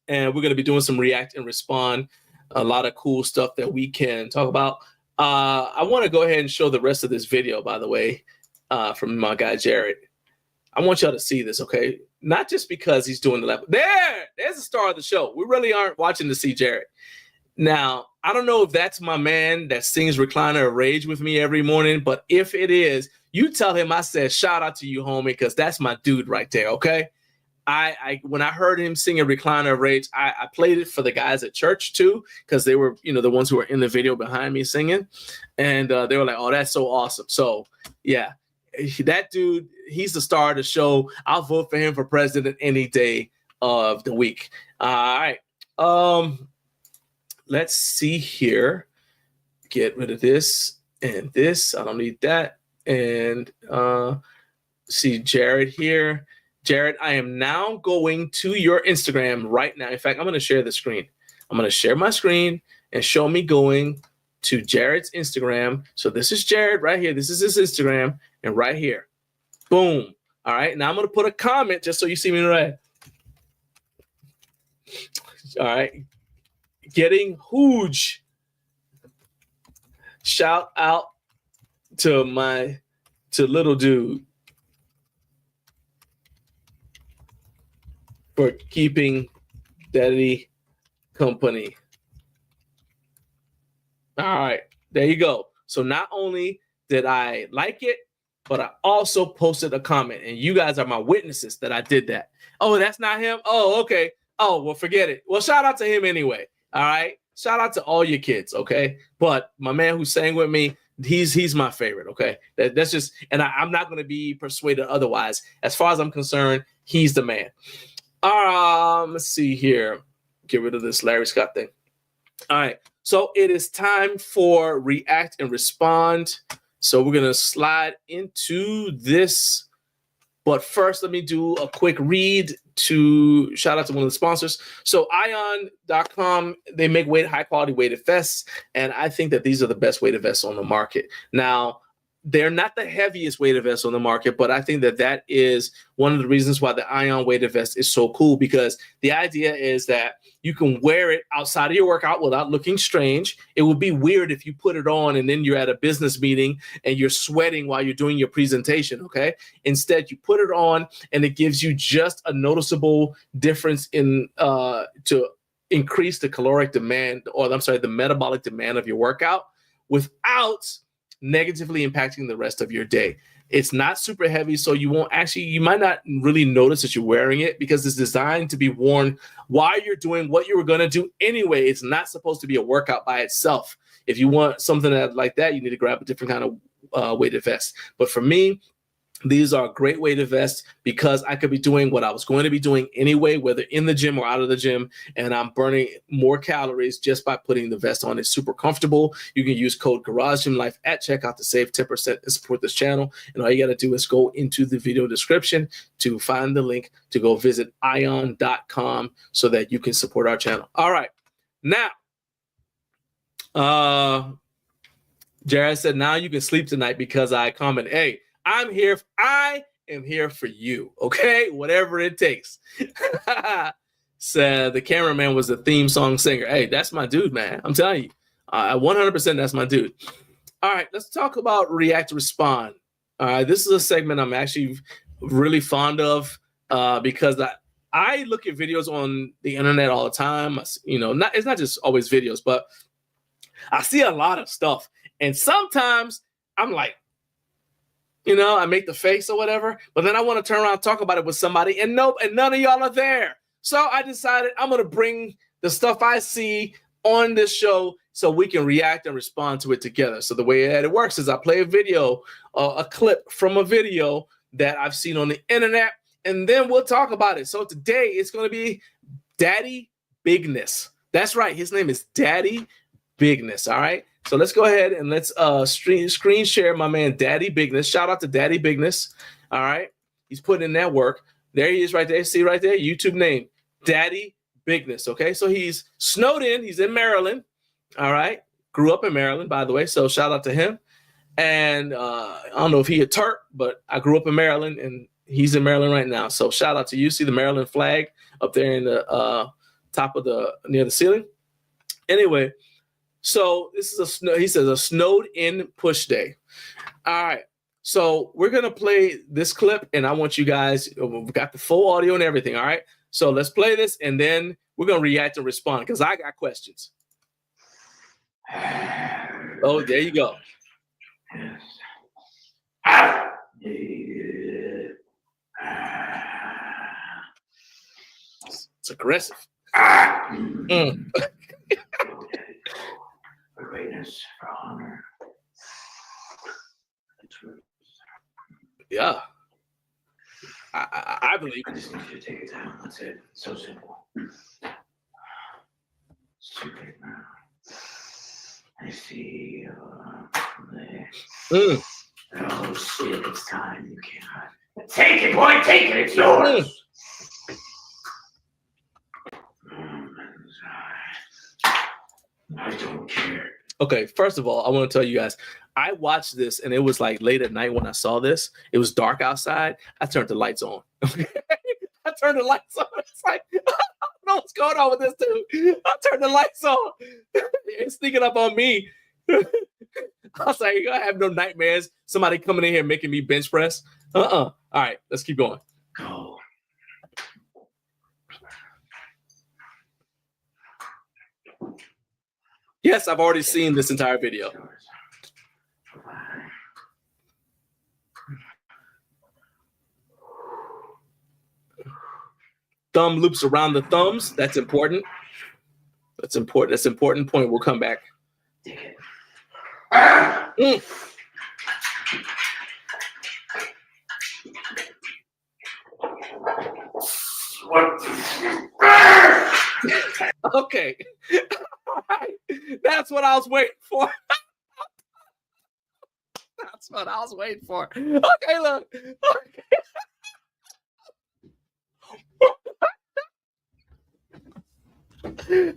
And we're going to be doing some react and respond, a lot of cool stuff that we can talk about. I want to go ahead and show the rest of this video, by the way, from my guy, Jared. I want y'all to see this, okay? Not just because he's doing the level. There's the star of the show. We really aren't watching to see Jared. Now, I don't know if that's my man that sings Recliner Rage with me every morning, but if it is, you tell him I said shout out to you, homie, because that's my dude right there, okay? When I heard him singing Recliner Rage, I played it for the guys at church too, because they were, the ones who were in the video behind me singing, and they were like, oh, that's so awesome. So, yeah, that dude, he's the star of the show. I'll vote for him for president any day of the week. All right. Let's see here. Get rid of this. And this, I don't need that. And see Jared here. Jared, I am now going to your Instagram right now. In fact, I'm going to share the screen. I'm going to share my screen and show me going to Jared's Instagram. So this is Jared right here. This is his Instagram. And right here. Boom. All right. Now I'm going to put a comment just so you see me right. All right. Getting huge. Shout out to little dude for keeping daddy company. All right, there you go. So not only did I like it, but I also posted a comment, and you guys are my witnesses that I did that. Oh, that's not him? Oh, okay. Oh, well, forget it. Well, shout out to him anyway. All right. Shout out to all your kids, okay? But my man who sang with me, he's my favorite, okay? That's just, and I'm not going to be persuaded otherwise. As far as I'm concerned, he's the man. Let's see here. Get rid of this Larry Scott thing. All right. So it is time for React and Respond. So we're going to slide into this. But first, let me do a quick read to shout out to one of the sponsors. So ion.com, they make high quality weighted vests. And I think that these are the best weighted vests on the market. Now, they're not the heaviest weighted vest on the market, but I think that that is one of the reasons why the Ion weighted vest is so cool, because the idea is that you can wear it outside of your workout without looking strange. It would be weird if you put it on and then you're at a business meeting and you're sweating while you're doing your presentation, okay? Instead, you put it on and it gives you just a noticeable difference in to increase the caloric demand, or I'm sorry, the metabolic demand of your workout without negatively impacting the rest of your day. It's not super heavy, so you might not really notice that you're wearing it because it's designed to be worn while you're doing what you were going to do anyway. It's not supposed to be a workout by itself. If you want something like that, you need to grab a different kind of weighted vest. But for me, these are great weighted vests because I could be doing what I was going to be doing anyway, whether in the gym or out of the gym, and I'm burning more calories just by putting the vest on. It's super comfortable. You can use code GarageGymLife at checkout to save 10% and support this channel. And all you got to do is go into the video description to find the link to go visit ion.com so that you can support our channel. All right. Now, Jared said, now you can sleep tonight because I commented, hey, I am here for you, okay? Whatever it takes. Said the cameraman was the theme song singer. Hey, that's my dude, man. I'm telling you. 100% that's my dude. All right, let's talk about React Respond. All right, this is a segment I'm actually really fond of because I look at videos on the internet all the time. You know, it's not just always videos, but I see a lot of stuff. And sometimes I'm like, you know, I make the face or whatever, but then I want to turn around and talk about it with somebody, and none of y'all are there. So I decided I'm going to bring the stuff I see on this show so we can react and respond to it together. So the way that it works is I play a video, a clip from a video that I've seen on the internet, and then we'll talk about it. So today it's going to be Daddy Bigness. That's right. His name is Daddy Bigness. All right. So let's go ahead and let's screen share my man, Daddy Bigness. Shout out to Daddy Bigness. All right. He's putting in that work. There he is right there. See right there? YouTube name, Daddy Bigness. Okay. So he's snowed in. He's in Maryland. All right. Grew up in Maryland, by the way. So shout out to him. And I don't know if he a Turk, but I grew up in Maryland and he's in Maryland right now. So shout out to you. See the Maryland flag up there in the top of near the ceiling. Anyway. So this is he says a snowed in push day. All right. So we're going to play this clip and I want you guys, we've got the full audio and everything. All right. So let's play this and then we're going to react and respond because I got questions. Oh, there you go. It's aggressive. For greatness, for honor. Yeah. I believe. I just need you to take it down. That's it. So simple. Stupid now. I see family. Oh shit, it's time. You cannot. Take it, boy, take it, it's yours. I don't care. Okay, first of all, I want to tell you guys, I watched this and it was like late at night when I saw this. It was dark outside. I turned the lights on. I turned the lights on. It's like, I don't know what's going on with this dude. I turned the lights on. It's sneaking up on me. I was like, I have no nightmares. Somebody coming in here making me bench press. All right, let's keep going. Go. Yes, I've already seen this entire video. Thumb loops around the thumbs. That's important. That's important. That's an important point. We'll come back. Okay. All right. That's what I was waiting for. That's what I was waiting for. Okay, look. Okay.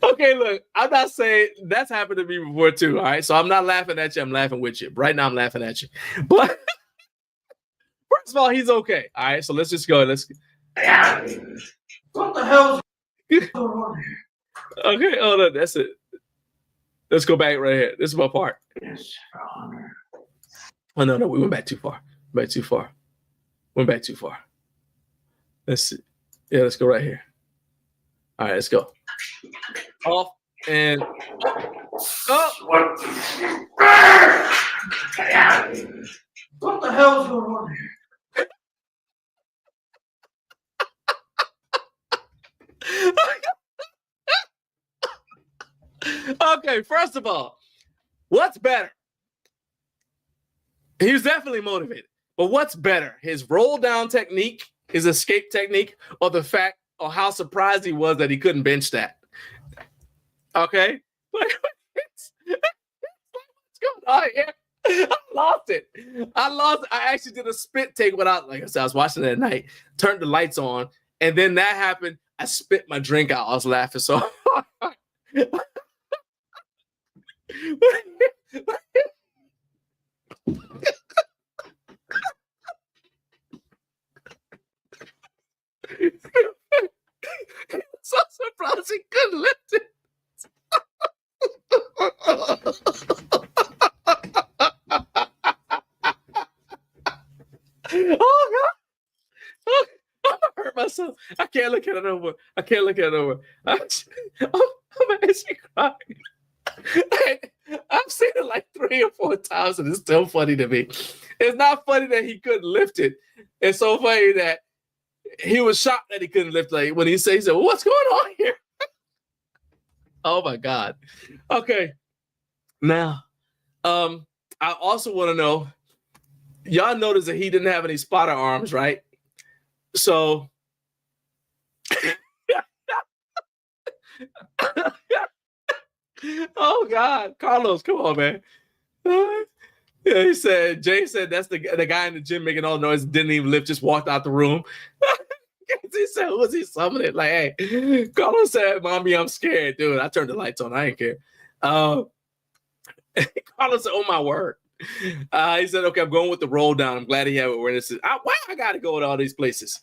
Okay, look, I'm not saying that's happened to me before too, all right? So I'm not laughing at you, I'm laughing with you. Right now I'm laughing at you. But first of all, he's okay. All right, so let's just go. Let's What the hell is going on here? Okay, hold on, that's it. Let's go back right here. This is my part. Yes, for honor. Oh no, we went back too far. Went back too far. Let's see. Yeah, let's go right here. All right, let's go. Off and oh. What the hell is going on here? Okay, first of all, what's better? He was definitely motivated, but what's better? His roll down technique, his escape technique, or the fact or how surprised he was that he couldn't bench that? Okay, what's going on here? I lost it. I actually did a spit take without, like I said, I was watching it at night, turned the lights on, and then that happened. I spit my drink out. I was laughing so hard. So surprised he couldn't lift it. Oh God! Oh, I'm gonna hurt myself. I can't look at it over. I'm actually crying. I've seen it like 3 or 4 times, and it's still funny to me. It's not funny that he couldn't lift it. It's so funny that he was shocked that he couldn't lift it. Like when he said, well, "What's going on here?" Oh my God. Okay. Now, I also want to know. Y'all noticed that he didn't have any spotter arms, right? So. Oh God, Carlos, come on, man. Yeah, Jay said that's the guy in the gym making all the noise, didn't even lift, just walked out the room. He said, who was he summoning? Like, hey, Carlos said, "Mommy, I'm scared." Dude, I turned the lights on. I ain't care. Carlos said, "Oh my word." He said, "Okay, I'm going with the roll down. I'm glad he had awareness. Why I gotta go to all these places?"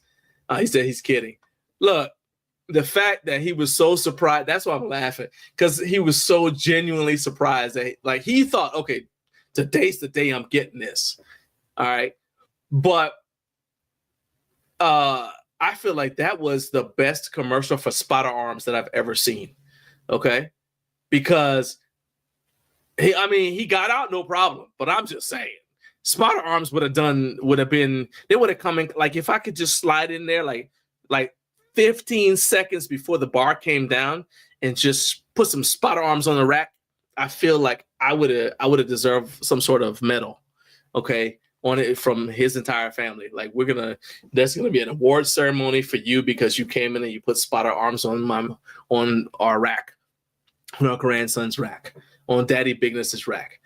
He said he's kidding. Look, the fact that he was so surprised, that's why I'm laughing, because he was so genuinely surprised that like he thought, okay, today's the day I'm getting this. All right. But I feel like that was the best commercial for spotter arms that I've ever seen. Okay. Because he got out no problem, but I'm just saying spotter arms would have come in, like if I could just slide in there like 15 seconds before the bar came down and just put some spotter arms on the rack, I feel like I would have deserved some sort of medal, okay, on it from his entire family. Like there's gonna be an award ceremony for you because you came in and you put spotter arms on our rack, on our grandson's rack, on Daddy Bigness's rack.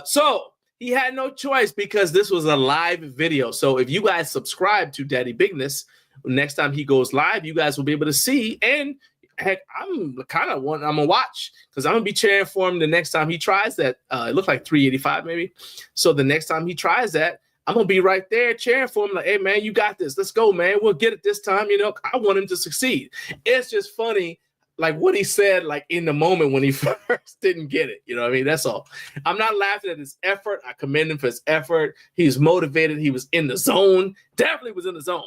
So he had no choice because this was a live video. So if you guys subscribe to Daddy Bigness, next time he goes live, you guys will be able to see. And heck, I'm gonna watch because I'm gonna be cheering for him the next time he tries that. It looked like 385 maybe. So the next time he tries that, I'm gonna be right there cheering for him. Like, hey man, you got this. Let's go, man. We'll get it this time. You know, I want him to succeed. It's just funny, like what he said, like in the moment when he first didn't get it. You know what I mean? That's all. I'm not laughing at his effort. I commend him for his effort. He's motivated. He was in the zone. Definitely was in the zone.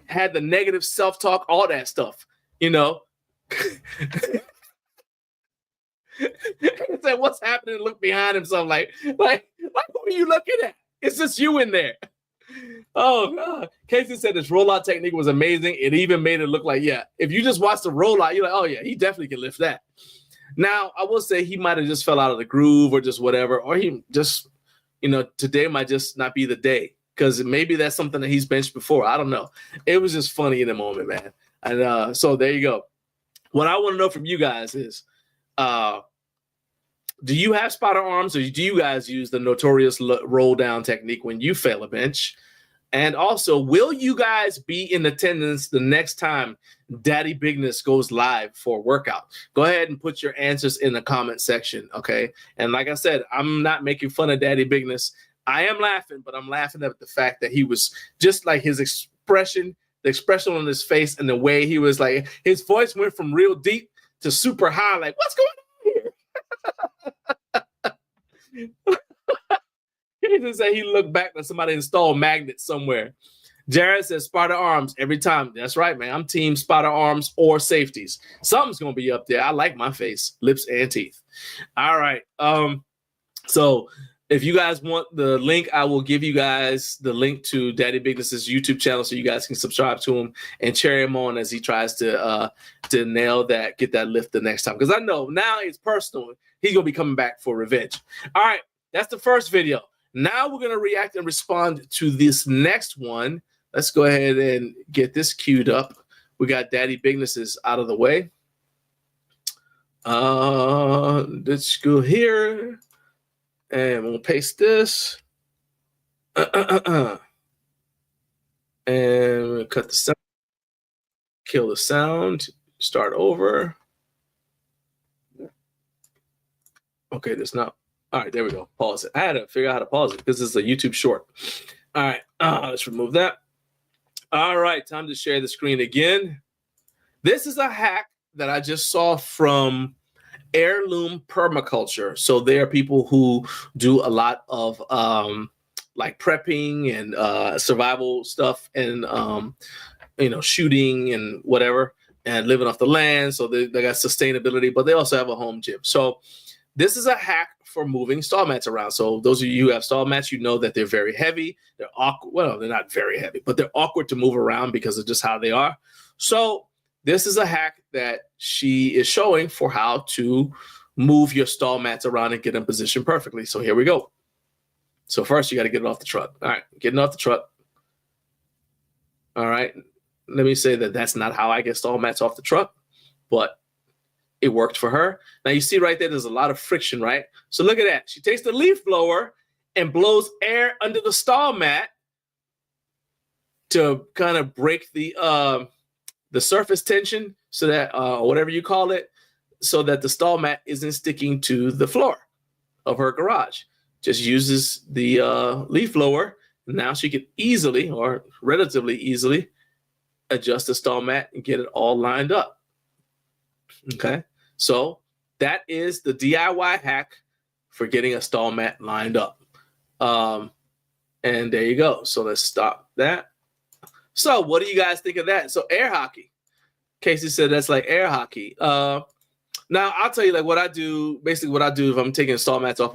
Had the negative self-talk, all that stuff, you know. He said, what's happening? Look behind himself like who are you looking at? It's just you in there. Oh God. Casey said this rollout technique was amazing. It even made it look like, yeah, if you just watch the rollout, you're like, oh yeah, he definitely can lift that. Now, I will say he might have just fell out of the groove or just whatever, or he just, you know, today might just not be the day. Because maybe that's something that he's benched before. I don't know. It was just funny in the moment, man. And so there you go. What I want to know from you guys is, do you have spotter arms, or do you guys use the notorious roll down technique when you fail a bench? And also, will you guys be in attendance the next time Daddy Bigness goes live for a workout? Go ahead and put your answers in the comment section, okay? And like I said, I'm not making fun of Daddy Bigness. I am laughing, but I'm laughing at the fact that he was just like his expression, the expression on his face, and the way he was like, his voice went from real deep to super high. Like, what's going on here? He just said he looked back like somebody installed magnets somewhere. Jared says spotter arms every time. That's right, man. I'm team spotter arms or safeties. Something's gonna be up there. I like my face, lips, and teeth. All right. So if you guys want the link, I will give you guys the link to Daddy Bigness's YouTube channel so you guys can subscribe to him and cheer him on as he tries to nail that, get that lift the next time. Because I know now it's personal. He's going to be coming back for revenge. All right, that's the first video. Now we're going to react and respond to this next one. Let's go ahead and get this queued up. We got Daddy Bigness's out of the way. Let's go here. And we'll paste this. And we'll cut the sound. Kill the sound. Start over. Okay, there's not. All right, there we go. Pause it. I had to figure out how to pause it because this is a YouTube short. All right, let's remove that. All right, time to share the screen again. This is a hack that I just saw from Heirloom Permaculture. So there are people who do a lot of like prepping and survival stuff and you know, shooting and whatever and living off the land. So they got sustainability, but they also have a home gym. So this is a hack for moving stall mats around. So those of you who have stall mats, you know that they're very heavy. They're awkward. Well, they're not very heavy, but they're awkward to move around because of just how they are. So this is a hack that she is showing for how to move your stall mats around and get in position perfectly. So here we go. So first you got to get it off the truck. All right, getting off the truck. All right, let me say that that's not how I get stall mats off the truck, but it worked for her. Now you see right there, there's a lot of friction, right? So look at that. She takes the leaf blower and blows air under the stall mat to kind of break the surface tension, so that whatever you call it, so that the stall mat isn't sticking to the floor of her garage. Just uses the leaf blower. Now she can easily, or relatively easily, adjust the stall mat and get it all lined up. Okay, so that is the DIY hack for getting a stall mat lined up. And there you go. So let's stop that. So what do you guys think of that? So air hockey. Casey said that's like air hockey. Now I'll tell you, like, what I do. Basically, what I do if I'm taking stall mats off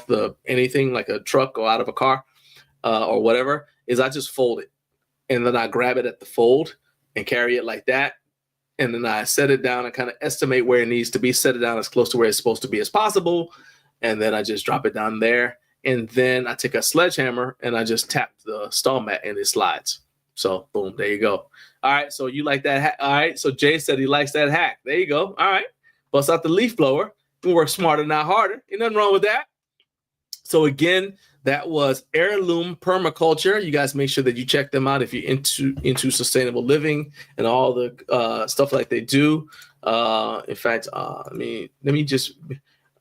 the anything like a truck or out of a car or whatever, is I just fold it, and then I grab it at the fold and carry it like that, and then I set it down and kind of estimate where it needs to be, set it down as close to where it's supposed to be as possible, and then I just drop it down there, and then I take a sledgehammer and I just tap the stall mat and it slides. So boom, there you go. All right, so you like that hack? All right, so Jay said he likes that hack. There you go. All right, bust out the leaf blower We work smarter, not harder. Ain't nothing wrong with that. So again, that was Heirloom Permaculture. You guys make sure that you check them out if you're into sustainable living and all the stuff like they do. In fact, let me just.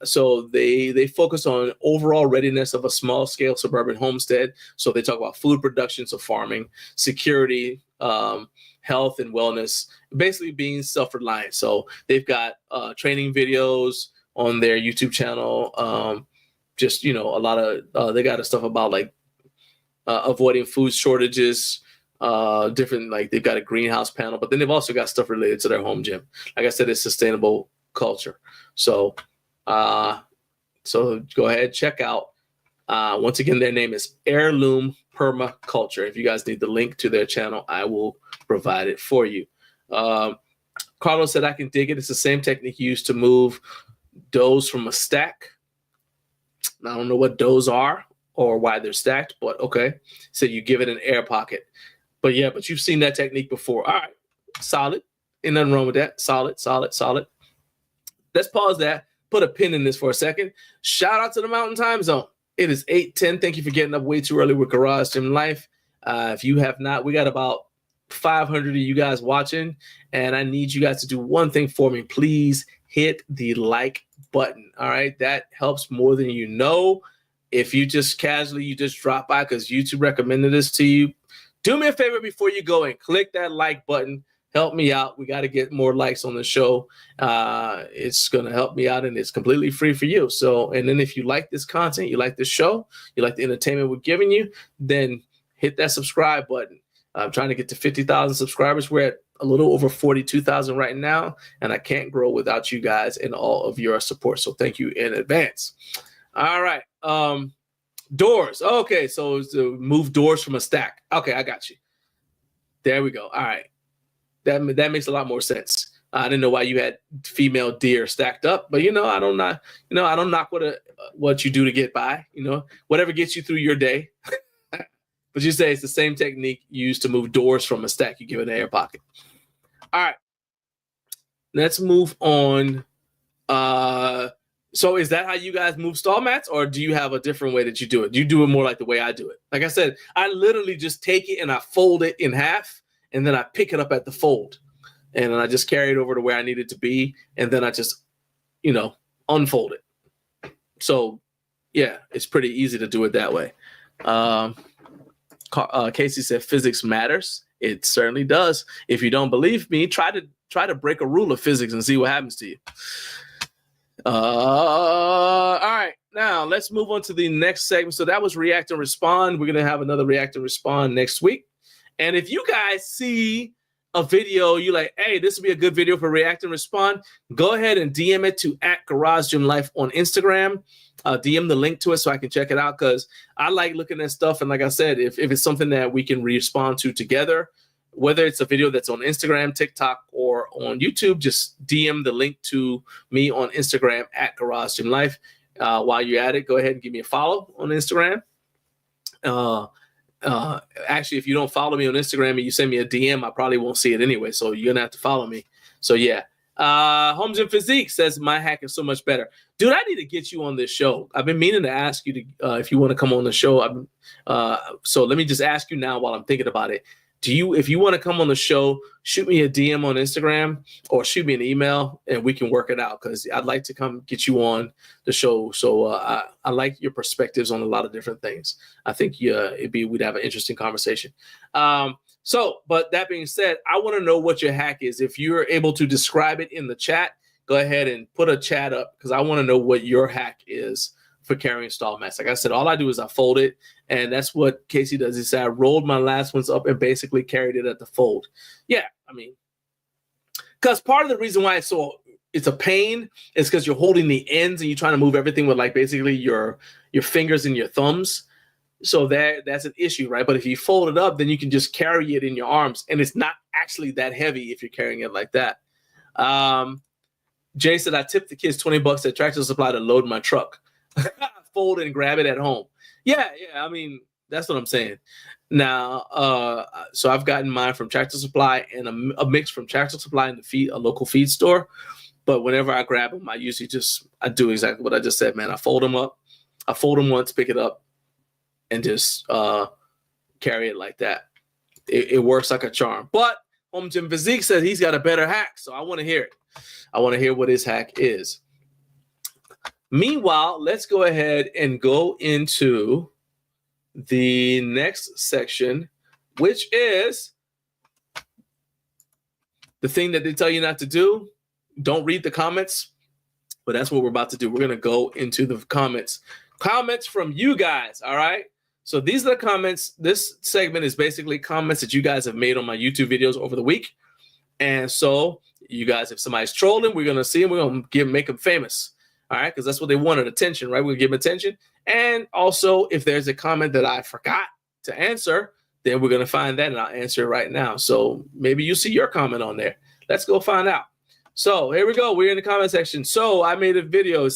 So they focus on overall readiness of a small scale suburban homestead. So they talk about food production, so farming, security, health and wellness, basically being self-reliant. So they've got training videos on their YouTube channel. Just, a lot of, they got stuff about like avoiding food shortages, different, like they've got a greenhouse panel, but then they've also got stuff related to their home gym. Like I said, it's sustainable culture. So go ahead, check out. Once again, their name is Heirloom Permaculture. If you guys need the link to their channel, I will provide it for you. Carlos said, I can dig it. It's the same technique used to move doughs from a stack. I don't know what doughs are or why they're stacked, but okay. So you give it an air pocket. But yeah, but you've seen that technique before. All right, solid. Ain't nothing wrong with that. Solid. Let's pause that. Put a pin in this for a second. Shout out to the Mountain Time Zone. It is 8:10. Thank you for getting up way too early with Garage Gym Life. If you have not, we got about 500 of you guys watching, and I need you guys to do one thing for me. Please hit the like button. All right, that helps more than you know. If you just casually, you just drop by because YouTube recommended this to you, do me a favor before you go and click that like button. Help me out. We got to get more likes on the show. It's going to help me out, and it's completely free for you. So, and then if you like this content, you like this show, you like the entertainment we're giving you, then hit that subscribe button. I'm trying to get to 50,000 subscribers. We're at a little over 42,000 right now, and I can't grow without you guys and all of your support. So thank you in advance. All right. Doors. Okay, so it's to move doors from a stack. Okay, I got you. There we go. All right. That makes a lot more sense. I didn't know why you had female deer stacked up, but I don't knock what you do to get by. Whatever gets you through your day. But you say it's the same technique used to move doors from a stack. You give it an air pocket. All right. Let's move on. So is that how you guys move stall mats, or do you have a different way that you do it? Do you do it more like the way I do it? Like I said, I literally just take it and I fold it in half, and then I pick it up at the fold, and then I just carry it over to where I need it to be, and then I just, unfold it. So, yeah, it's pretty easy to do it that way. Casey said physics matters. It certainly does. If you don't believe me, try to break a rule of physics and see what happens to you. All right, now let's move on to the next segment. So that was React and Respond. We're going to have another React and Respond next week. And if you guys see a video, you're like, hey, this would be a good video for React and Respond, go ahead and DM it to @GarageGymLife on Instagram. DM the link to it so I can check it out, because I like looking at stuff. And like I said, if it's something that we can respond to together, whether it's a video that's on Instagram, TikTok, or on YouTube, just DM the link to me on Instagram @GarageGymLife. While you're at it, go ahead and give me a follow on Instagram. Actually, if you don't follow me on Instagram and you send me a DM, I probably won't see it anyway. So you're gonna have to follow me. So yeah. Home Gym Physique says my hack is so much better. Dude, I need to get you on this show. I've been meaning to ask you to if you want to come on the show. So let me just ask you now while I'm thinking about it. If you want to come on the show, shoot me a DM on Instagram or shoot me an email and we can work it out, because I'd like to come get you on the show. So I like your perspectives on a lot of different things. I think we'd have an interesting conversation. But that being said, I want to know what your hack is. If you're able to describe it in the chat, go ahead and put a chat up, because I want to know what your hack is for carrying stall mats. Like I said, all I do is I fold it, and that's what Casey does. He said I rolled my last ones up and basically carried it at the fold. Yeah, I mean, because part of the reason why it's a pain is because you're holding the ends and you're trying to move everything with like basically your fingers and your thumbs. So that's an issue, right? But if you fold it up, then you can just carry it in your arms, and it's not actually that heavy if you're carrying it like that. Jay said I tipped the kids $20 at Tractor Supply to load my truck. Fold and grab it at home. Yeah. I mean, that's what I'm saying. Now, so I've gotten mine from Tractor Supply and a mix from Tractor Supply and a local feed store. But whenever I grab them, I usually I do exactly what I just said, man. I fold them up. I fold them once, pick it up, and just carry it like that. It works like a charm. But Home Gym Physique said he's got a better hack, so I want to hear it. I want to hear what his hack is. Meanwhile, let's go ahead and go into the next section, which is the thing that they tell you not to do. Don't read the comments, but that's what we're about to do. We're going to go into the comments. Comments from you guys, all right? So these are the comments. This segment is basically comments that you guys have made on my YouTube videos over the week. And so you guys, if somebody's trolling, we're going to see them. We're going to make them famous, all right? Because that's what they wanted, attention, right? We're going to give them attention. And also, if there's a comment that I forgot to answer, then we're going to find that, and I'll answer it right now. So maybe you see your comment on there. Let's go find out. So here we go. We're in the comment section. So I made a video. It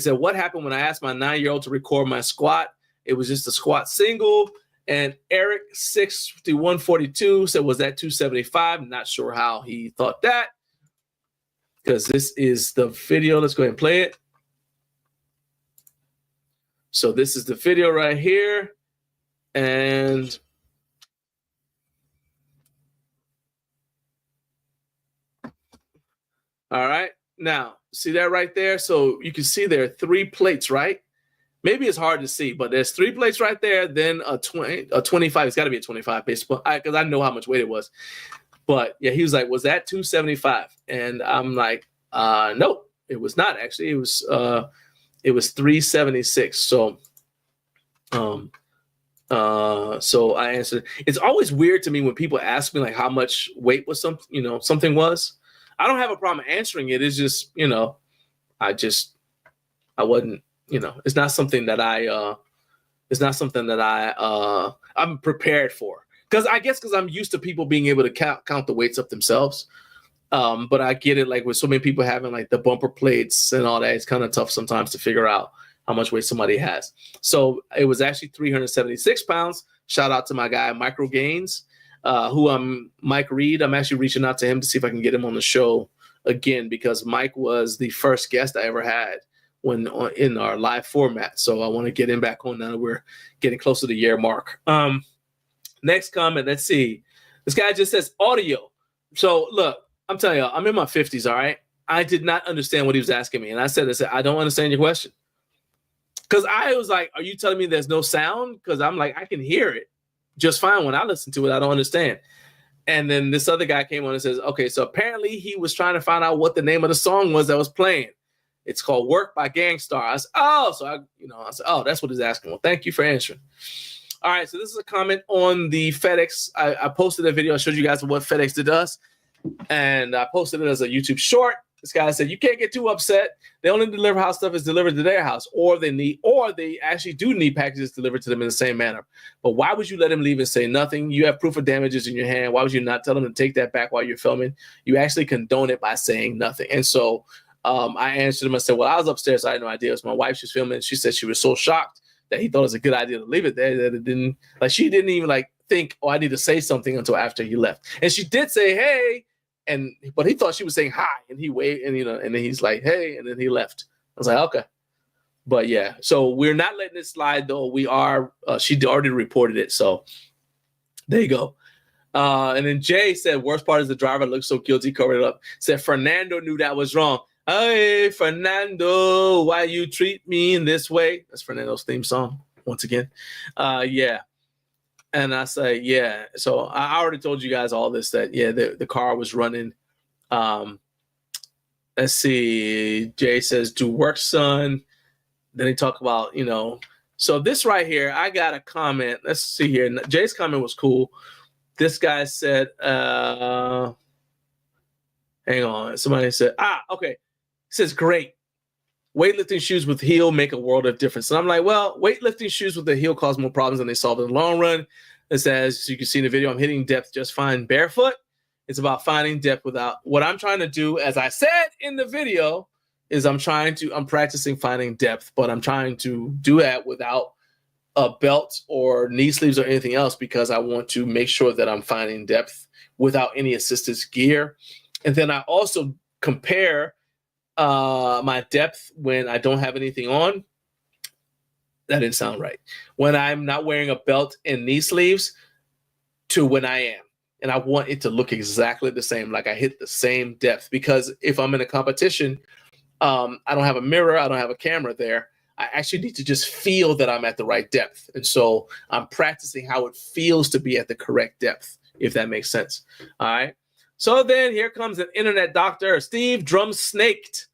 said, what happened when I asked my 9-year-old to record my squat? It was just a squat single. And Eric 65142 said, was that 275? Not sure how he thought that, because this is the video. Let's go ahead and play it. So this is the video right here. And all right. Now, see that right there? So you can see there are 3 plates, right? Maybe it's hard to see, but there's 3 plates right there. Then a 25. It's got to be a 25 baseball, because I know how much weight it was. But yeah, he was like, was that 275? And I'm like, nope, it was not actually. It was 376. So so I answered. It's always weird to me when people ask me like how much weight was something was. I don't have a problem answering it. It's just, I wasn't, it's not something that I'm prepared for. Because I'm used to people being able to count the weights up themselves. But I get it, like with so many people having like the bumper plates and all that, it's kind of tough sometimes to figure out how much weight somebody has. So it was actually 376 pounds. Shout out to my guy, Micro Gains, Mike Reed. I'm actually reaching out to him to see if I can get him on the show again, because Mike was the first guest I ever had in our live format. So I want to get him back on now that we're getting close to the year mark. Next comment, let's see. This guy just says audio. So look, I'm telling you, I'm in my 50s, all right? I did not understand what he was asking me. And I said, I don't understand your question. Because I was like, are you telling me there's no sound? Because I'm like, I can hear it just fine when I listen to it. I don't understand. And then this other guy came on and says, okay, so apparently he was trying to find out what the name of the song was that was playing. It's called Work by Gangstar. I said, I said, oh, that's what he's asking. Well, thank you for answering. All right, so this is a comment on the FedEx. I posted a video. I showed you guys what FedEx did to us, and I posted it as a YouTube short. This guy said, you can't get too upset. They only deliver how stuff is delivered to their house, or they actually do need packages delivered to them in the same manner. But why would you let him leave and say nothing? You have proof of damages in your hand. Why would you not tell him to take that back while you're filming? You actually condone it by saying nothing. And so I answered him. I said, well, I was upstairs. So I had no idea. It was my wife. She was filming. She said she was so shocked that he thought it was a good idea to leave it there, that it didn't, like, she didn't even like think, oh, I need to say something until after he left. And she did say, hey, but he thought she was saying hi, and he waved, and and then he's like, hey, and then he left. I was like, okay. But yeah, so we're not letting it slide though. We are, she already reported it. So there you go. And then Jay said, worst part is the driver looked so guilty, covered it up. Said Fernando knew that was wrong. Hey, Fernando, why you treat me in this way? That's Fernando's theme song once again. Yeah. And I say, yeah. So I already told you guys all this, that, yeah, the car was running. Let's see. Jay says, do work, son. Then he talk about, So this right here, I got a comment. Let's see here. Jay's comment was cool. This guy said, hang on. Somebody said, okay. He says, great. Weightlifting shoes with heel make a world of difference. And I'm like, well, weightlifting shoes with the heel cause more problems than they solve in the long run. It says, as you can see in the video, I'm hitting depth just fine barefoot. It's about finding depth without. What I'm trying to do, as I said in the video, is I'm practicing finding depth, but I'm trying to do that without a belt or knee sleeves or anything else, because I want to make sure that I'm finding depth without any assistance gear. And then I also compare my depth when I don't have anything on. That didn't sound right. When I'm not wearing a belt and knee sleeves to when I am. And I want it to look exactly the same, like I hit the same depth. Because if I'm in a competition, I don't have a mirror, I don't have a camera there. I actually need to just feel that I'm at the right depth. And so I'm practicing how it feels to be at the correct depth, if that makes sense. All right. So then here comes an internet doctor, Steve Drumsnaked.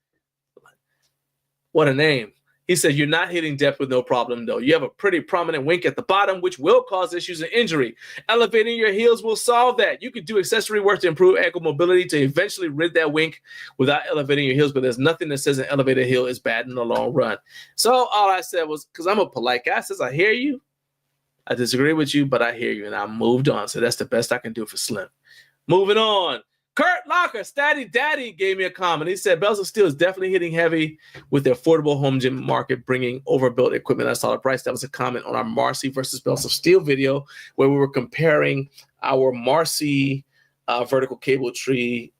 What a name. He said, you're not hitting depth with no problem, though. You have a pretty prominent wink at the bottom, which will cause issues and injury. Elevating your heels will solve that. You could do accessory work to improve ankle mobility to eventually rid that wink without elevating your heels, but there's nothing that says an elevated heel is bad in the long run. So all I said was, because I'm a polite guy, says, I hear you. I disagree with you, but I hear you, and I moved on. So that's the best I can do for Slim. Moving on. Kurt Locker, Statty Daddy, gave me a comment. He said, Bells of Steel is definitely hitting heavy with the affordable home gym market, bringing overbuilt equipment at a solid price. That was a comment on our Marcy versus Bells of Steel video, where we were comparing our Marcy vertical cable tree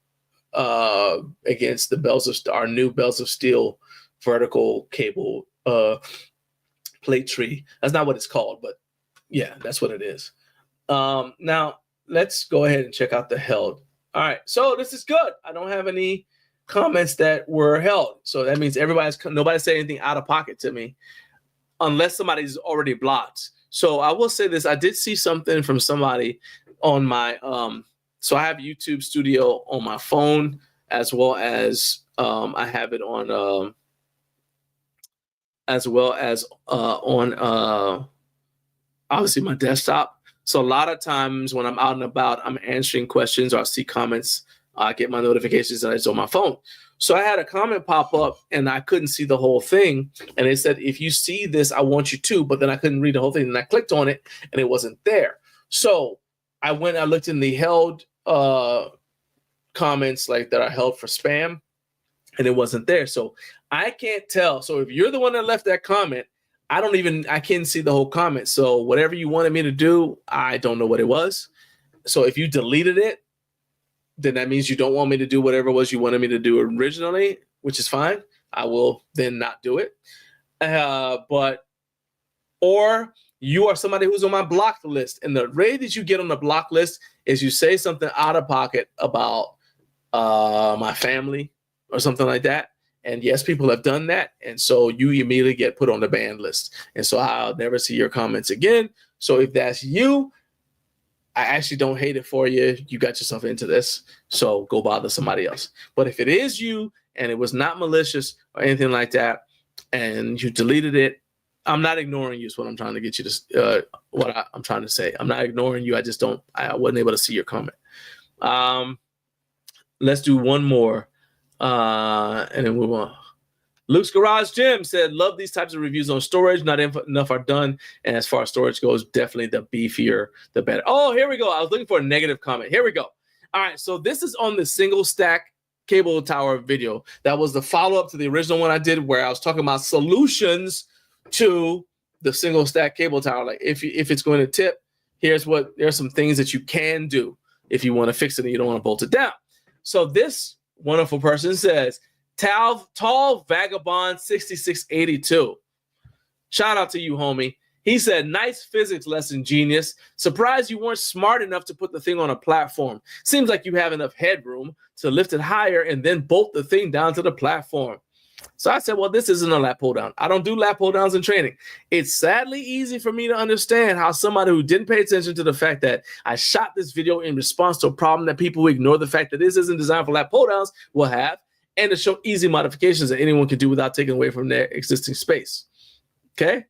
against the our new Bells of Steel vertical cable plate tree. That's not what it's called, but yeah, that's what it is. Now, let's go ahead and check out the held. All right, so this is good. I don't have any comments that were held. So that means nobody said anything out of pocket to me unless somebody's already blocked. So I will say this. I did see something from somebody on my, so I have YouTube Studio on my phone as well as I have it on, obviously my desktop. So a lot of times when I'm out and about, I'm answering questions or I see comments, I get my notifications and it's on my phone. So I had a comment pop up and I couldn't see the whole thing. And it said, if you see this, I want you to, but then I couldn't read the whole thing. And I clicked on it and it wasn't there. So I looked in the held comments like that are held for spam and it wasn't there. So I can't tell. So if you're the one that left that comment, I can't see the whole comment. So whatever you wanted me to do, I don't know what it was. So if you deleted it, then that means you don't want me to do whatever it was you wanted me to do originally, which is fine. I will then not do it. Or you are somebody who's on my blocked list. And the way that you get on the blocked list is you say something out of pocket about my family or something like that. And yes, people have done that. And so you immediately get put on the ban list. And so I'll never see your comments again. So if that's you, I actually don't hate it for you. You got yourself into this. So go bother somebody else. But if it is you and it was not malicious or anything like that, and you deleted it, I'm not ignoring you is what I'm trying to get you to, I'm trying to say. I'm not ignoring you. I wasn't able to see your comment. Let's do one more. And then move on. Luke's Garage Gym said, love these types of reviews on storage. Not enough are done. And as far as storage goes, definitely the beefier, the better. Oh, here we go. I was looking for a negative comment. Here we go. All right. So this is on the single stack cable tower video. That was the follow-up to the original one I did where I was talking about solutions to the single stack cable tower. Like if it's going to tip, there's some things that you can do if you want to fix it and you don't want to bolt it down. So this wonderful person says, Tall Vagabond 6682. Shout out to you, homie. He said, nice physics lesson, genius. Surprised you weren't smart enough to put the thing on a platform. Seems like you have enough headroom to lift it higher and then bolt the thing down to the platform. So I said, well, this isn't a lap pull down. I don't do lap pull downs in training. It's sadly easy for me to understand how somebody who didn't pay attention to the fact that I shot this video in response to a problem that people who ignore the fact that this isn't designed for lap pull downs will have, and to show easy modifications that anyone can do without taking away from their existing space. Okay?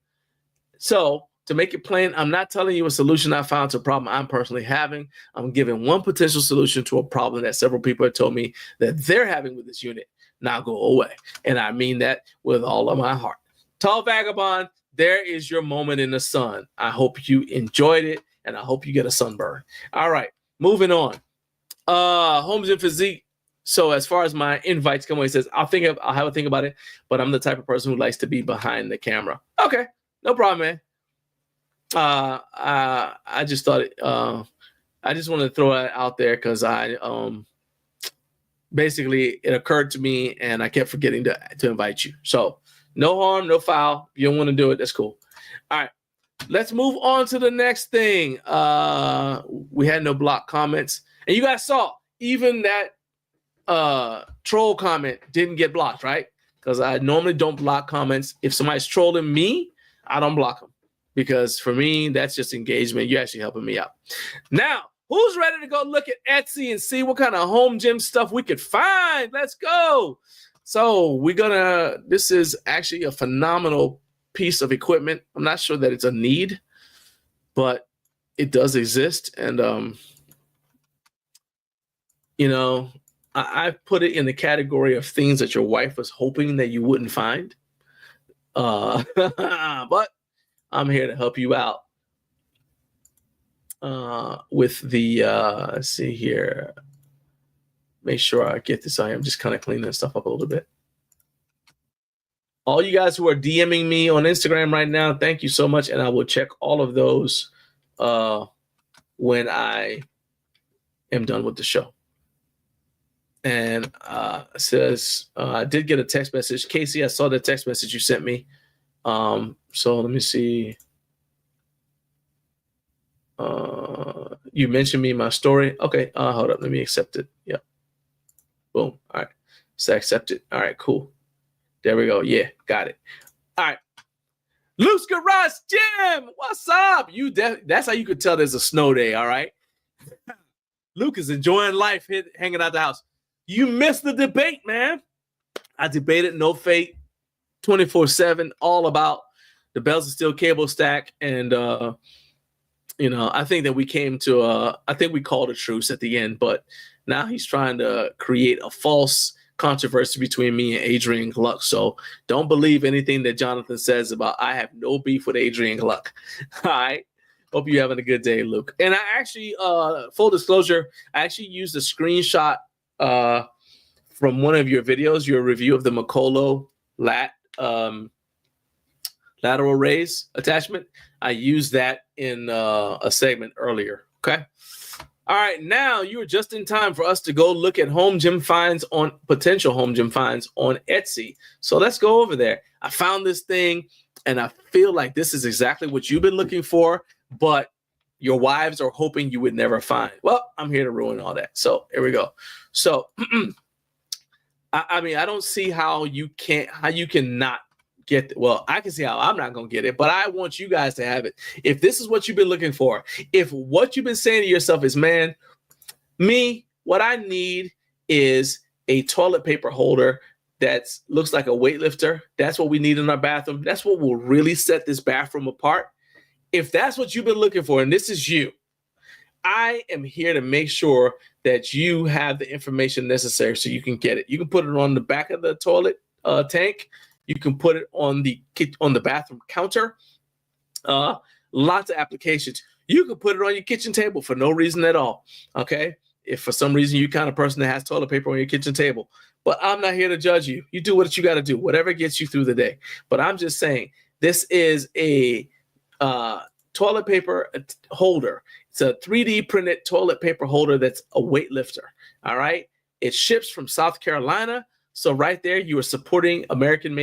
So to make it plain, I'm not telling you a solution I found to a problem I'm personally having. I'm giving one potential solution to a problem that several people have told me that they're having with this unit. Now go away. And I mean that with all of my heart. Tall Vagabond, there is your moment in the sun. I hope you enjoyed it, and I hope you get a sunburn. All right, moving on. Homes and Physique. So as far as my invites come, he says, I'll have a think about it, but I'm the type of person who likes to be behind the camera. Okay, no problem, man. I just thought I just wanted to throw that out there because basically it occurred to me and I kept forgetting to invite you. So no harm, no foul. If you don't want to do it, that's cool. All right, let's move on to the next thing. We had no block comments, and you guys saw even that troll comment didn't get blocked, right? Because I normally don't block comments. If somebody's trolling me, I don't block them, because for me, that's just engagement. You're actually helping me out. Now, who's ready to go look at Etsy and see what kind of home gym stuff we could find? Let's go. So this is actually a phenomenal piece of equipment. I'm not sure that it's a need, but it does exist. And, you know, I put it in the category of things that your wife was hoping that you wouldn't find. But I'm here to help you out with the, let's see here. Make sure I get this. I am just kind of cleaning this stuff up a little bit. All you guys who are DMing me on Instagram right now, thank you so much. And I will check all of those when I am done with the show. And says, I did get a text message. Casey, I saw the text message you sent me. So let me see. You mentioned me in my story. Okay, hold up. Let me accept it. Yep. Boom. All right. So accept it. All right, cool. There we go. Yeah, got it. All right. Luke's Garage Gym. What's up? That's how you could tell there's a snow day, all right? Luke is enjoying life, hanging out the house. You missed the debate, man. I debated NoFate 24/7, all about the bells and steel cable stack. And, you know, I think that we came to, I think we called a truce at the end, but now he's trying to create a false controversy between me and Adrian Gluck. So don't believe anything that Jonathan says about, I have no beef with Adrian Gluck. All right. Hope you're having a good day, Luke. And I actually, full disclosure, I actually used a screenshot from one of your videos, your review of the Makolo lateral raise attachment. I used that in a segment earlier. Okay. All right. Now you are just in time for us to go look at potential home gym finds on Etsy. So let's go over there. I found this thing and I feel like this is exactly what you've been looking for, but your wives are hoping you would never find. Well, I'm here to ruin all that. So here we go. So, I mean, I don't see how you cannot get it. Well, I can see how I'm not going to get it, but I want you guys to have it. If this is what you've been looking for, if what you've been saying to yourself is, man, what I need is a toilet paper holder that looks like a weightlifter. That's what we need in our bathroom. That's what will really set this bathroom apart. If that's what you've been looking for, and this is you, I am here to make sure that you have the information necessary so you can get it. You can put it on the back of the toilet tank. You can put it on the bathroom counter. Lots of applications. You can put it on your kitchen table for no reason at all. Okay. If for some reason you're kind of person that has toilet paper on your kitchen table, but I'm not here to judge you. You do what you got to do, whatever gets you through the day. But I'm just saying this is a toilet paper holder. It's a 3D printed toilet paper holder that's a weightlifter. All right. It ships from South Carolina. So right there, you are supporting American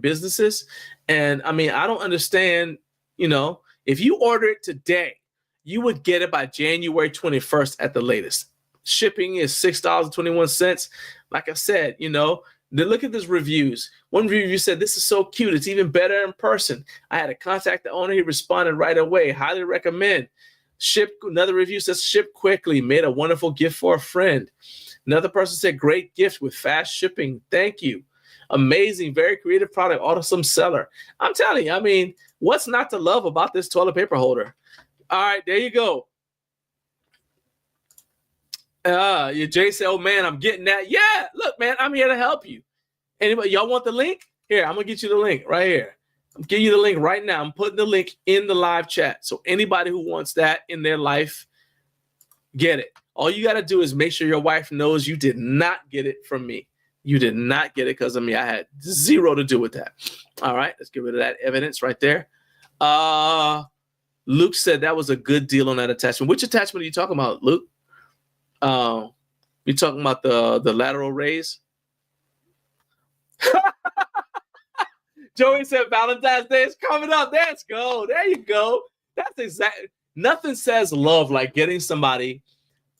businesses. And I mean, I don't understand, you know, if you order it today, you would get it by January 21st at the latest. Shipping is $6.21. Like I said, you know, look at these reviews. One review said, this is so cute. It's even better in person. I had to contact the owner. He responded right away. Highly recommend. Another review says, ship quickly. Made a wonderful gift for a friend. Another person said, great gift with fast shipping. Thank you. Amazing, very creative product. Awesome seller. I'm telling you, I mean, what's not to love about this toilet paper holder? All right, there you go. Your Jay said, oh man, I'm getting that. Yeah, look, man, I'm here to help you. Anybody, y'all want the link? Here, I'm gonna get you the link right here. I'm giving you the link right now. I'm putting the link in the live chat. So anybody who wants that in their life, get it. All you got to do is make sure your wife knows you did not get it from me. You did not get it because of me. I had zero to do with that. All right, let's get rid of that evidence right there. Luke said that was a good deal on that attachment. Which attachment are you talking about, Luke? You talking about the lateral raise? Joey said Valentine's Day is coming up. Let's go. There you go. That's exactly. Nothing says love like getting somebody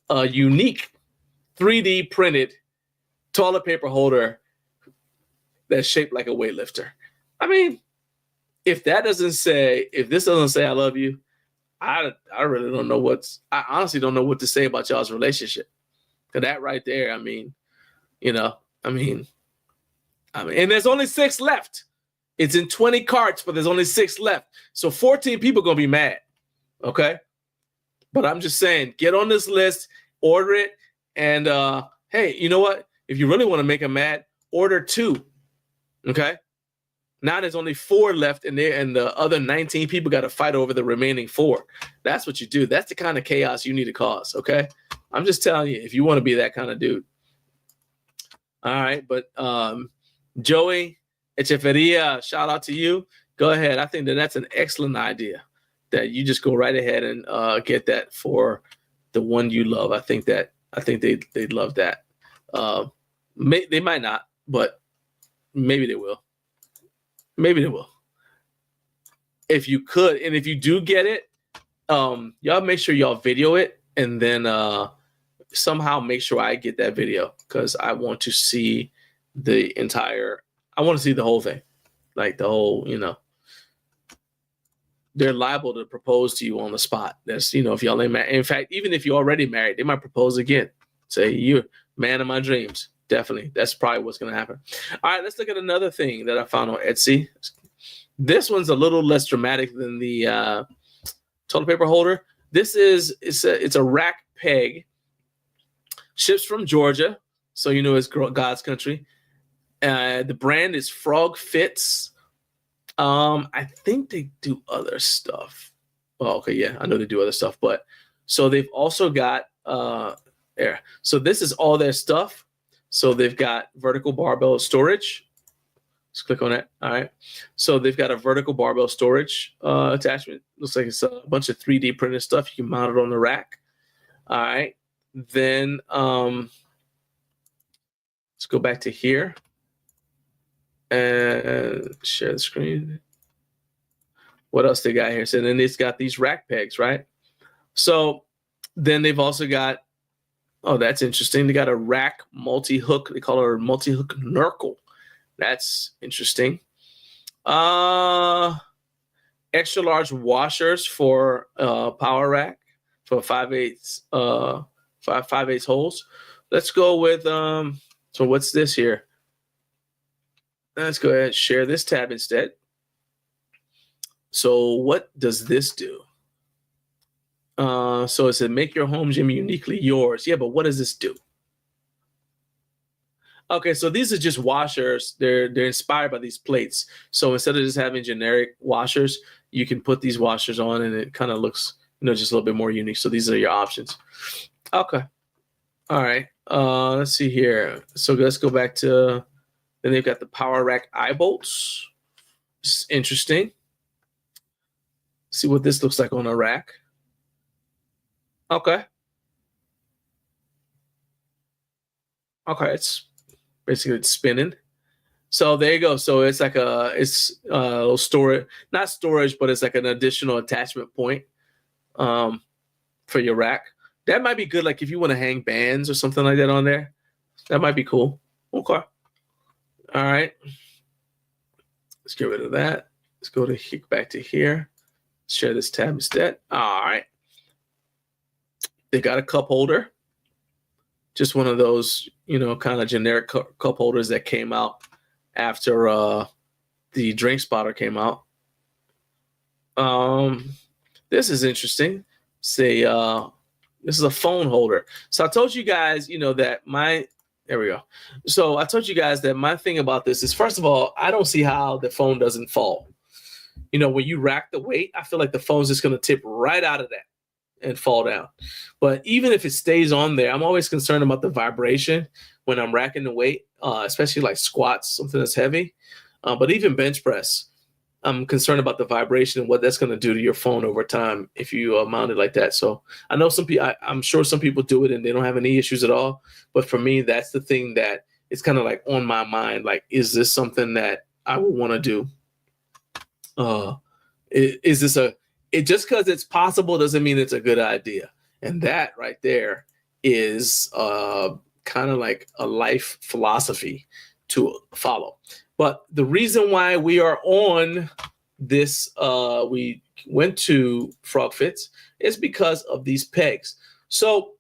a unique 3D printed toilet paper holder that's shaped like a weightlifter. I mean, if this doesn't say I love you, I really don't know I honestly don't know what to say about y'all's relationship. Cause that right there, I mean, and there's only 6 left. It's in 20 carts, but there's only 6 left. So 14 people gonna be mad. Okay. But I'm just saying, get on this list, order it, and hey, you know what? If you really want to make them mad, order 2. Okay. Now there's only 4 left in there, and the other 19 people got to fight over the remaining 4. That's what you do. That's the kind of chaos you need to cause. Okay. I'm just telling you, if you want to be that kind of dude. All right. But Joey Echeferria, shout out to you. Go ahead. I think that's an excellent idea that you just go right ahead and get that for the one you love. I think they'd love that. They might not, but maybe they will. Maybe they will. If you could, and if you do get it, y'all make sure y'all video it, and then somehow make sure I get that video, because I want to see I want to see the whole thing, like the whole, they're liable to propose to you on the spot. That's, if y'all ain't married. In fact, even if you're already married, they might propose again. Say, you're man of my dreams. Definitely. That's probably what's going to happen. All right, let's look at another thing that I found on Etsy. This one's a little less dramatic than the toilet paper holder. This it's a rack peg. Ships from Georgia, so it's God's country. The brand is Frog Fits. I think they do other stuff. Oh, okay, yeah, I know they do other stuff, but so they've also got there. So this is all their stuff. So they've got vertical barbell storage. Let's click on that. All right. So they've got a vertical barbell storage attachment. Looks like it's a bunch of 3D printed stuff. You can mount it on the rack. All right. Then let's go back to here and share the screen. What else they got here? So then it's got these rack pegs, right? So then they've also got, oh, that's interesting. They got a rack multi-hook. They call it a multi-hook Nurkle. That's interesting. Extra large washers for power rack for 5/8 holes. Let's go with so what's this here? Let's go ahead and share this tab instead. So what does this do? So it said make your home gym uniquely yours. Yeah, but what does this do? Okay, so these are just washers. They're inspired by these plates. So instead of just having generic washers, you can put these washers on, and it kind of looks, just a little bit more unique. So these are your options. Okay. All right. Let's see here. So let's go back to, then they've got the power rack eye bolts. It's interesting. See what this looks like on a rack. Okay. Okay, it's spinning. So there you go. So it's like a little storage, not storage, but it's like an additional attachment point for your rack. That might be good, like if you want to hang bands or something like that on there. That might be cool. Okay. All right. Let's get rid of that. Let's go back to here. Share this tab instead. All right. They got a cup holder. Just one of those, kind of generic cup holders that came out after the drink spotter came out. This is interesting. Say this is a phone holder. So I told you guys, that there we go. So I told you guys that my thing about this is, first of all, I don't see how the phone doesn't fall. When you rack the weight, I feel like the phone's just going to tip right out of that and fall down. But even if it stays on there, I'm always concerned about the vibration when I'm racking the weight, especially like squats, something that's heavy. But even bench press, I'm concerned about the vibration and what that's going to do to your phone over time if you mount it like that. So I know some people, I'm sure some people do it and they don't have any issues at all. But for me, that's the thing that it's kind of like on my mind. Like, is this something that I would want to do? Is this just because it's possible doesn't mean it's a good idea. And that right there is kind of like a life philosophy to follow. But the reason why we are on this, we went to Frog Fits, is because of these pegs. So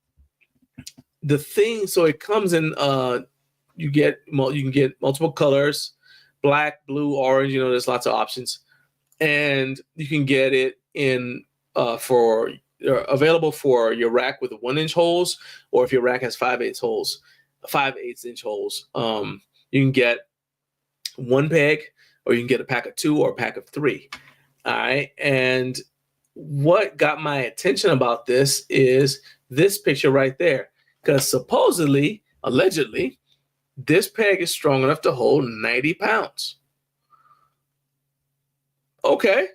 the thing, so it comes in, you can get multiple colors, black, blue, orange. You know, there's lots of options, and you can get it in available for your rack with 1-inch holes, or if your rack has 5/8 holes, 5/8-inch holes. You can get one peg, or you can get a pack of 2 or a pack of 3. All right. And what got my attention about this is this picture right there, because supposedly, allegedly, this peg is strong enough to hold 90 pounds. Okay.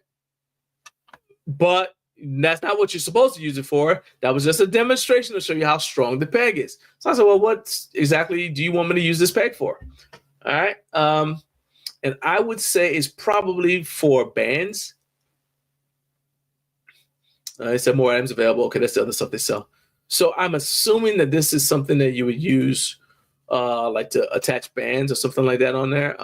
But that's not what you're supposed to use it for. That was just a demonstration to show you how strong the peg is. So I said, well, what exactly do you want me to use this peg for? All right. And I would say it's probably for bands. They said more items available. Okay, that's the other stuff they sell. So I'm assuming that this is something that you would use like to attach bands or something like that on there.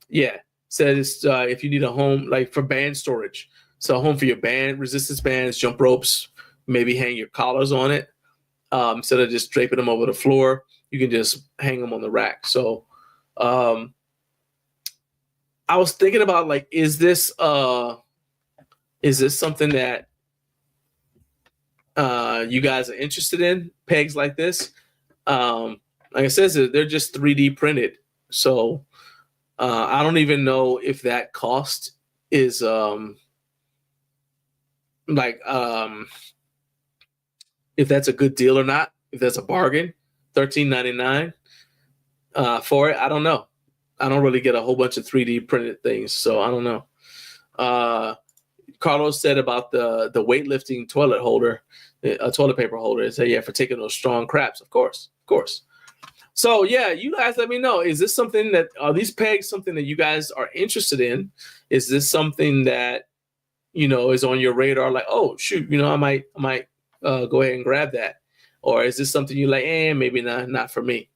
Yeah, says if you need a home, like for band storage. So a home for your band, resistance bands, jump ropes, maybe hang your collars on it. Instead of just draping them over the floor, you can just hang them on the rack. So I was thinking about, like, is this something that you guys are interested in? Pegs like this, like I said, they're just 3D printed. So I don't even know if that cost is if that's a good deal or not. If that's a bargain, $13.99 for it. I don't know. I don't really get a whole bunch of 3D printed things, so I don't know. Carlos said about the weightlifting toilet holder, a toilet paper holder. He said, yeah, for taking those strong craps. Of course. So yeah, you guys let me know. Is this something that, are these pegs something that you guys are interested in? Is this something that, you know, is on your radar? Like, oh shoot, you know, I might go ahead and grab that. Or is this something you like, maybe not for me?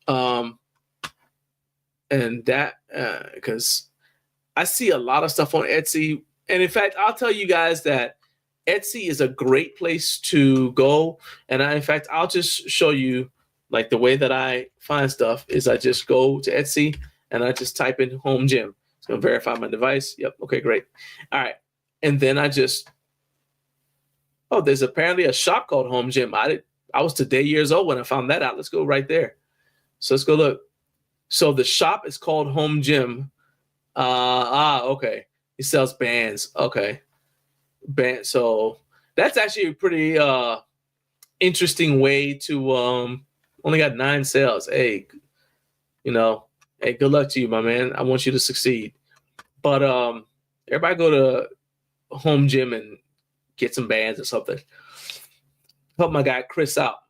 And that, because I see a lot of stuff on Etsy. And in fact, I'll tell you guys that Etsy is a great place to go. And I'll just show you, like, the way that I find stuff is I just go to Etsy and I just type in home gym. It's going to verify my device. Yep. Okay, great. All right. And then I just, there's apparently a shop called Home Gym. I was today years old when I found that out. Let's go right there. So let's go look. So the shop is called Home Gym. Okay. He sells bands. Okay. So that's actually a pretty interesting way to only got 9 sales. Hey, good luck to you, my man. I want you to succeed. But everybody go to Home Gym and get some bands or something. Help my guy Chris out.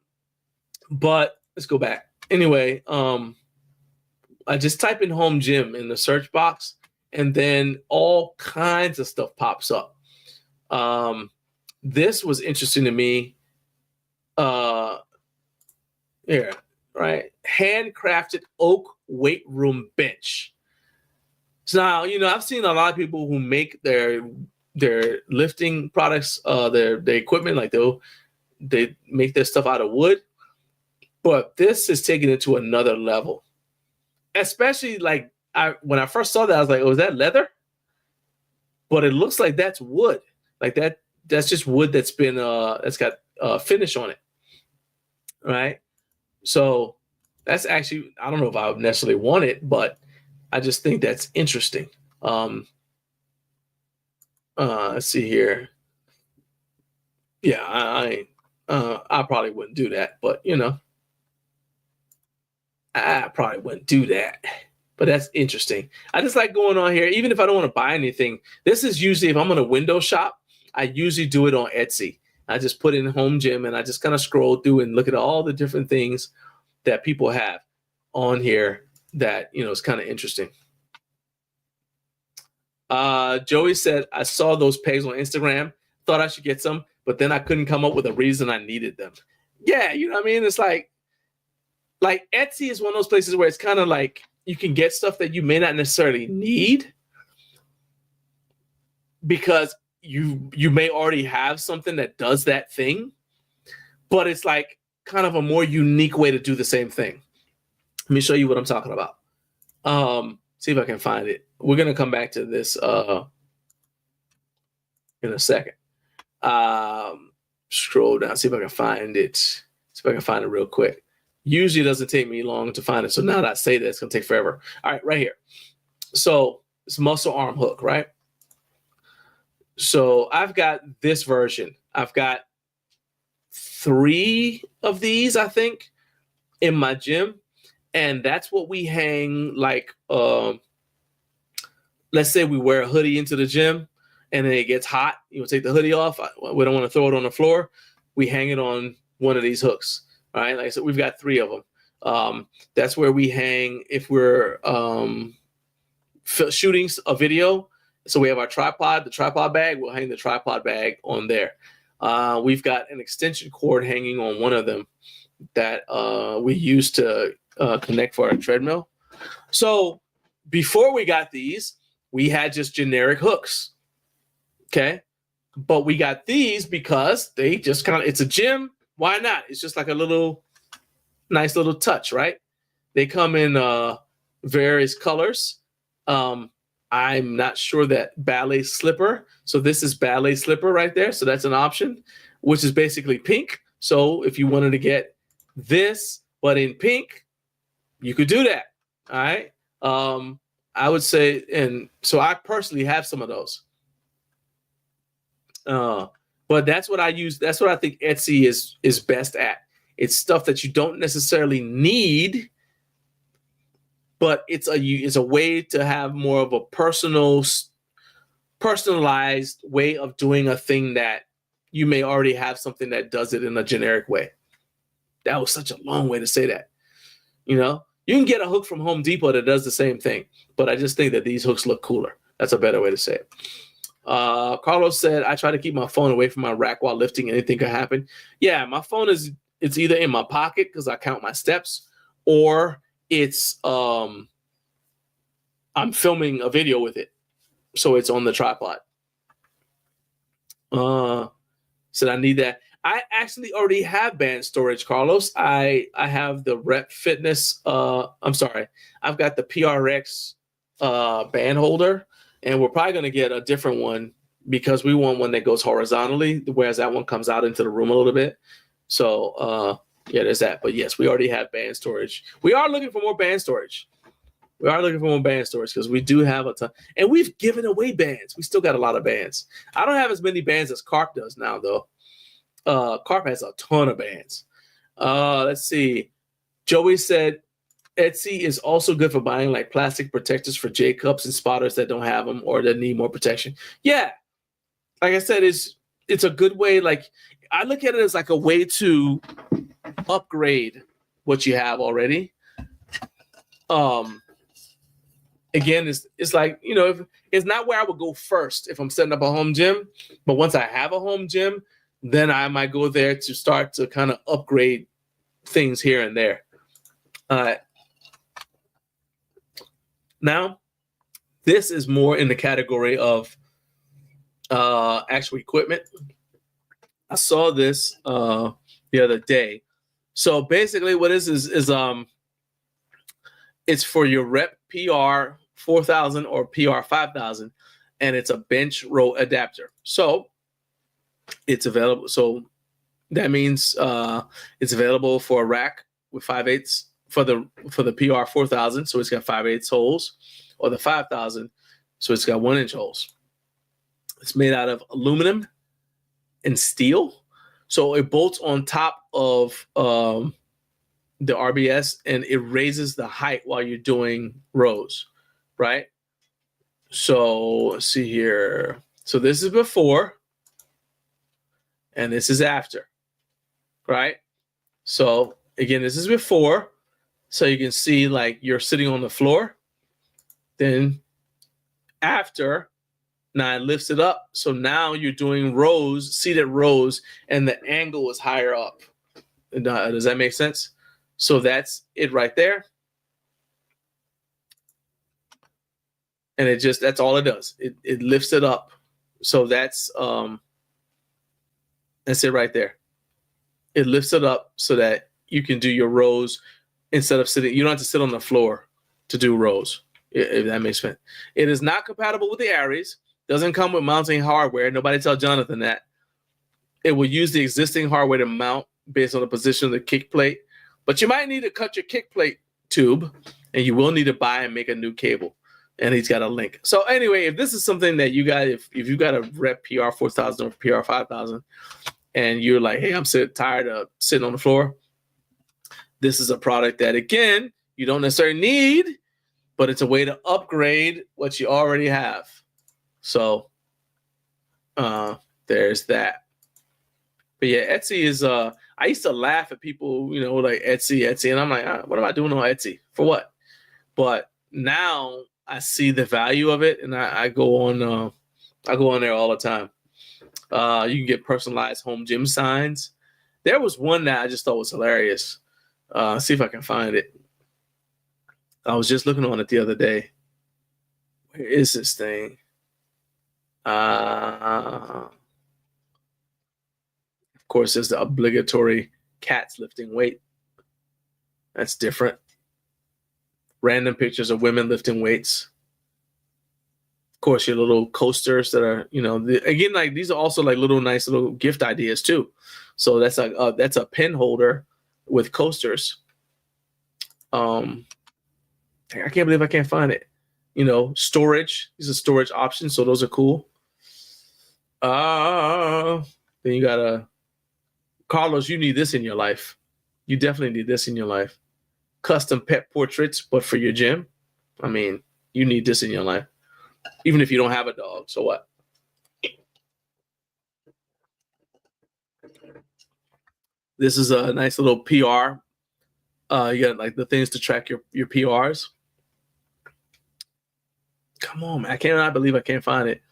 But let's go back. Anyway, I just type in Home Gym in the search box, and then all kinds of stuff pops up. This was interesting to me. Here, right? Handcrafted oak weight room bench. So now, I've seen a lot of people who make their lifting products, their equipment, like they make their stuff out of wood. But this is taking it to another level. Especially like when I first saw that, I was like, oh, is that leather? But it looks like that's wood. Like that's just wood that's been that's got finish on it. Right? So that's actually, I don't know if I would necessarily want it, but I just think that's interesting. Let's see here. Yeah, I probably wouldn't do that, but I probably wouldn't do that. but that's interesting. I just like going on here, even if I don't want to buy anything. This is usually, if I'm on a window shop, I usually do it on Etsy. I just put in Home Gym and I just kind of scroll through and look at all the different things that people have on here that, you know, is kind of interesting. Joey said, I saw those pegs on Instagram, thought I should get some, but then I couldn't come up with a reason I needed them. Yeah, you know what I mean? It's like Etsy is one of those places where it's kind of like you can get stuff that you may not necessarily need because you may already have something that does that thing, but it's like kind of a more unique way to do the same thing. Let me show you what I'm talking about. See if I can find it. We're going to come back to this in a second. Scroll down, see if I can find it. See if I can find it real quick. Usually it doesn't take me long to find it. So now that I say that, it's going to take forever. All right, right here. So it's muscle arm hook, right? So I've got this version. I've got 3 of these, I think, in my gym. And that's what we hang, like, let's say we wear a hoodie into the gym and then it gets hot. You know, take the hoodie off. We don't want to throw it on the floor. We hang it on one of these hooks. All right. Like I said, we've got 3 of them. That's where we hang if we're shooting a video. So we have our tripod, the tripod bag. We'll hang the tripod bag on there. We've got an extension cord hanging on one of them that we use to connect for our treadmill. So before we got these, we had just generic hooks. Okay. But we got these because they just kind of, it's a gym. Why not? It's just like a little nice little touch, right? They come in various colors. I'm not sure that ballet slipper. So this is ballet slipper right there. So that's an option, which is basically pink. So if you wanted to get this, but in pink, you could do that. All right. I would say, and so I personally have some of those. But that's what I use. That's what I think Etsy is best at. It's stuff that you don't necessarily need, but it's a way to have more of a personalized way of doing a thing that you may already have something that does it in a generic way. That was such a long way to say that. You know, you can get a hook from Home Depot that does the same thing, but I just think that these hooks look cooler. That's a better way to say it. Carlos said, I try to keep my phone away from my rack while lifting. Anything could happen. Yeah, my phone it's either in my pocket because I count my steps, or it's I'm filming a video with it, so it's on the tripod. Said I need that. I actually already have band storage, Carlos. I have the Rep Fitness. I'm sorry, I've got the PRX band holder. And we're probably going to get a different one because we want one that goes horizontally, whereas that one comes out into the room a little bit. So, yeah, there's that. But, yes, we already have band storage. We are looking for more band storage. Because we do have a ton. And we've given away bands. We still got a lot of bands. I don't have as many bands as Carp does now, though. Carp has a ton of bands. Let's see. Joey said, Etsy is also good for buying like plastic protectors for J cups and spotters that don't have them or that need more protection. Yeah, like I said, it's a good way. Like I look at it as like a way to upgrade what you have already. Again, it's like, you know, it's not where I would go first if I'm setting up a home gym, but once I have a home gym, then I might go there to start to kind of upgrade things here and there. Now, this is more in the category of actual equipment. I saw this the other day. So basically what this is it's for your Rep PR 4000 or PR 5000, and it's a bench row adapter. So it's available. So that means it's available for a rack with 5/8 for the PR 4000. So it's got 5/8 holes, or the 5000. So it's got 1-inch holes. It's made out of aluminum and steel. So it bolts on top of the RBS, and it raises the height while you're doing rows, right? So let's see here. So this is before, and this is after, right? So again, this is before, so you can see like you're sitting on the floor. Then after, now it lifts it up. So now you're doing rows, seated rows, and the angle is higher up. Does that make sense? So that's it right there. And it just, that's all it does. It lifts it up. So that's it right there. It lifts it up so that you can do your rows instead of sitting. You don't have to sit on the floor to do rows, if that makes sense. It is not compatible with the Aries. Doesn't come with mounting hardware. Nobody tell Jonathan that. It will use the existing hardware to mount based on the position of the kick plate. But you might need to cut your kick plate tube, and you will need to buy and make a new cable. And he's got a link. So anyway, if this is something that you got, if you got a rep PR 4000 or PR 5000, and you're like, hey, I'm tired of sitting on the floor, this is a product that, again, you don't necessarily need, but it's a way to upgrade what you already have. So there's that. But yeah, Etsy is, I used to laugh at people, you know, like Etsy. And I'm like, what am I doing on Etsy? For what? But now I see the value of it, and I go on there all the time. You can get personalized home gym signs. There was one that I just thought was hilarious. See if I can find it. I was just looking on it the other day. Where is this thing? Of course, there's the obligatory cats lifting weight. That's different. Random pictures of women lifting weights. Of course, your little coasters that are, you know, again, like these are also like little nice little gift ideas too. So that's like that's a pen holder with coasters. I can't believe I can't find it. You know, storage. These are storage options, so those are cool. Then you got Carlos, you need this in your life. You definitely need this in your life. Custom pet portraits, but for your gym. I mean, you need this in your life. Even if you don't have a dog, so what? This is a nice little PR. You got like the things to track your PRs. Come on, man. I cannot believe I can't find it.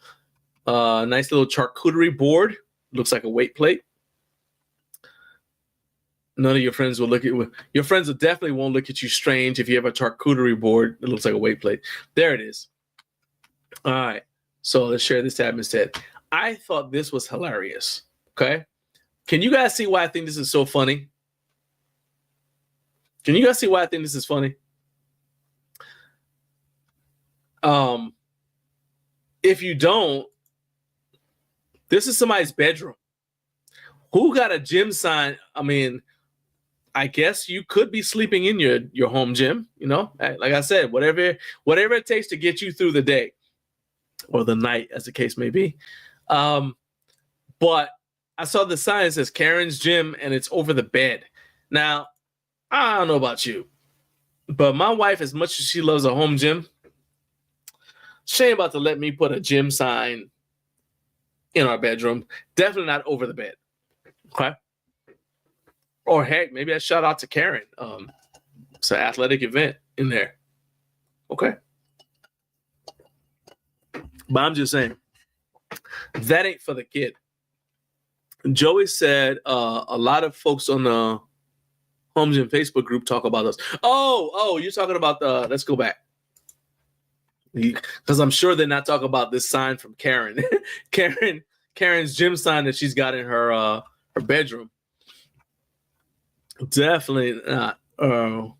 Nice little charcuterie board. Looks like a weight plate. None of your friends will look at you. Your friends will definitely won't look at you strange if you have a charcuterie board that looks like a weight plate. There it is. All right. So let's share this tab instead. I thought this was hilarious. Okay. Can you guys see why I think this is so funny? Can you guys see why I think this is funny? If you don't, this is somebody's bedroom. Who got a gym sign? I mean, I guess you could be sleeping in your home gym, you know, like I said, whatever it takes to get you through the day or the night, as the case may be. But I saw the sign that says Karen's Gym, and it's over the bed. Now, I don't know about you, but my wife, as much as she loves a home gym, she ain't about to let me put a gym sign in our bedroom. Definitely not over the bed. Okay. Or heck, maybe I shout out to Karen. It's an athletic event in there. Okay. But I'm just saying, that ain't for the kid. Joey said a lot of folks on the Home Gym Facebook group talk about this. Oh, you're talking about let's go back. Because I'm sure they're not talking about this sign from Karen. Karen's gym sign that she's got in her bedroom. Definitely not. Hold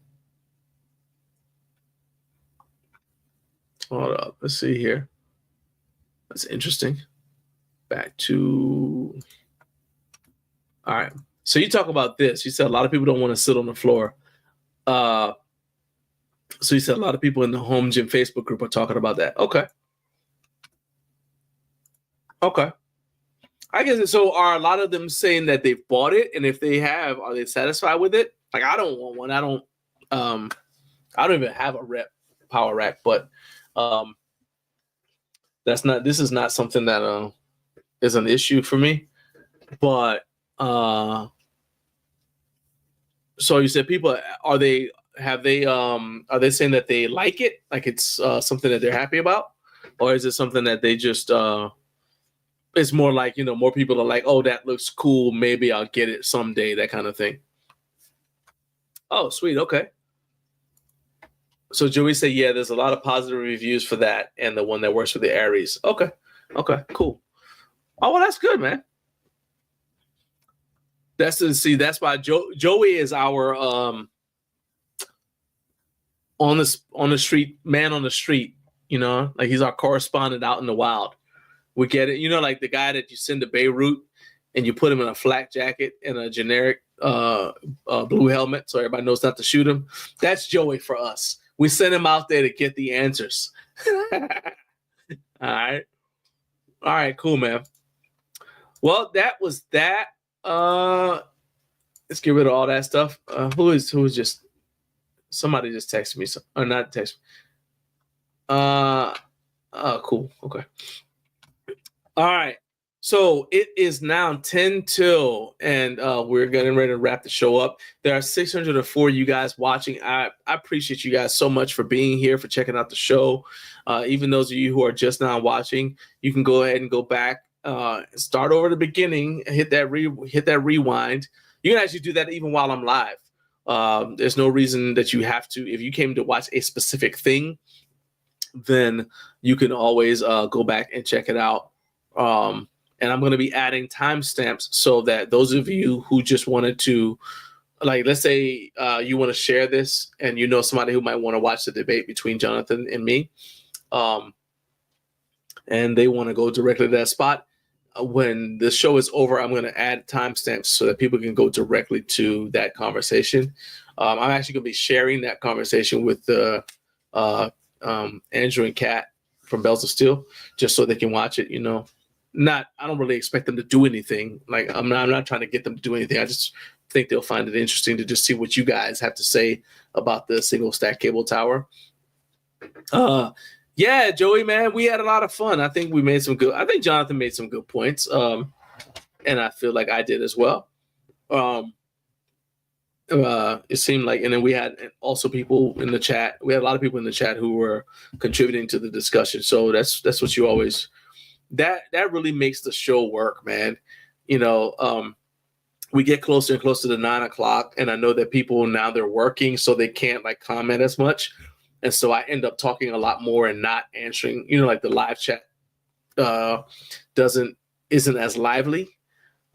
up. Let's see here. That's interesting. Back to. All right. So you talk about this. You said a lot of people don't want to sit on the floor. So you said a lot of people in the Home Gym Facebook group are talking about that. Okay. I I guess so. Are a lot of them saying that they've bought it, and if they have, are they satisfied with it? Like, I don't want one. I don't even have a rep power rack, but this is not something that is an issue for me. But so you said people are they saying that they like it, like it's something that they're happy about, or is it something that they just it's more like, you know, more people are like, oh, that looks cool, maybe I'll get it someday, that kind of thing. Oh, sweet. Okay. So Joey said, yeah, there's a lot of positive reviews for that and the one that works for the Aries. Okay. Okay, cool. Oh, well, that's good, man. That's why Joey is our on the street man on the street, you know, like he's our correspondent out in the wild. We get it, you know, like the guy that you send to Beirut and you put him in a flak jacket and a generic blue helmet so everybody knows not to shoot him. That's Joey for us. We send him out there to get the answers. All right, cool, man. Well, that was that. Let's get rid of all that stuff. Who is just somebody just texted me, or not text me. Cool. Okay. All right. So it is now 10 till, and we're getting ready to wrap the show up. There are 604 you guys watching. I appreciate you guys so much for being here, for checking out the show. Even those of you who are just now watching, you can go ahead and go back, start over the beginning, hit that rewind. You can actually do that even while I'm live. There's no reason that you have to. If you came to watch a specific thing, then you can always go back and check it out. And I'm going to be adding timestamps so that those of you who just wanted to, like, let's say you want to share this and you know somebody who might want to watch the debate between Jonathan and me, and they want to go directly to that spot. When the show is over, I'm going to add timestamps so that people can go directly to that conversation. I'm actually going to be sharing that conversation with Andrew and Kat from Bells of Steel, just so they can watch it, you know. I don't really expect them to do anything. Like, I'm not trying to get them to do anything. I just think they'll find it interesting to just see what you guys have to say about the single stack cable tower. Yeah, Joey, man, we had a lot of fun. I think I think Jonathan made some good points. And I feel like I did as well. It seemed like, and then we had also people in the chat. We had a lot of people in the chat who were contributing to the discussion. So that's what you always, that really makes the show work, man. You know, we get closer and closer to 9 o'clock, and I know that people now they're working, so they can't like comment as much. And so I end up talking a lot more and not answering, you know, like the live chat isn't as lively.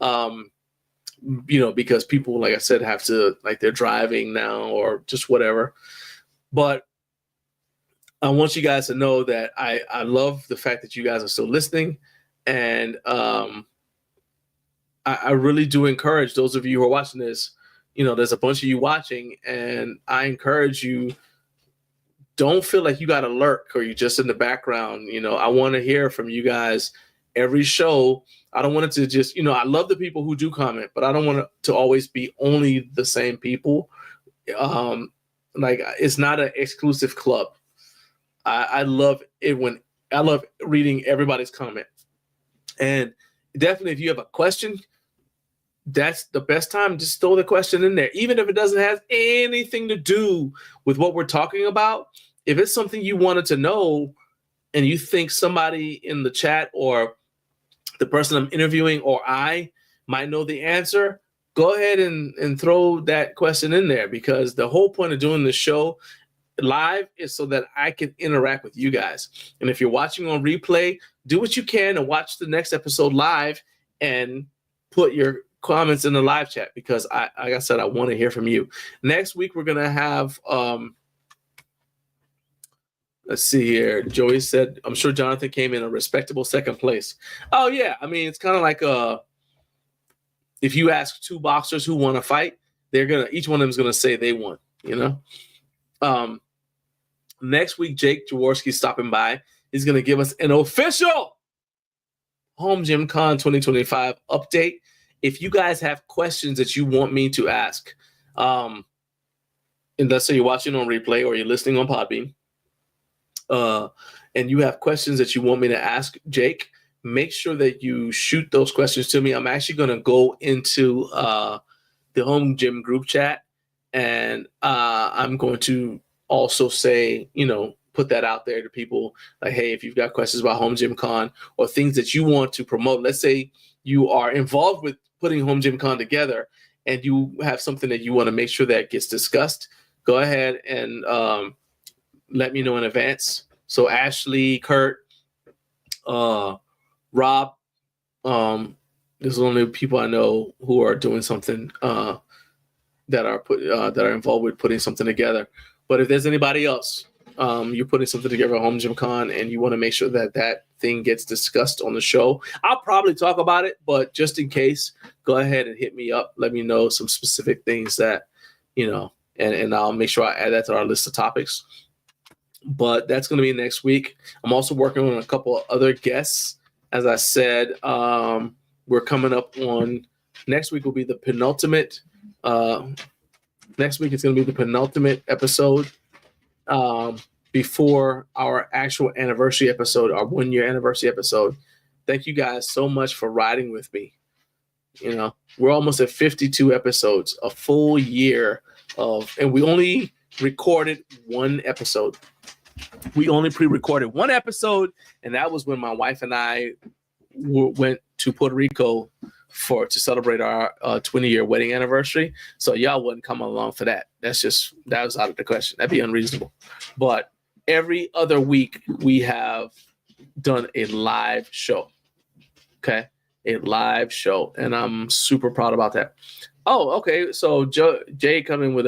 You know, because people, like I said, have to, like, they're driving now or just whatever. But I want you guys to know that I love the fact that you guys are still listening. And I really do encourage those of you who are watching this, you know, there's a bunch of you watching, and I encourage you, don't feel like you got to lurk or you're just in the background. You know, I want to hear from you guys every show. I don't want it to just, you know, I love the people who do comment, but I don't want it to always be only the same people. Like, it's not an exclusive club. I love it I love reading everybody's comment. And definitely, if you have a question, that's the best time. Just throw the question in there, even if it doesn't have anything to do with what we're talking about. If it's something you wanted to know and you think somebody in the chat or the person I'm interviewing or I might know the answer, go ahead and throw that question in there, because the whole point of doing the show live is so that I can interact with you guys. And if you're watching on replay, do what you can and watch the next episode live and put your comments in the live chat, because like I said, I want to hear from you. Next week, we're going to have, let's see here. Joey said, I'm sure Jonathan came in a respectable second place. Oh, yeah. I mean, it's kind of like if you ask two boxers who want to fight, each one of them is going to say they won, you know? Next week, Jake Jaworski's stopping by. He's going to give us an official HomeGymCon 2025 update. If you guys have questions that you want me to ask, and let's say you're watching on replay or you're listening on Podbean, and you have questions that you want me to ask Jake, make sure that you shoot those questions to me. I'm actually going to go into the Home Gym group chat, and I'm going to also say, put that out there to people like, hey, if you've got questions about HomeGymCon or things that you want to promote, let's say you are involved with putting HomeGymCon together and you have something that you want to make sure that gets discussed, go ahead and let me know in advance. So Ashley, Kurt, Rob, there's only people I know who are doing something that are involved with putting something together. But if there's anybody else, you're putting something together at HomeGymCon and you want to make sure that that thing gets discussed on the show, I'll probably talk about it, but just in case, go ahead and hit me up. Let me know some specific things that, and I'll make sure I add that to our list of topics. But that's going to be next week. I'm also working on a couple of other guests. As I said, we're coming up on next week will be the penultimate. Next week it's going to be the penultimate episode before our actual anniversary episode, our 1-year anniversary episode. Thank you guys so much for riding with me. We're almost at 52 episodes, a full year and we only recorded one episode. We only pre-recorded one episode, and that was when my wife and I went to Puerto Rico to celebrate our 20-year wedding anniversary. So y'all wouldn't come along for that. That was out of the question. That'd be unreasonable. But every other week we have done a live show. Okay, a live show, and I'm super proud about that. Oh, okay. So Jay coming with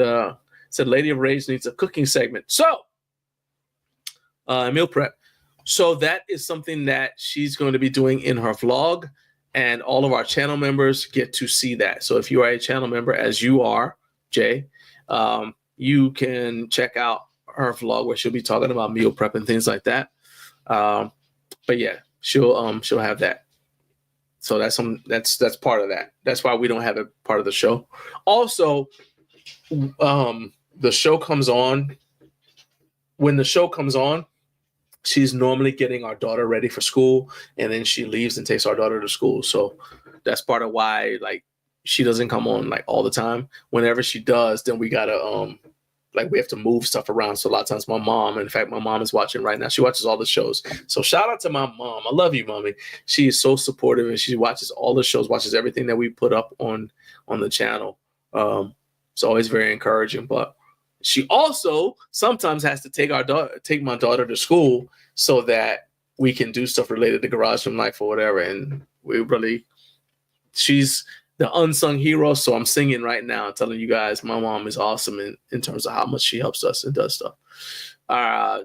said Lady of Rage needs a cooking segment. So meal prep. So that is something that she's going to be doing in her vlog, and all of our channel members get to see that. So if you are a channel member, as you are, Jay, you can check out her vlog where she'll be talking about meal prep and things like that. But yeah, she'll have that. So that's part of that. That's why we don't have it part of the show. Also, the show comes on. When the show comes on, she's normally getting our daughter ready for school, and then she leaves and takes our daughter to school. So that's part of why she doesn't come on all the time. Whenever she does, then we gotta we have to move stuff around. So a lot of times my mom is watching right now. She watches all the shows. So shout out to my mom. I love you, mommy. She is so supportive, and she watches all the shows, watches everything that we put up on the channel. It's always very encouraging. But she also sometimes has to take my daughter to school so that we can do stuff related to Garage Gym Life or whatever. And she's the unsung hero. So I'm singing right now, telling you guys my mom is awesome in terms of how much she helps us and does stuff.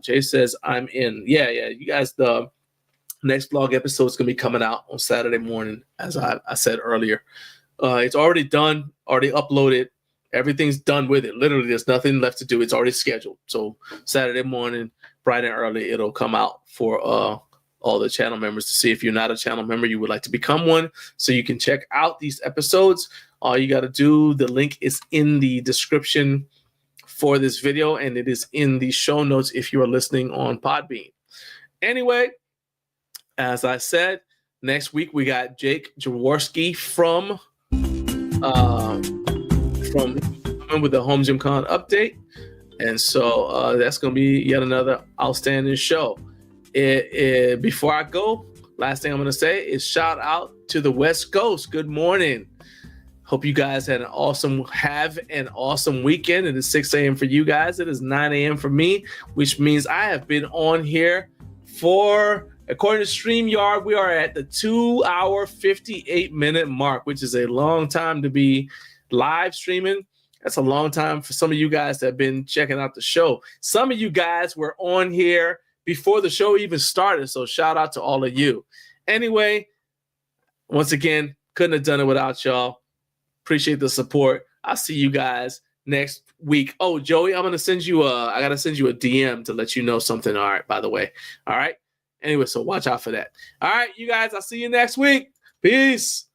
Jay says, I'm in. Yeah. You guys, the next vlog episode is going to be coming out on Saturday morning, as I said earlier. It's already done, already uploaded. Everything's done with it. Literally, there's nothing left to do. It's already scheduled. So Saturday morning, bright and early, it'll come out for all the channel members to see. If you're not a channel member, you would like to become one, so you can check out these episodes. All you got to do, the link is in the description for this video, and it is in the show notes if you are listening on Podbean. Anyway, as I said, next week we got Jake Jaworski from with the HomeGymCon update, and so that's going to be yet another outstanding show. Before I go, last thing I'm going to say is shout out to the West Coast. Good morning. Hope you guys have an awesome weekend. It is 6 a.m. for you guys. It is 9 a.m. for me, which means I have been on here for, according to StreamYard, we are at the 2-hour 58-minute mark, which is a long time to be live streaming. That's a long time for some of you guys that have been checking out the show. Some of you guys were on here before the show even started, so shout out to all of you. Anyway, once again, couldn't have done it without y'all. Appreciate the support. I'll see you guys next week. Oh, Joey, I gotta send you a DM to let you know something. All right, by the way. All right. Anyway, so watch out for that. All right, you guys, I'll see you next week. Peace.